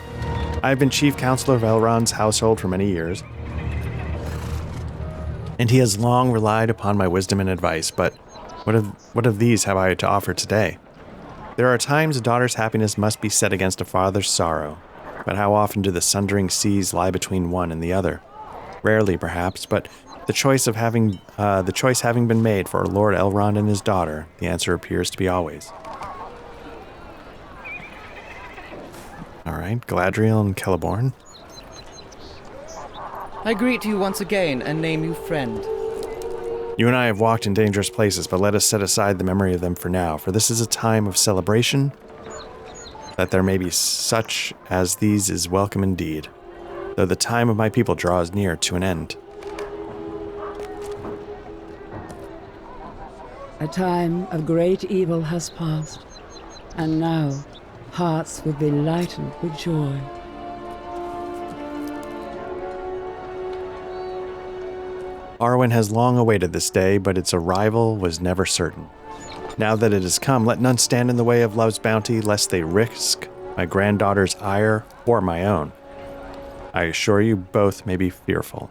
I have been chief counselor of Elrond's household for many years, and he has long relied upon my wisdom and advice, but what of these have I to offer today? There are times a daughter's happiness must be set against a father's sorrow, but how often do the sundering seas lie between one and the other? Rarely, perhaps, but the choice having been made for Lord Elrond and his daughter, the answer appears to be always. All right, Galadriel and Celeborn. I greet you once again and name you friend. You and I have walked in dangerous places, but let us set aside the memory of them for now, for this is a time of celebration. That there may be such as these is welcome indeed, though the time of my people draws near to an end. A time of great evil has passed, and now hearts will be lightened with joy. Arwen has long awaited this day, but its arrival was never certain. Now that it has come, let none stand in the way of love's bounty, lest they risk my granddaughter's ire or my own. I assure you both may be fearful.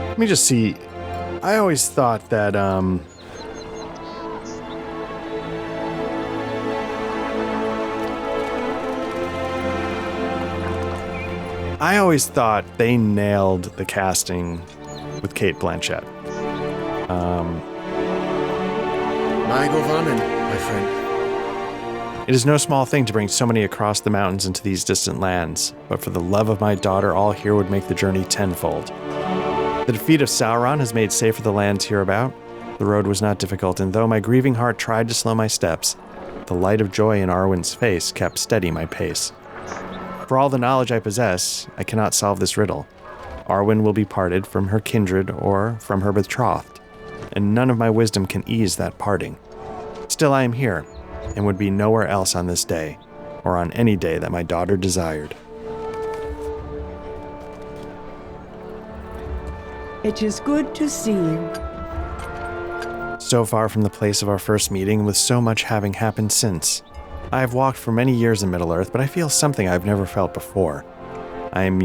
Let me just see. I always thought that, I always thought they nailed the casting with Cate Blanchett. My friend. It is no small thing to bring so many across the mountains into these distant lands, but for the love of my daughter, all here would make the journey tenfold. The defeat of Sauron has made safer the lands hereabout. The road was not difficult, and though my grieving heart tried to slow my steps, the light of joy in Arwen's face kept steady my pace. For all the knowledge I possess, I cannot solve this riddle. Arwen will be parted from her kindred or from her betrothed, and none of my wisdom can ease that parting. Still I am here, and would be nowhere else on this day, or on any day that my daughter desired. It is good to see you. So far from the place of our first meeting, with so much having happened since. I have walked for many years in Middle-earth, but I feel something I've never felt before. I am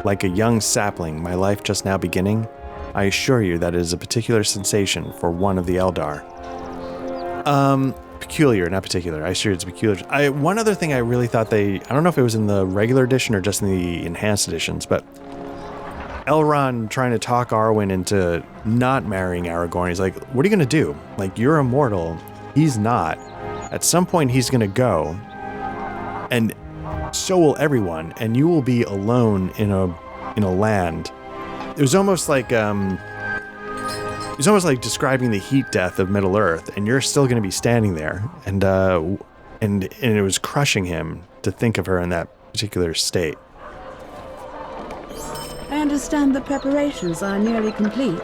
like a young sapling, my life just now beginning. I assure you that it is a particular sensation for one of the Eldar. Peculiar, not particular. I assure you it's peculiar. One other thing I really thought I don't know if it was in the regular edition or just in the enhanced editions, but Elrond trying to talk Arwen into not marrying Aragorn. He's like, what are you going to do? Like, you're immortal. He's not. At some point, he's going to go, and so will everyone, and you will be alone in a land. It was almost like describing the heat death of Middle Earth, and you're still going to be standing there, and it was crushing him to think of her in that particular state. I understand the preparations are nearly complete.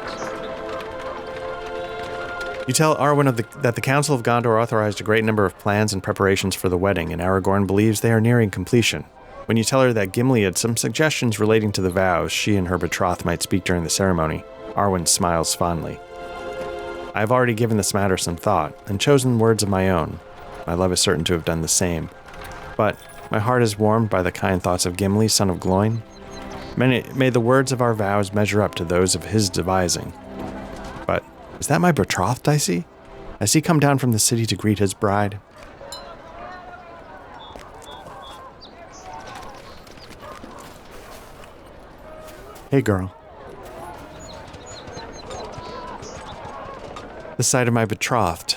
You tell Arwen that the Council of Gondor authorized a great number of plans and preparations for the wedding, and Aragorn believes they are nearing completion. When you tell her that Gimli had some suggestions relating to the vows she and her betrothed might speak during the ceremony, Arwen smiles fondly. I have already given this matter some thought, and chosen words of my own. My love is certain to have done the same. But my heart is warmed by the kind thoughts of Gimli, son of Gloin. May the words of our vows measure up to those of his devising. But is that my betrothed I see? Has he come down from the city to greet his bride? Hey, girl. The sight of my betrothed,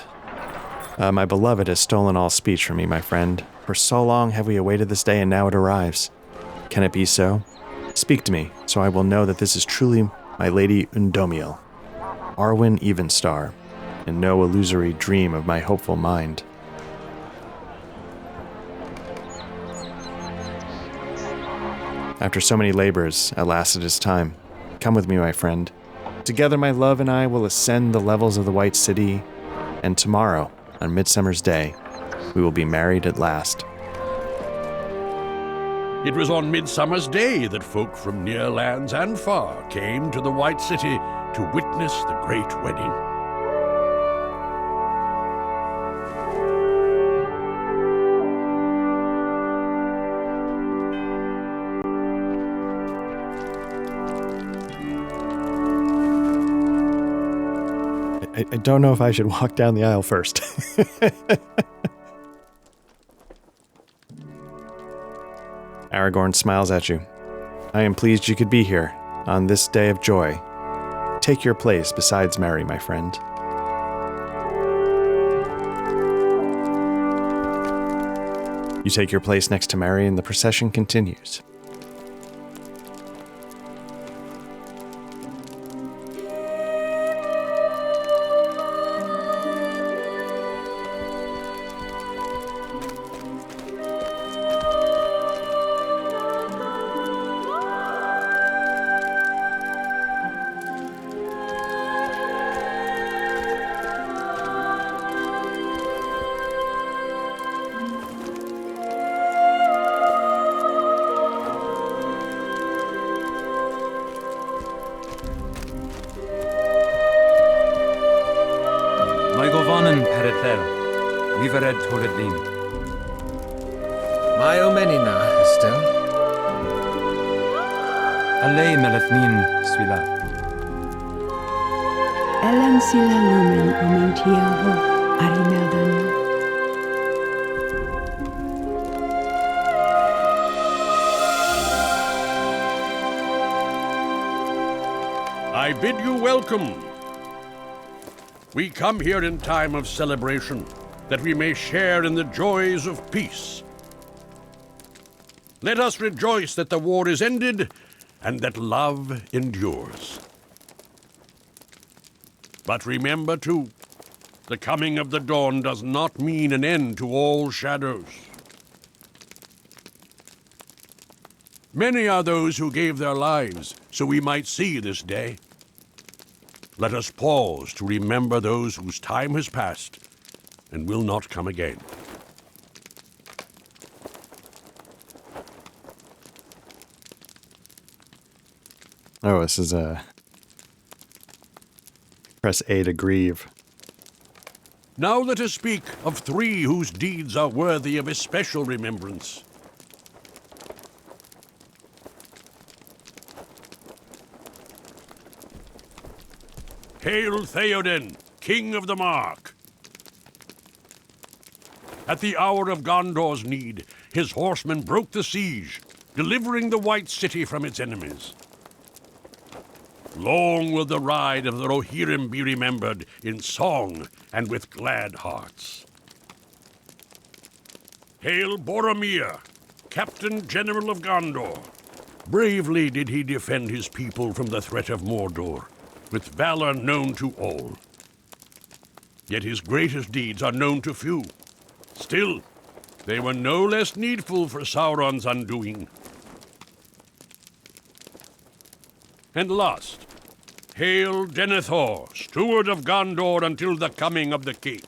my beloved, has stolen all speech from me, my friend. For so long have we awaited this day, and now it arrives. Can it be so? Speak to me, so I will know that this is truly my lady Undomiel, Arwen Evenstar, and no illusory dream of my hopeful mind. After so many labors, at last it is time. Come with me, my friend. Together my love and I will ascend the levels of the White City, and tomorrow, on Midsummer's Day, we will be married at last. It was on Midsummer's Day that folk from near lands and far came to the White City to witness the great wedding. I don't know if I should walk down the aisle first. Aragorn smiles at you. I am pleased you could be here, on this day of joy. Take your place besides Merry, my friend. You take your place next to Merry, and the procession continues. Maigovanen perethel, vivered toledlin. Maiomenina, Estel. Alei melethnin swila. Ellen sila lumen omentia ho arimeldania. I bid you welcome. We come here in time of celebration, that we may share in the joys of peace. Let us rejoice that the war is ended, and that love endures. But remember, too, the coming of the dawn does not mean an end to all shadows. Many are those who gave their lives so we might see this day. Let us pause to remember those whose time has passed and will not come again. Oh, this is press A to grieve. Now let us speak of three whose deeds are worthy of especial remembrance. Hail Theoden, King of the Mark! At the hour of Gondor's need, his horsemen broke the siege, delivering the White City from its enemies. Long will the ride of the Rohirrim be remembered in song and with glad hearts. Hail Boromir, Captain General of Gondor! Bravely did he defend his people from the threat of Mordor, with valor known to all. Yet his greatest deeds are known to few. Still, they were no less needful for Sauron's undoing. And last, hail Denethor, steward of Gondor until the coming of the king.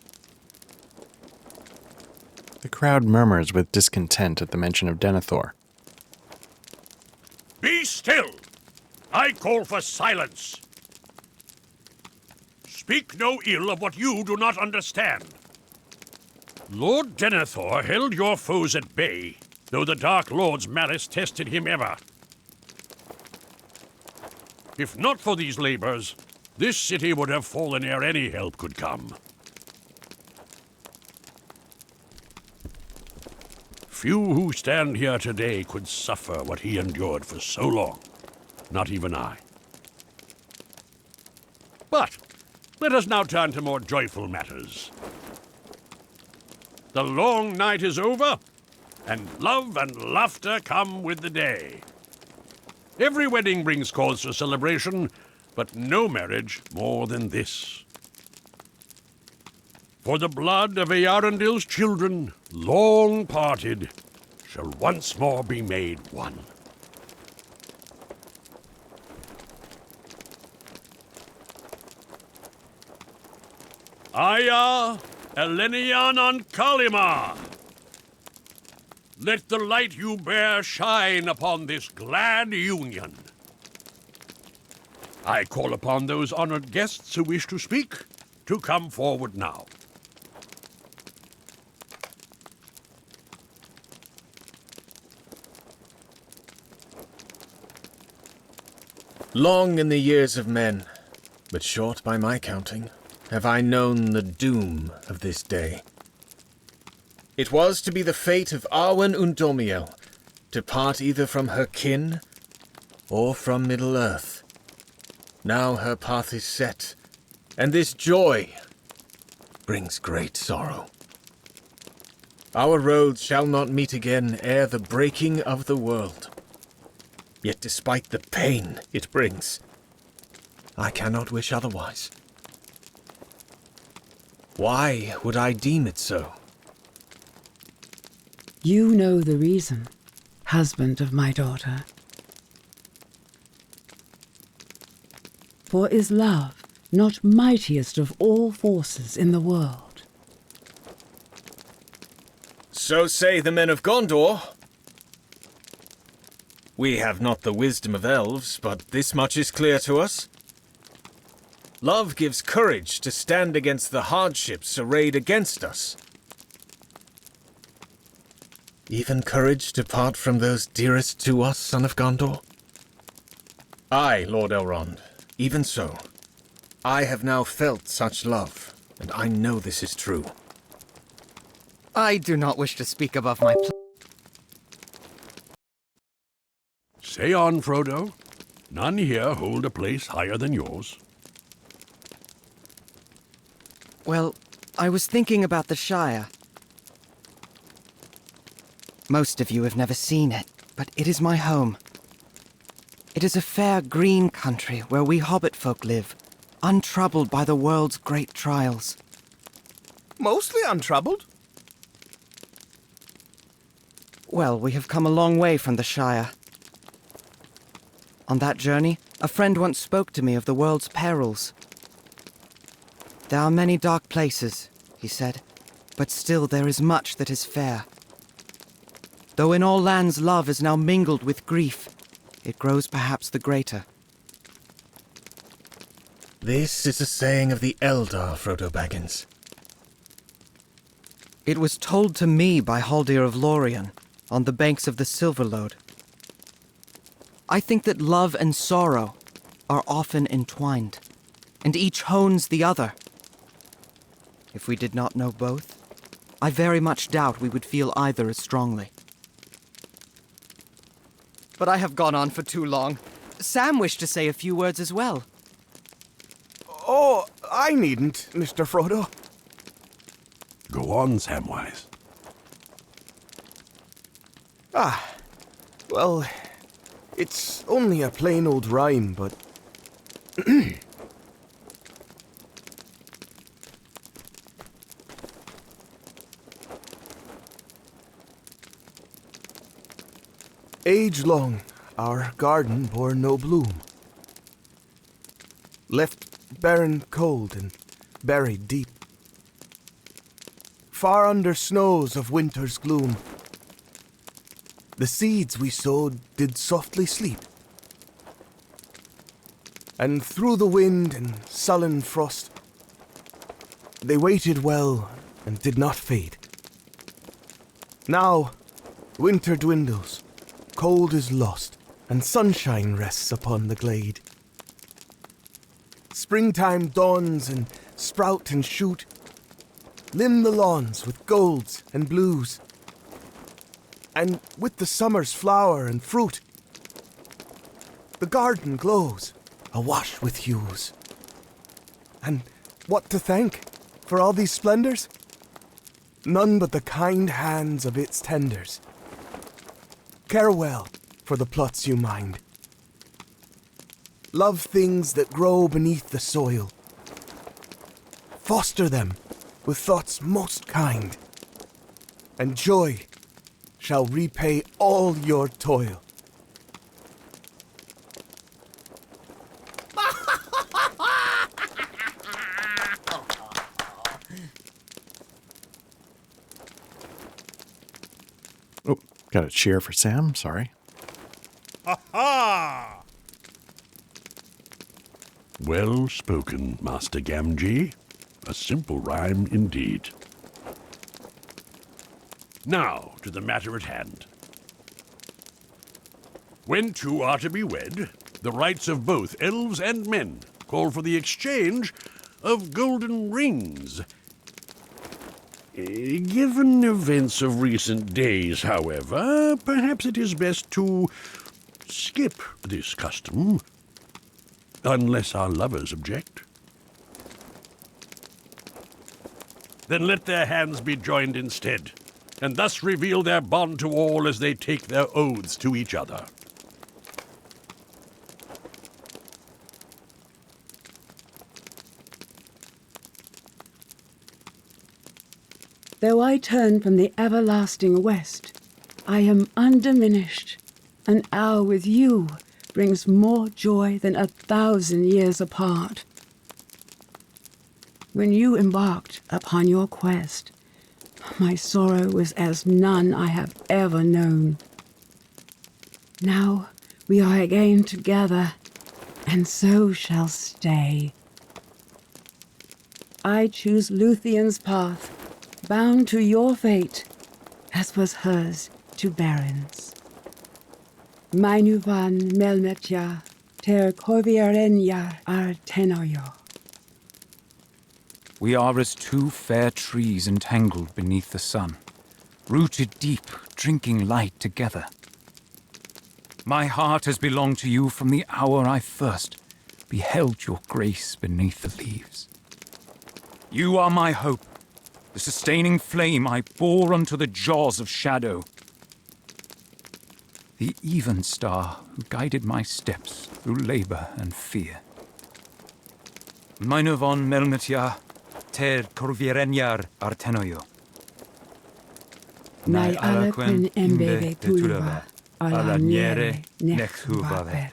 The crowd murmurs with discontent at the mention of Denethor. Be still! I call for silence! Speak no ill of what you do not understand. Lord Denethor held your foes at bay, though the Dark Lord's malice tested him ever. If not for these labors, this city would have fallen ere any help could come. Few who stand here today could suffer what he endured for so long. Not even I. But let us now turn to more joyful matters. The long night is over, and love and laughter come with the day. Every wedding brings cause for celebration, but no marriage more than this. For the blood of Earendil's children, long parted, shall once more be made one. Aya, Elenian on Kalima! Let the light you bear shine upon this glad union. I call upon those honored guests who wish to speak to come forward now. Long in the years of men, but short by my counting. have I known the doom of this day. It was to be the fate of Arwen Undomiel to part either from her kin or from Middle-earth. Now her path is set, and this joy brings great sorrow. Our roads shall not meet again ere the breaking of the world. Yet despite the pain it brings, I cannot wish otherwise. Why would I deem it so? You know the reason, husband of my daughter. For is love not mightiest of all forces in the world? So say the men of Gondor. We have not the wisdom of elves, but this much is clear to us. Love gives courage to stand against the hardships arrayed against us. Even courage to part from those dearest to us, son of Gondor? Aye, Lord Elrond, even so. I have now felt such love, and I know this is true. I do not wish to speak above my Say on, Frodo. None here hold a place higher than yours. Well, I was thinking about the Shire. Most of you have never seen it, but it is my home. It is a fair green country where we hobbit folk live, untroubled by the world's great trials. Mostly untroubled? Well, we have come a long way from the Shire. On that journey, a friend once spoke to me of the world's perils. There are many dark places, he said, but still there is much that is fair. Though in all lands love is now mingled with grief, it grows perhaps the greater. This is a saying of the Eldar, Frodo Baggins. It was told to me by Haldir of Lorien, on the banks of the Silverlode. I think that love and sorrow are often entwined, and each hones the other. If we did not know both, I very much doubt we would feel either as strongly. But I have gone on for too long. Sam wished to say a few words as well. Oh, I needn't, Mr. Frodo. Go on, Samwise. Well, it's only a plain old rhyme, but... Age-long, our garden bore no bloom. Left barren cold and buried deep. Far under snows of winter's gloom, the seeds we sowed did softly sleep. And through the wind and sullen frost, they waited well and did not fade. Now, winter dwindles, cold is lost, and sunshine rests upon the glade. Springtime dawns and sprout and shoot, limn the lawns with golds and blues. And with the summer's flower and fruit, the garden glows, awash with hues. And what to thank for all these splendors? None but the kind hands of its tenders. Care well for the plots you mind. Love things that grow beneath the soil. Foster them with thoughts most kind. And joy shall repay all your toil. Oh, got a cheer for Sam, sorry. Ha-ha! Well spoken, Master Gamgee. A simple rhyme indeed. Now, to the matter at hand. When two are to be wed, the rights of both elves and men call for the exchange of golden rings. Given events of recent days, however, perhaps it is best to skip this custom, unless our lovers object. Then let their hands be joined instead, and thus reveal their bond to all as they take their oaths to each other. Though I turn from the everlasting west, I am undiminished. An hour with you brings more joy than 1,000 years apart. When you embarked upon your quest, my sorrow was as none I have ever known. Now we are again together, and so shall stay. I choose Luthien's path, bound to your fate, as was hers to Baron's. Mainuvan melmetja ter corviarenya artenoyo. We are as two fair trees entangled beneath the sun, rooted deep, drinking light together. My heart has belonged to you from the hour I first beheld your grace beneath the leaves. You are my hope, the sustaining flame I bore unto the jaws of shadow. The even star who guided my steps through labor and fear. Mainovon melmetja ter corvirenyar artenoyo. Nai alequen embeve tulva, ala niere nexhuvavet.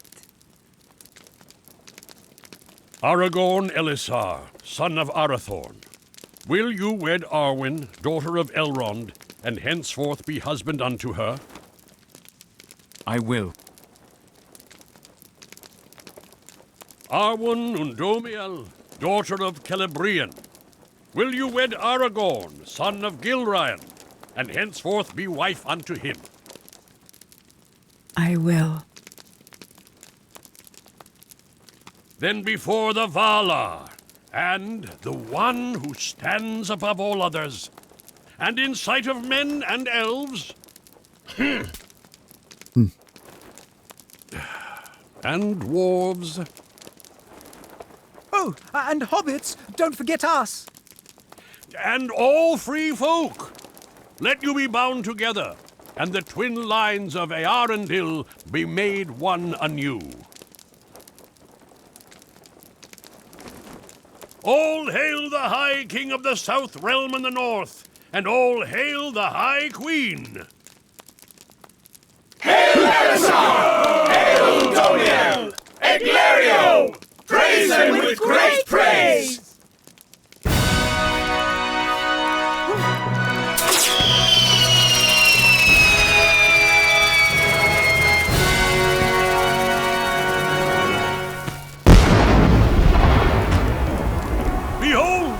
Aragorn Elisar, son of Arathorn, will you wed Arwen, daughter of Elrond, and henceforth be husband unto her? I will. Arwen Undomiel, daughter of Celebrian, will you wed Aragorn, son of Gilraen, and henceforth be wife unto him? I will. Then before the Valar, and the one who stands above all others, and in sight of men and elves, and dwarves. Oh, and hobbits, don't forget us. And all free folk, let you be bound together, and the twin lines of Earendil be made one anew. All hail the High King of the South Realm and the North, and all hail the High Queen. Hail Elisar! Hail Doniel! Eglario! Praise him with great praise! Behold,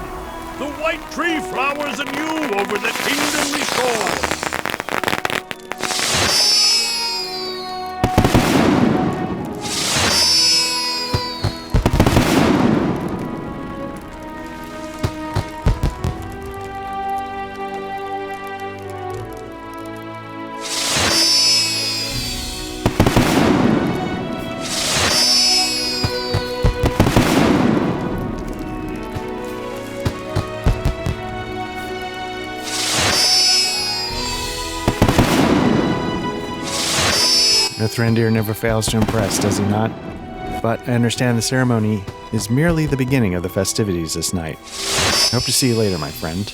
the white tree flowers anew over the kingdomly shore. Thrandir never fails to impress, does he not? But I understand the ceremony is merely the beginning of the festivities this night. Hope to see you later, my friend.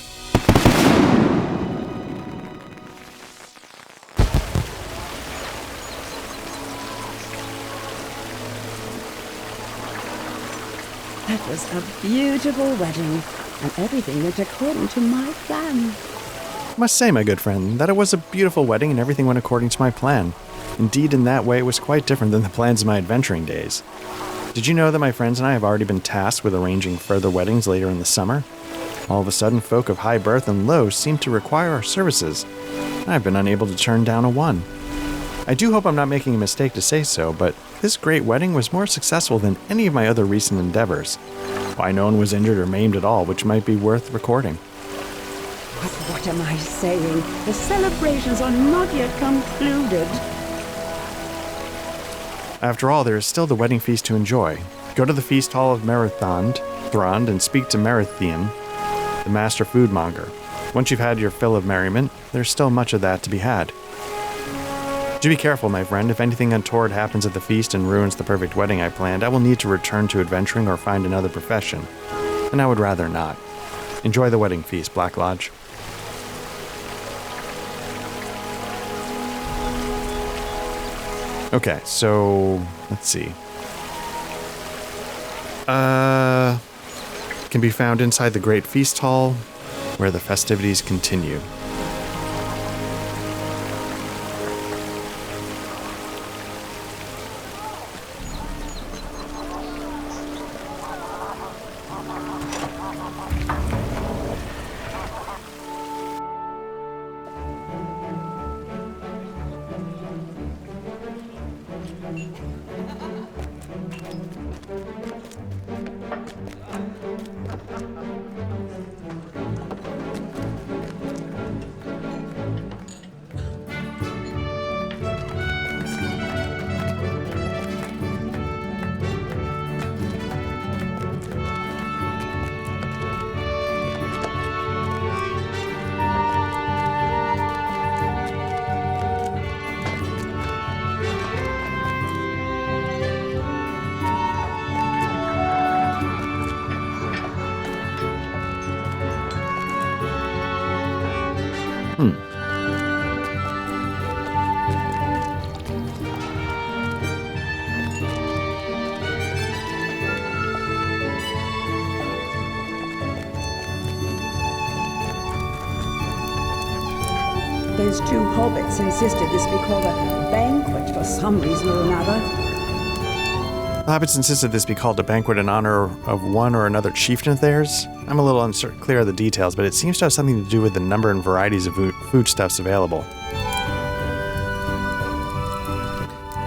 That was a beautiful wedding, and everything went according to my plan. I must say, my good friend, that it was a beautiful wedding and everything went according to my plan. Indeed, in that way, it was quite different than the plans of my adventuring days. Did you know that my friends and I have already been tasked with arranging further weddings later in the summer? All of a sudden, folk of high birth and low seem to require our services. I've been unable to turn down a one. I do hope I'm not making a mistake to say so, but this great wedding was more successful than any of my other recent endeavors. Why no one was injured or maimed at all, which might be worth recording. But what am I saying? The celebrations are not yet concluded. After all, there is still the wedding feast to enjoy. Go to the feast hall of Thrond, and speak to Merithian, the master foodmonger. Once you've had your fill of merriment, there's still much of that to be had. Do be careful, my friend. If anything untoward happens at the feast and ruins the perfect wedding I planned, I will need to return to adventuring or find another profession. And I would rather not. Enjoy the wedding feast, Black Lodge. Okay, so let's see. Can be found inside the Great Feast Hall, where the festivities continue. Those two hobbits insisted this be called a banquet for some reason or another. The hobbits insisted this be called a banquet in honor of one or another chieftain of theirs. I'm a little unclear of the details, but it seems to have something to do with the number and varieties of foodstuffs available.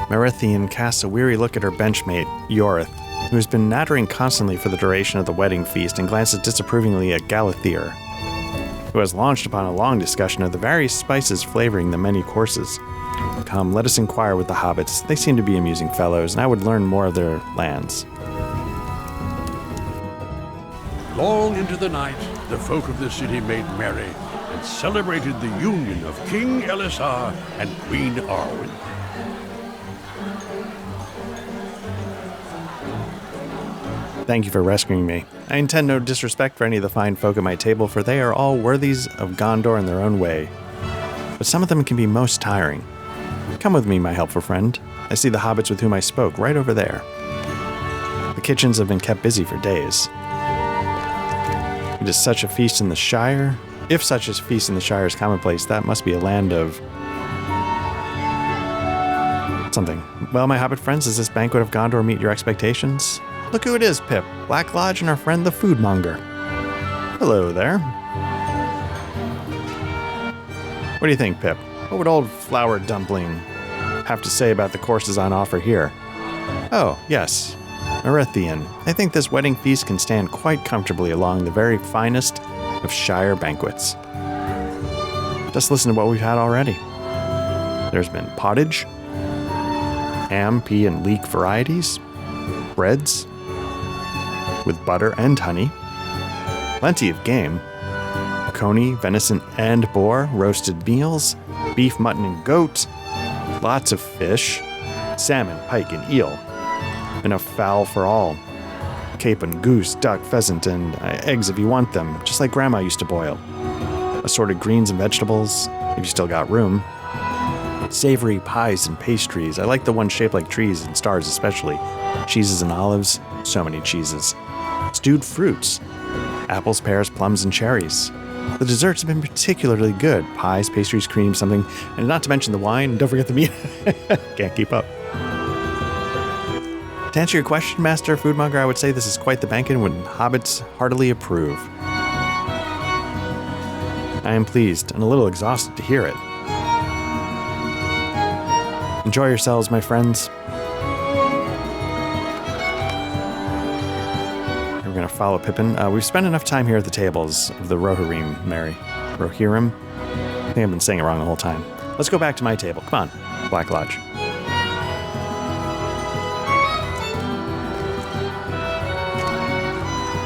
Merithian casts a weary look at her benchmate, Yorith, who has been nattering constantly for the duration of the wedding feast, and glances disapprovingly at Galathier, who has launched upon a long discussion of the various spices flavoring the many courses. Come, let us inquire with the hobbits. They seem to be amusing fellows, and I would learn more of their lands. Long into the night, the folk of the city made merry and celebrated the union of King Elisar and Queen Arwen. Thank you for rescuing me. I intend no disrespect for any of the fine folk at my table, for they are all worthies of Gondor in their own way. But some of them can be most tiring. Come with me, my helpful friend. I see the hobbits with whom I spoke right over there. The kitchens have been kept busy for days. It is such a feast in the Shire. If such a feast in the Shire is commonplace, that must be a land of something. Well, my hobbit friends, does this banquet of Gondor meet your expectations? Look who it is, Pip. Black Lodge and our friend the foodmonger. Hello there. What do you think, Pip? What would old Flour Dumpling have to say about the courses on offer here? Oh, yes. Merithian. I think this wedding feast can stand quite comfortably along the very finest of Shire banquets. Just listen to what we've had already. There's been pottage, ham, pea, and leek varieties, breads with butter and honey, plenty of game, coney, venison, and boar, roasted meals, beef, mutton, and goat, lots of fish, salmon, pike, and eel, enough fowl for all, capon, goose, duck, pheasant, and eggs if you want them, just like Grandma used to boil, assorted greens and vegetables, if you still got room, savory pies and pastries. I like the ones shaped like trees and stars especially, cheeses and olives, so many cheeses, stewed fruits, apples, pears, plums, and cherries. The desserts have been particularly good. Pies, pastries, cream, something, and not to mention the wine, and don't forget the meat. Can't keep up. To answer your question, Master Foodmonger, I would say this is quite the banquet and would hobbits heartily approve. I am pleased and a little exhausted to hear it. Enjoy yourselves, my friends. We're going to follow Pippin. We've spent enough time here at the tables of the Rohirrim, Mary. Rohirrim? I think I've been saying it wrong the whole time. Let's go back to my table. Come on, Black Lodge.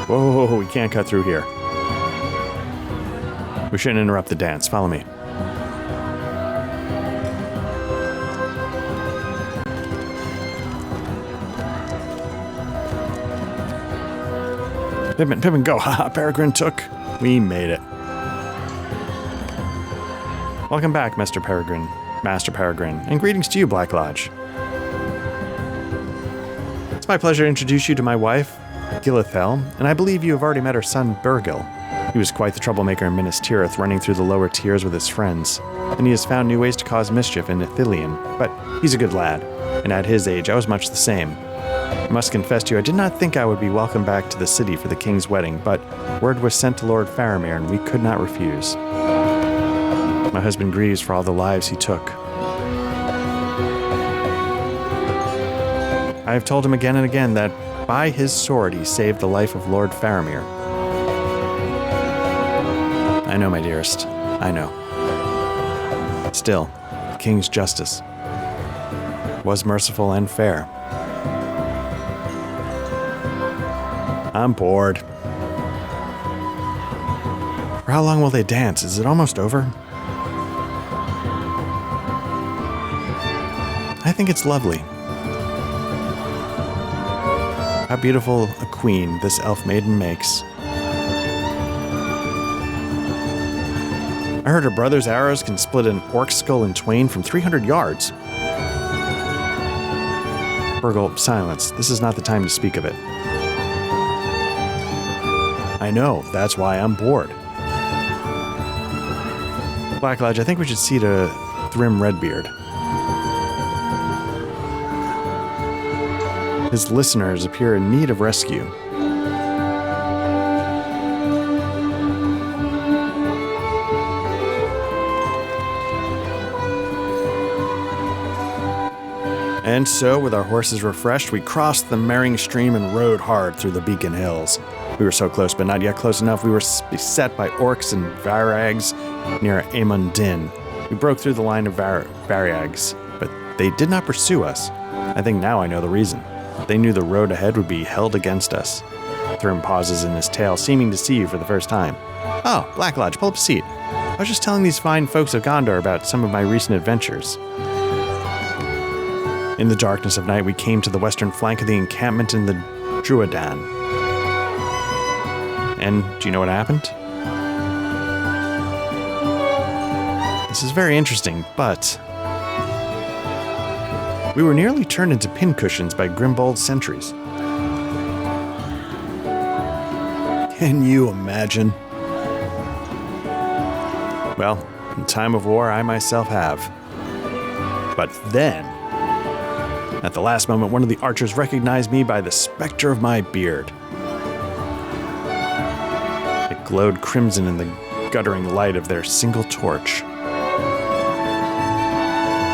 Whoa, we can't cut through here. We shouldn't interrupt the dance. Follow me. Pippin, go. Haha, Peregrine took. We made it. Welcome back, Master Peregrine. And greetings to you, Black Lodge. It's my pleasure to introduce you to my wife, Gilithel, and I believe you have already met her son, Burgil. He was quite the troublemaker in Minas Tirith, running through the lower tiers with his friends, and he has found new ways to cause mischief in Ithilien, but he's a good lad, and at his age I was much the same. I must confess to you, I did not think I would be welcome back to the city for the king's wedding, but word was sent to Lord Faramir, and we could not refuse. My husband grieves for all the lives he took. I have told him again and again that by his sword he saved the life of Lord Faramir. I know, my dearest. I know. Still, the king's justice was merciful and fair. I'm bored. For how long will they dance? Is it almost over? I think it's lovely. How beautiful a queen this elf maiden makes. I heard her brother's arrows can split an orc skull in twain from 300 yards. Burgil, silence. This is not the time to speak of it. I know, that's why I'm bored. Black Lodge, I think we should see to Thrym Redbeard. His listeners appear in need of rescue. And so, with our horses refreshed, we crossed the Mering Stream and rode hard through the Beacon Hills. We were so close, but not yet close enough. We were beset by orcs and varyags near Amon Din. We broke through the line of varyags, but they did not pursue us. I think now I know the reason. They knew the road ahead would be held against us. Thrym pauses in his tale, seeming to see you for the first time. Oh, Black Lodge, pull up a seat. I was just telling these fine folks of Gondor about some of my recent adventures. In the darkness of night, we came to the western flank of the encampment in the Druadan. And do you know what happened? This is very interesting, but we were nearly turned into pincushions by Grimbold sentries. Can you imagine? Well, in time of war, I myself have. But then, at the last moment, one of the archers recognized me by the specter of my beard. It glowed crimson in the guttering light of their single torch.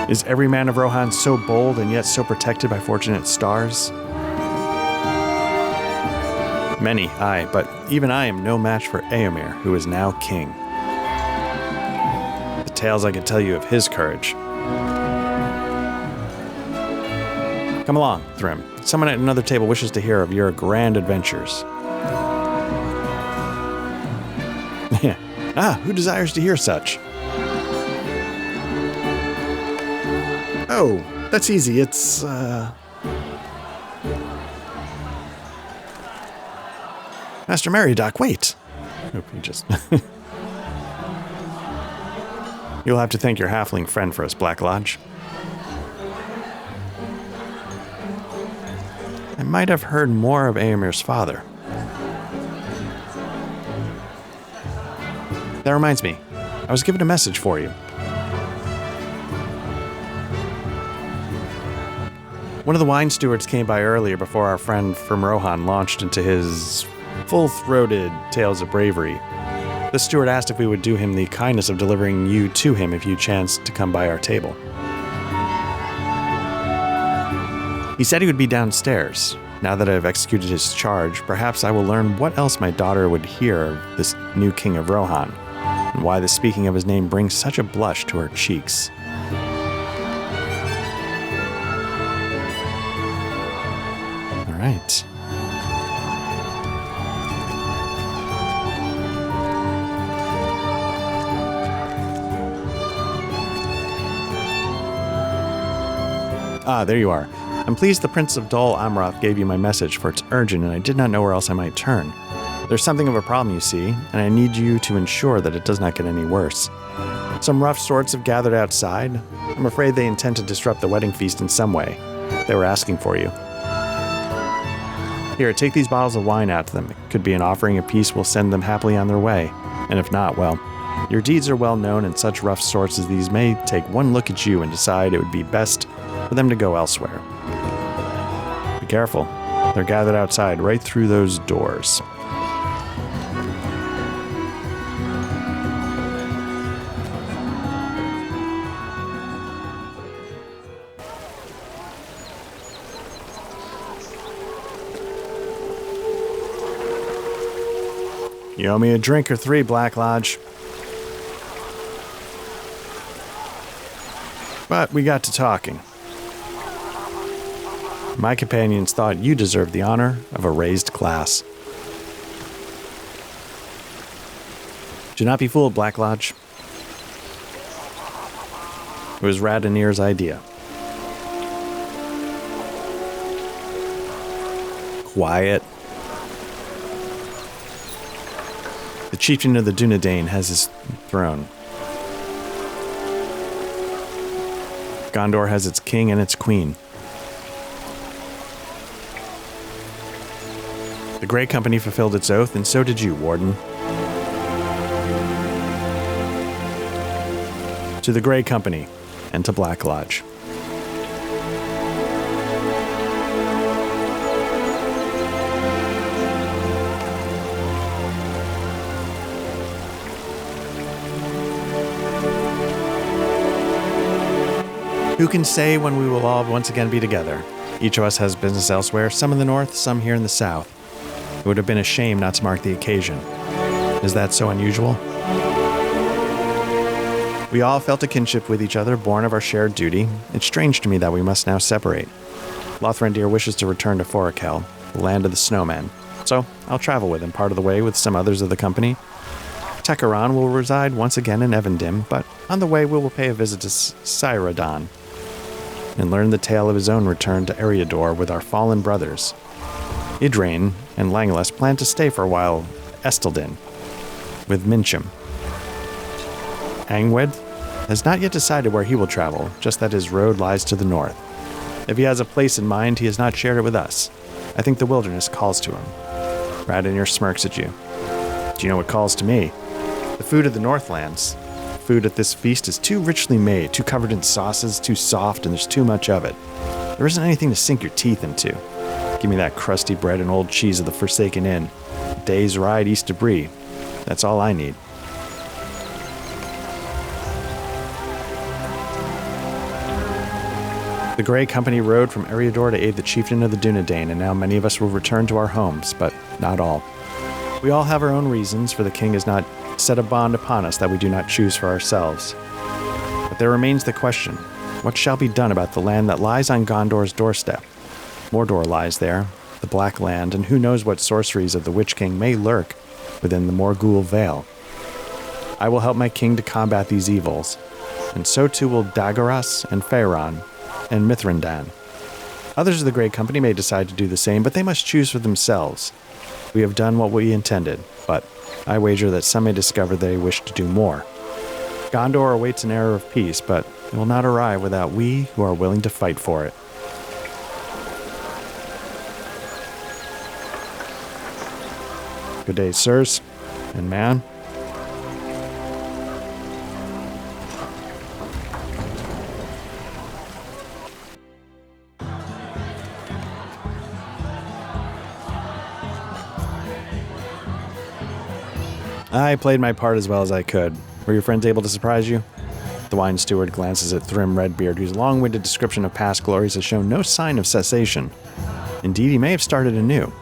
Is every man of Rohan so bold and yet so protected by fortunate stars? Many, aye, but even I am no match for Éomer, who is now king. The tales I could tell you of his courage. Come along, Thrym. Someone at another table wishes to hear of your grand adventures. Who desires to hear such? Oh, that's easy. It's, Master Meriadoc, wait. Oop, you just... You'll have to thank your halfling friend for us, Black Lodge. I might have heard more of Éomer's father. That reminds me. I was given a message for you. One of the wine stewards came by earlier before our friend from Rohan launched into his full-throated tales of bravery. The steward asked if we would do him the kindness of delivering you to him if you chanced to come by our table. He said he would be downstairs. Now that I have executed his charge, perhaps I will learn what else my daughter would hear of this new king of Rohan, and why the speaking of his name brings such a blush to her cheeks. All right. Ah, there you are. I'm pleased the Prince of Dol Amroth gave you my message, for it's urgent and I did not know where else I might turn. There's something of a problem, you see, and I need you to ensure that it does not get any worse. Some rough sorts have gathered outside. I'm afraid they intend to disrupt the wedding feast in some way. They were asking for you. Here, take these bottles of wine out to them. It could be an offering of peace will send them happily on their way. And if not, well, your deeds are well known, and such rough sorts as these may take one look at you and decide it would be best for them to go elsewhere. Be careful. They're gathered outside, right through those doors. You owe me a drink or three, Black Lodge. But we got to talking. My companions thought you deserved the honor of a raised glass. Do not be fooled, Black Lodge. It was Radoneer's idea. Quiet. The chieftain of the Dunedain has his throne. Gondor has its king and its queen. The Grey Company fulfilled its oath, and so did you, Warden. To the Grey Company, and to Black Lodge. Who can say when we will all once again be together? Each of us has business elsewhere, some in the north, some here in the south. It would have been a shame not to mark the occasion. Is that so unusual? We all felt a kinship with each other, born of our shared duty. It's strange to me that we must now separate. Lothrandir wishes to return to Forakel, the land of the snowman, so I'll travel with him part of the way with some others of the company. Tekaran will reside once again in Evendim, but on the way we will pay a visit to Cyrodion and learn the tale of his own return to Eriador with our fallen brothers. Idrain and Langlas plan to stay for a while Esteldin with Mincham. Angwed has not yet decided where he will travel, just that his road lies to the north. If he has a place in mind, he has not shared it with us. I think the wilderness calls to him. Radoneer smirks at you. Do you know what calls to me? The food of the Northlands. Food at this feast is too richly made, too covered in sauces, too soft, and there's too much of it. There isn't anything to sink your teeth into. Give me that crusty bread and old cheese of the Forsaken Inn. A day's ride east of Bree. That's all I need. The Grey Company rode from Eriador to aid the chieftain of the Dunedain, and now many of us will return to our homes, but not all. We all have our own reasons, for the king has not set a bond upon us that we do not choose for ourselves. But there remains the question, what shall be done about the land that lies on Gondor's doorstep? Mordor lies there, the Black Land, and who knows what sorceries of the Witch King may lurk within the Morgul Vale. I will help my king to combat these evils, and so too will Daggeras and Faerun and Mithrandan. Others of the Grey Company may decide to do the same, but they must choose for themselves. We have done what we intended, but I wager that some may discover they wish to do more. Gondor awaits an era of peace, but it will not arrive without we who are willing to fight for it. Good day, sirs and man. I played my part as well as I could. Were your friends able to surprise you? The wine steward glances at Thrym Redbeard, whose long-winded description of past glories has shown no sign of cessation. Indeed, he may have started anew.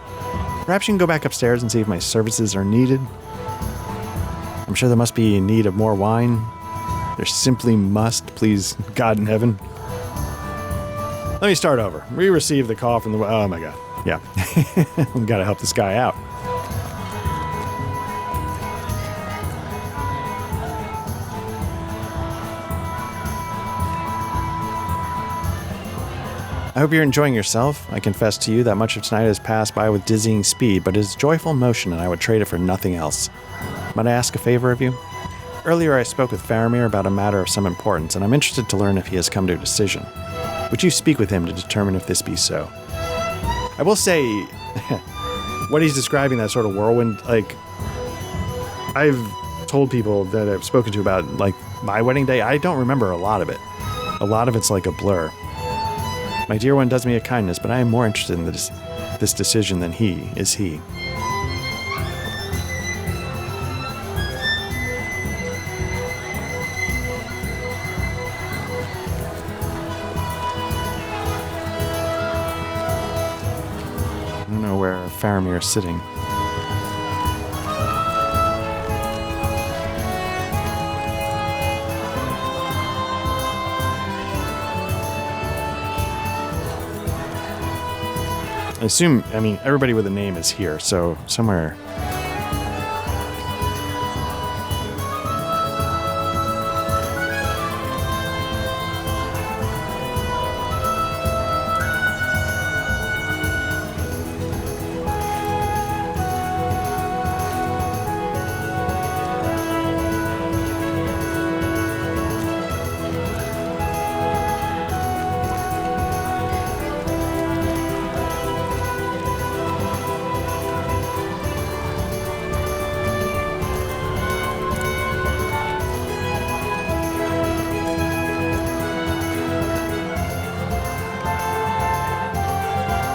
Perhaps you can go back upstairs and see if my services are needed. I'm sure there must be in need of more wine. There simply must, please God in heaven. Let me start over. We received the call from the... Oh my god. Yeah. We've got to help this guy out. I hope you're enjoying yourself. I confess to you that much of tonight has passed by with dizzying speed, but it is joyful motion, and I would trade it for nothing else. Might I ask a favor of you? Earlier I spoke with Faramir about a matter of some importance, and I'm interested to learn if he has come to a decision. Would you speak with him to determine if this be so? I will say, what he's describing, that sort of whirlwind, like, I've told people that I've spoken to about, like, my wedding day, I don't remember a lot of it. A lot of it's like a blur. My dear one does me a kindness, but I am more interested in this decision than he is he. I don't know where Faramir is sitting. I assume, everybody with a name is here, so somewhere.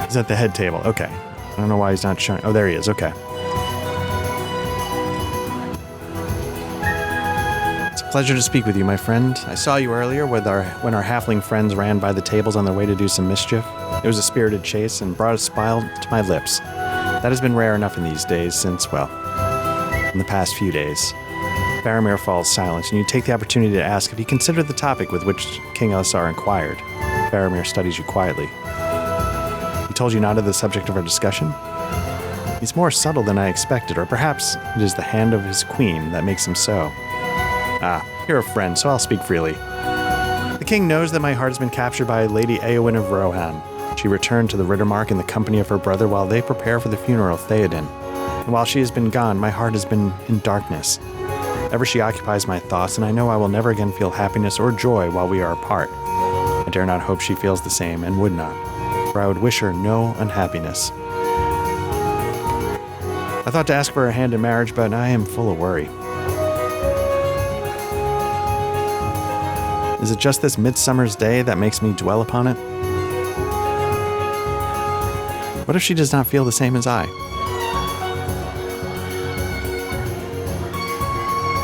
He's at the head table. Okay. I don't know why he's not showing. Oh, there he is. Okay. It's a pleasure to speak with you, my friend. I saw you earlier when our halfling friends ran by the tables on their way to do some mischief. It was a spirited chase and brought a smile to my lips. That has been rare enough in these days since, well, in the past few days. Faramir falls silent, and you take the opportunity to ask if he considered the topic with which King Elisar inquired. Faramir studies you quietly. He told you not of the subject of our discussion? He's more subtle than I expected, or perhaps it is the hand of his queen that makes him so. Ah, you're a friend, so I'll speak freely. The king knows that my heart has been captured by Lady Eowyn of Rohan. She returned to the Rittermark in the company of her brother while they prepare for the funeral of Theoden. And while she has been gone, my heart has been in darkness. Ever she occupies my thoughts, and I know I will never again feel happiness or joy while we are apart. I dare not hope she feels the same, and would not, for I would wish her no unhappiness. I thought to ask for her hand in marriage, but I am full of worry. Is it just this midsummer's day that makes me dwell upon it? What if she does not feel the same as I?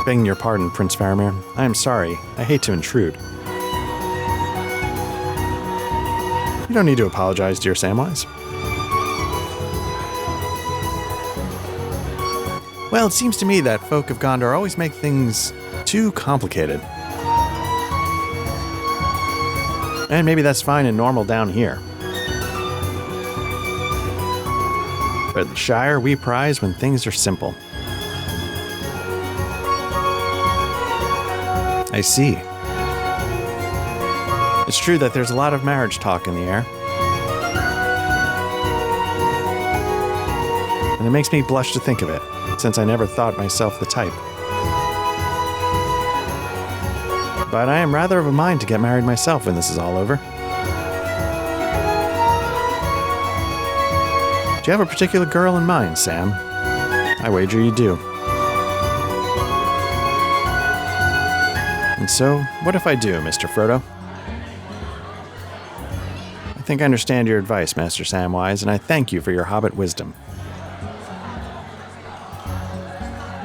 Begging your pardon, Prince Faramir. I am sorry. I hate to intrude. You don't need to apologize, dear Samwise. Well, it seems to me that folk of Gondor always make things too complicated. And maybe that's fine and normal down here. But at the Shire, we prize when things are simple. I see. It's true that there's a lot of marriage talk in the air. And it makes me blush to think of it, since I never thought myself the type. But I am rather of a mind to get married myself when this is all over. Do you have a particular girl in mind, Sam? I wager you do. And so, what if I do, Mr. Frodo? I think I understand your advice, Master Samwise, and I thank you for your hobbit wisdom.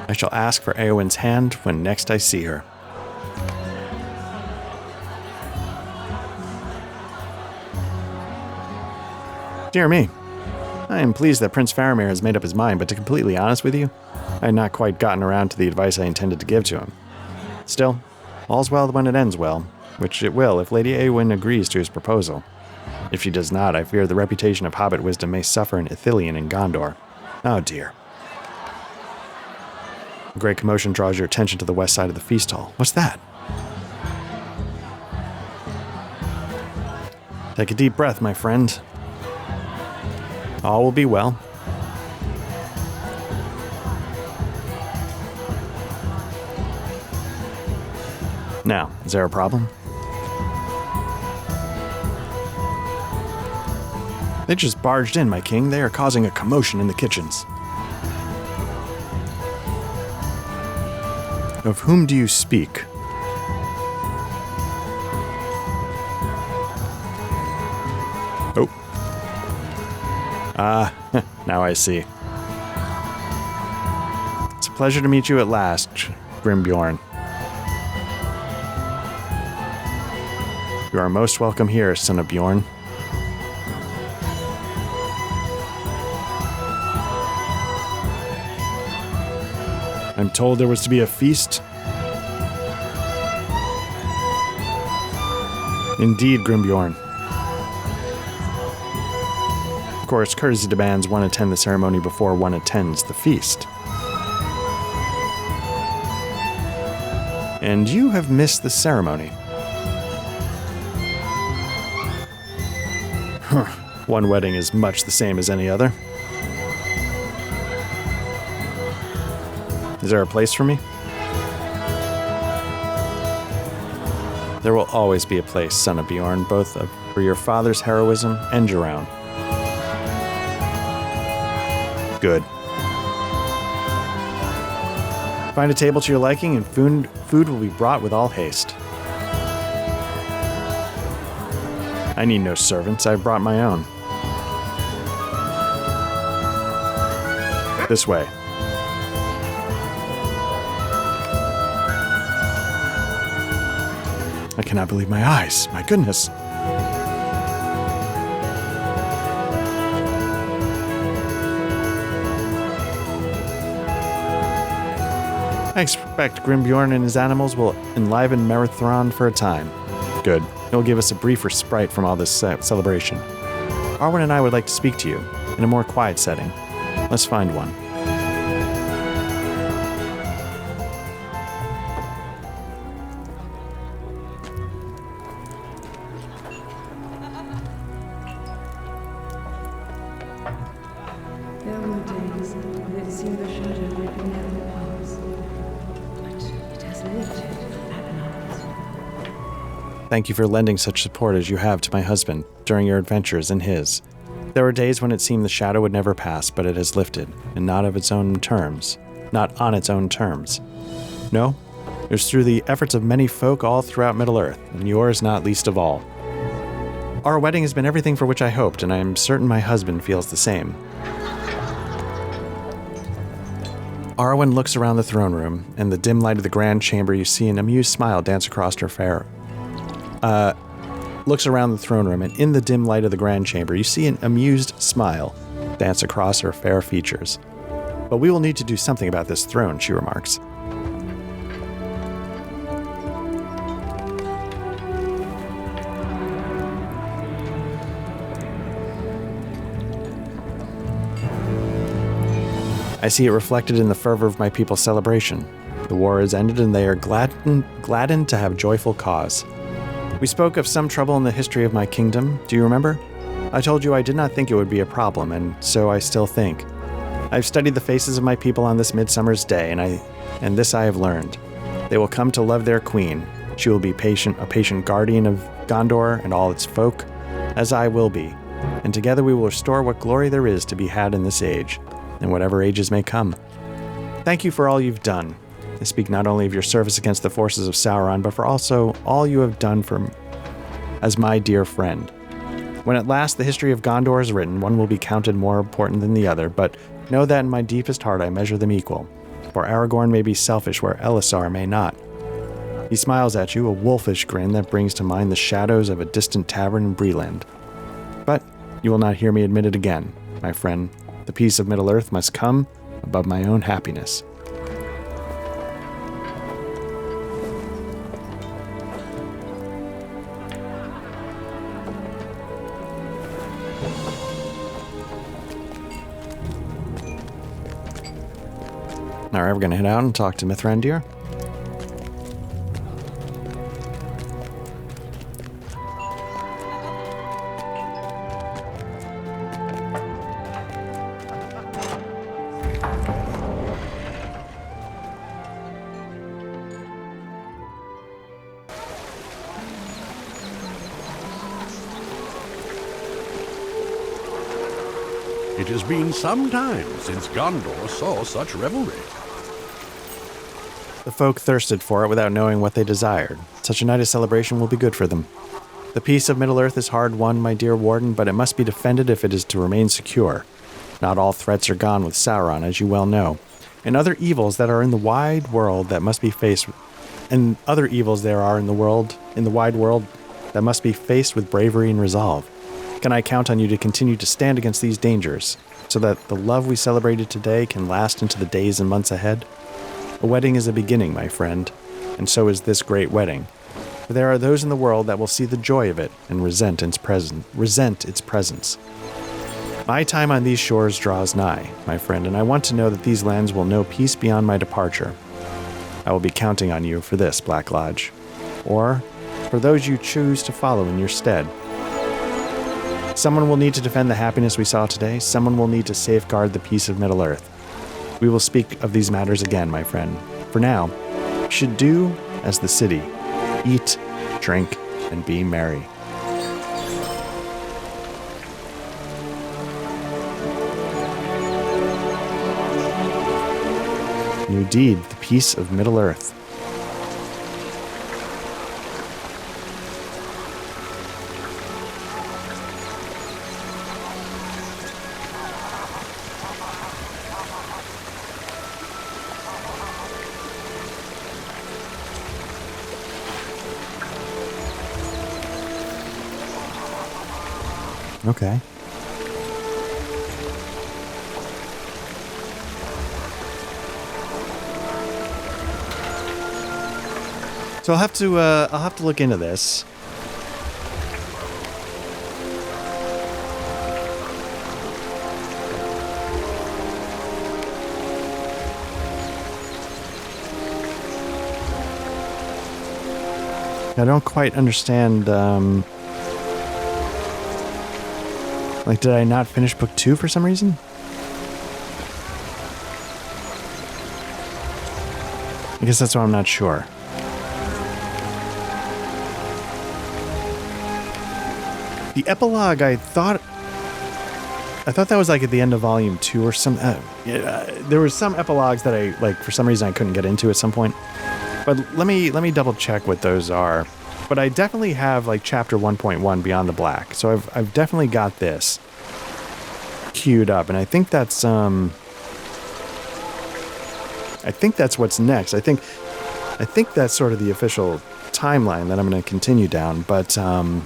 I shall ask for Eowyn's hand when next I see her. Dear me. I am pleased that Prince Faramir has made up his mind, but to be completely honest with you, I had not quite gotten around to the advice I intended to give to him. Still, all's well when it ends well, which it will if Lady Eowyn agrees to his proposal. If she does not, I fear the reputation of hobbit wisdom may suffer in Ithilien and Gondor. Oh dear. A great commotion draws your attention to the west side of the feast hall. What's that? Take a deep breath, my friend. All will be well. Now, is there a problem? They just barged in, my king. They are causing a commotion in the kitchens. Of whom do you speak? Oh. Now I see. It's a pleasure to meet you at last, Grimbjorn. You are most welcome here, son of Bjorn. I'm told there was to be a feast. Indeed, Grimbjorn. Of course, courtesy demands one attend the ceremony before one attends the feast. And you have missed the ceremony. One wedding is much the same as any other. Is there a place for me? There will always be a place, son of Bjorn, both for your father's heroism and your own. Good. Find a table to your liking, and food will be brought with all haste. I need no servants. I've brought my own. This way. I cannot believe my eyes. My goodness. I expect Grimbjorn and his animals will enliven Merithron for a time. Good. He'll give us a brief respite from all this celebration. Arwen and I would like to speak to you in a more quiet setting. Let's find one. There were days when it seemed the shadow would never pass, but it has lifted at last. Thank you for lending such support as you have to my husband during your adventures and his. There were days when it seemed the shadow would never pass, but it has lifted, and not of its own terms. Not on its own terms. No, it was through the efforts of many folk all throughout Middle-earth, and yours not least of all. Our wedding has been everything for which I hoped, and I am certain my husband feels the same. Arwen looks around the throne room. In the dim light of the grand chamber, you see an amused smile dance across her fair. Looks around the throne room, and in the dim light of the grand chamber, you see an amused smile dance across her fair features. But we will need to do something about this throne, she remarks. I see it reflected in the fervor of my people's celebration. The war is ended and they are gladdened to have joyful cause. We spoke of some trouble in the history of my kingdom, do you remember? I told you I did not think it would be a problem, and so I still think. I've studied the faces of my people on this midsummer's day, and this I have learned. They will come to love their queen. She will be a patient guardian of Gondor and all its folk, as I will be, and together we will restore what glory there is to be had in this age, and whatever ages may come. Thank you for all you've done. I speak not only of your service against the forces of Sauron, but for also all you have done for me as my dear friend. When at last the history of Gondor is written, one will be counted more important than the other, but know that in my deepest heart I measure them equal, for Aragorn may be selfish where Elisar may not. He smiles at you, a wolfish grin that brings to mind the shadows of a distant tavern in Breland. But You will not hear me admit it again, my friend. The peace of Middle-earth must come above my own happiness. All right, we're going to head out and talk to Mithrandir. It has been some time since Gondor saw such revelry. The folk thirsted for it without knowing what they desired. Such a night of celebration will be good for them. The peace of Middle-earth is hard won, my dear warden, but it must be defended if it is to remain secure. Not all threats are gone with Sauron, as you well know, and other evils that are in the wide world that must be faced, and other evils there are in the wide world that must be faced with bravery and resolve. Can I count on you to continue to stand against these dangers, so that the love we celebrated today can last into the days and months ahead? A wedding is a beginning, my friend, and so is this great wedding. For there are those in the world that will see the joy of it and resent its presence. My time on these shores draws nigh, my friend, and I want to know that these lands will know peace beyond my departure. I will be counting on you for this, Black Lodge, or for those you choose to follow in your stead. Someone will need to defend the happiness we saw today. Someone will need to safeguard the peace of Middle-earth. We will speak of these matters again, my friend. For now, you should do as the city. Eat, drink, and be merry. New deed, the peace of Middle-earth. Okay. So I'll have to look into this. I don't quite understand. Like, did I not finish book 2 for some reason? I guess that's why I'm not sure. The epilogue, I thought that was like at the end of volume 2 or some. There was some epilogues that I like for some reason I couldn't get into at some point. But let me double check what those are. But I definitely have like chapter 1.1 Beyond the Black. So I've definitely got this queued up, and I think that's what's next. I think that's sort of the official timeline that I'm going to continue down, but in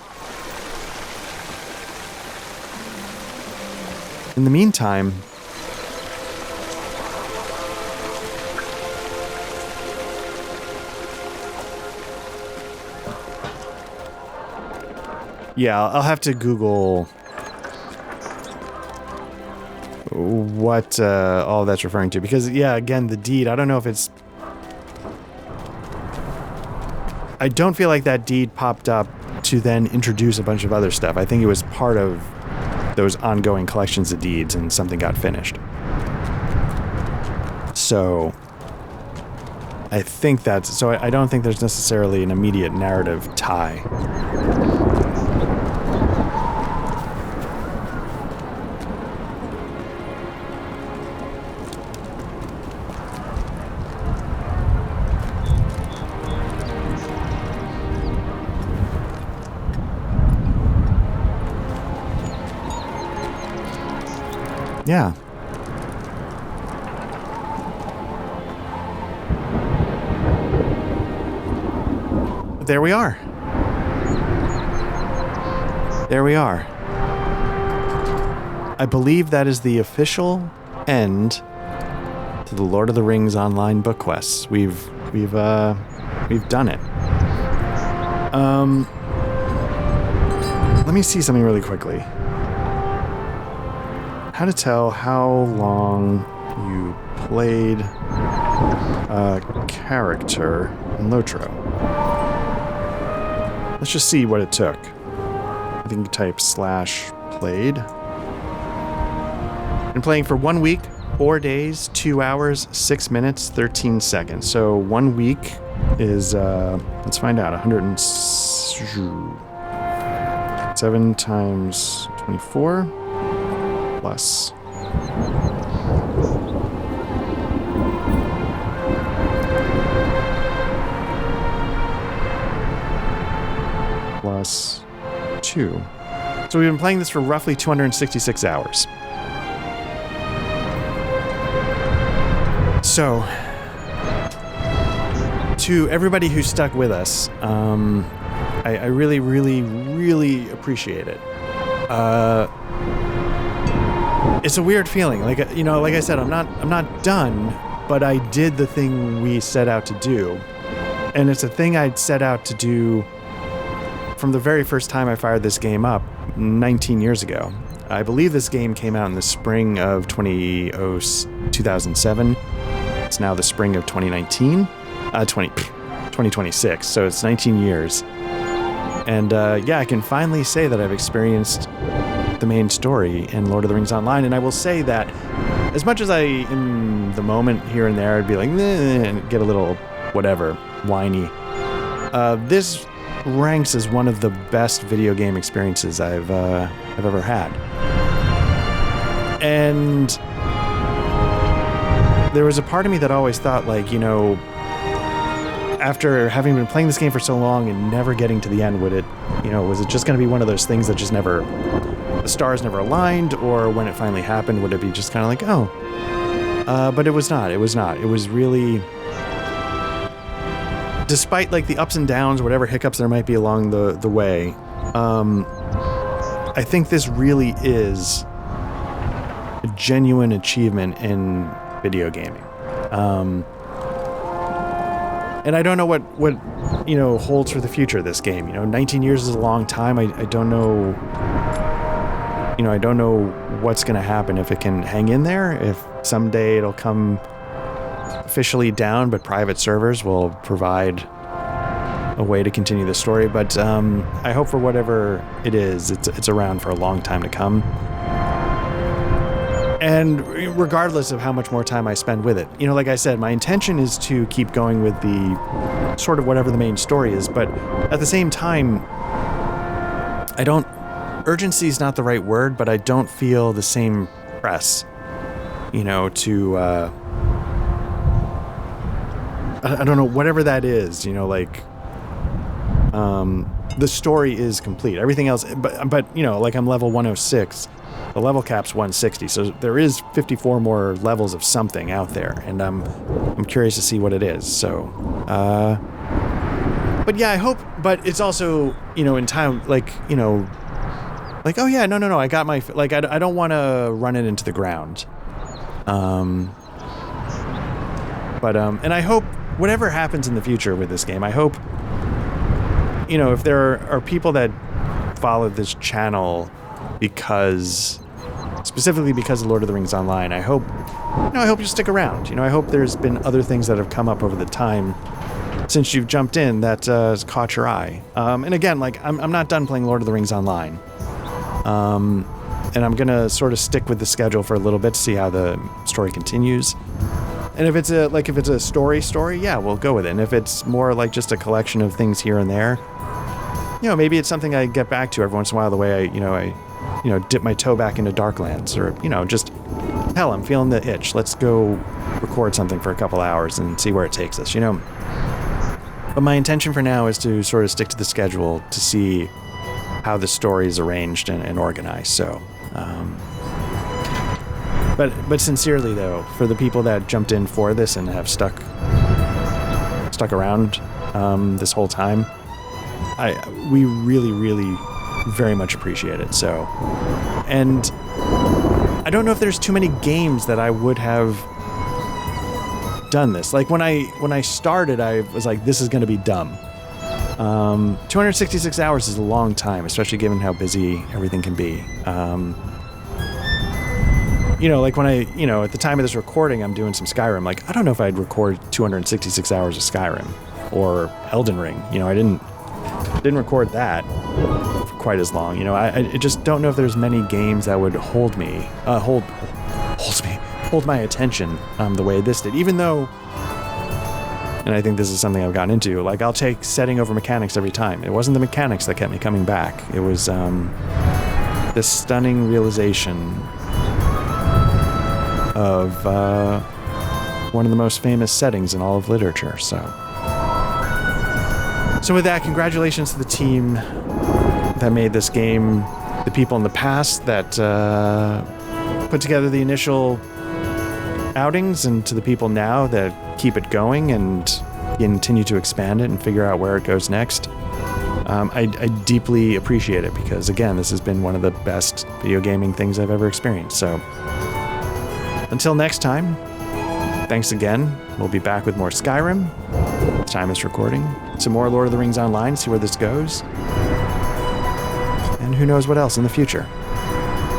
the meantime, yeah, I'll have to Google what all that's referring to, because yeah, again, the deed, I don't know if it's, I don't feel like that deed popped up to then introduce a bunch of other stuff. I think it was part of those ongoing collections of deeds and something got finished. So I think that's, so I don't think there's necessarily an immediate narrative tie. Yeah. There we are. There we are. I believe that is the official end to the Lord of the Rings online book quests. We've done it. Let me see something really quickly. How to tell how long you played a character in Lotro. Let's just see what it took. I think you type /played. Been playing for 1 week, 4 days, 2 hours, 6 minutes, 13 seconds. So 1 week is, let's find out, 107 times 24 plus. Plus 2. So we've been playing this for roughly 266 hours. So, to everybody who stuck with us, I really, really, really appreciate it. It's a weird feeling. Like I said, I'm not done, but I did the thing we set out to do, and it's a thing I'd set out to do from the very first time I fired this game up 19 years ago. I believe this game came out in the spring of 2007. It's now the spring of 2026, so it's 19 years. And I can finally say that I've experienced the main story in Lord of the Rings Online, and I will say that as much as in the moment here and there I'd be like, and get a little whatever, whiny, this ranks as one of the best video game experiences I've ever had. And there was a part of me that always thought, like, after having been playing this game for so long and never getting to the end, was it just going to be one of those things that just never, the stars never aligned, or when it finally happened, would it be just kind of like, but it was not. It was not. It was really, despite like the ups and downs, whatever hiccups there might be along the way, I think this really is a genuine achievement in video gaming. And I don't know what holds for the future of this game. 19 years is a long time. I don't know. I don't know what's going to happen, if it can hang in there, if someday it'll come officially down, but private servers will provide a way to continue the story. But I hope for whatever it is, it's around for a long time to come. And regardless of how much more time I spend with it, like I said, my intention is to keep going with the sort of whatever the main story is, but at the same time, urgency is not the right word, but I don't feel the same press, to, I don't know, whatever that is, the story is complete. Everything else, but like I'm level 106. The level cap's 160, so there is 54 more levels of something out there, and I'm curious to see what it is. So, but yeah, I hope. But it's also, in time, like oh yeah, no, I got my, like, I don't want to run it into the ground. And I hope whatever happens in the future with this game, I hope, if there are people that follow this channel specifically because of Lord of the Rings Online, I hope you stick around. I hope there's been other things that have come up over the time since you've jumped in that has caught your eye. And again, like, I'm not done playing Lord of the Rings Online. And I'm gonna sort of stick with the schedule for a little bit to see how the story continues. And if it's a story, yeah, we'll go with it. And if it's more like just a collection of things here and there, maybe it's something I get back to every once in a while, the way I dip my toe back into Darklands, or, just, hell, I'm feeling the itch. Let's go record something for a couple hours and see where it takes us, But my intention for now is to sort of stick to the schedule to see how the story is arranged and organized. So, but sincerely though, for the people that jumped in for this and have stuck around this whole time, we really, really very much appreciate it. So, and I don't know if there's too many games that I would have done this. Like when I started, I was like, this is going to be dumb. 266 hours is a long time, especially given how busy everything can be. Like when at the time of this recording, I'm doing some Skyrim. Like, I don't know if I'd record 266 hours of Skyrim or Elden Ring. I didn't record that for quite as long. I just don't know if there's many games that would hold my attention the way this did. Even though, and I think this is something I've gotten into, like I'll take setting over mechanics every time. It wasn't the mechanics that kept me coming back. It was this stunning realization of one of the most famous settings in all of literature. So with that, congratulations to the team that made this game, the people in the past that put together the initial outings, and to the people now that keep it going and continue to expand it and figure out where it goes next. I deeply appreciate it because, again, this has been one of the best video gaming things I've ever experienced. So until next time, thanks again. We'll be back with more Skyrim. Time is recording. Some more Lord of the Rings Online, see where this goes. And who knows what else in the future.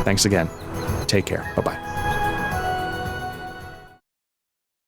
Thanks again. Take care. Bye-bye.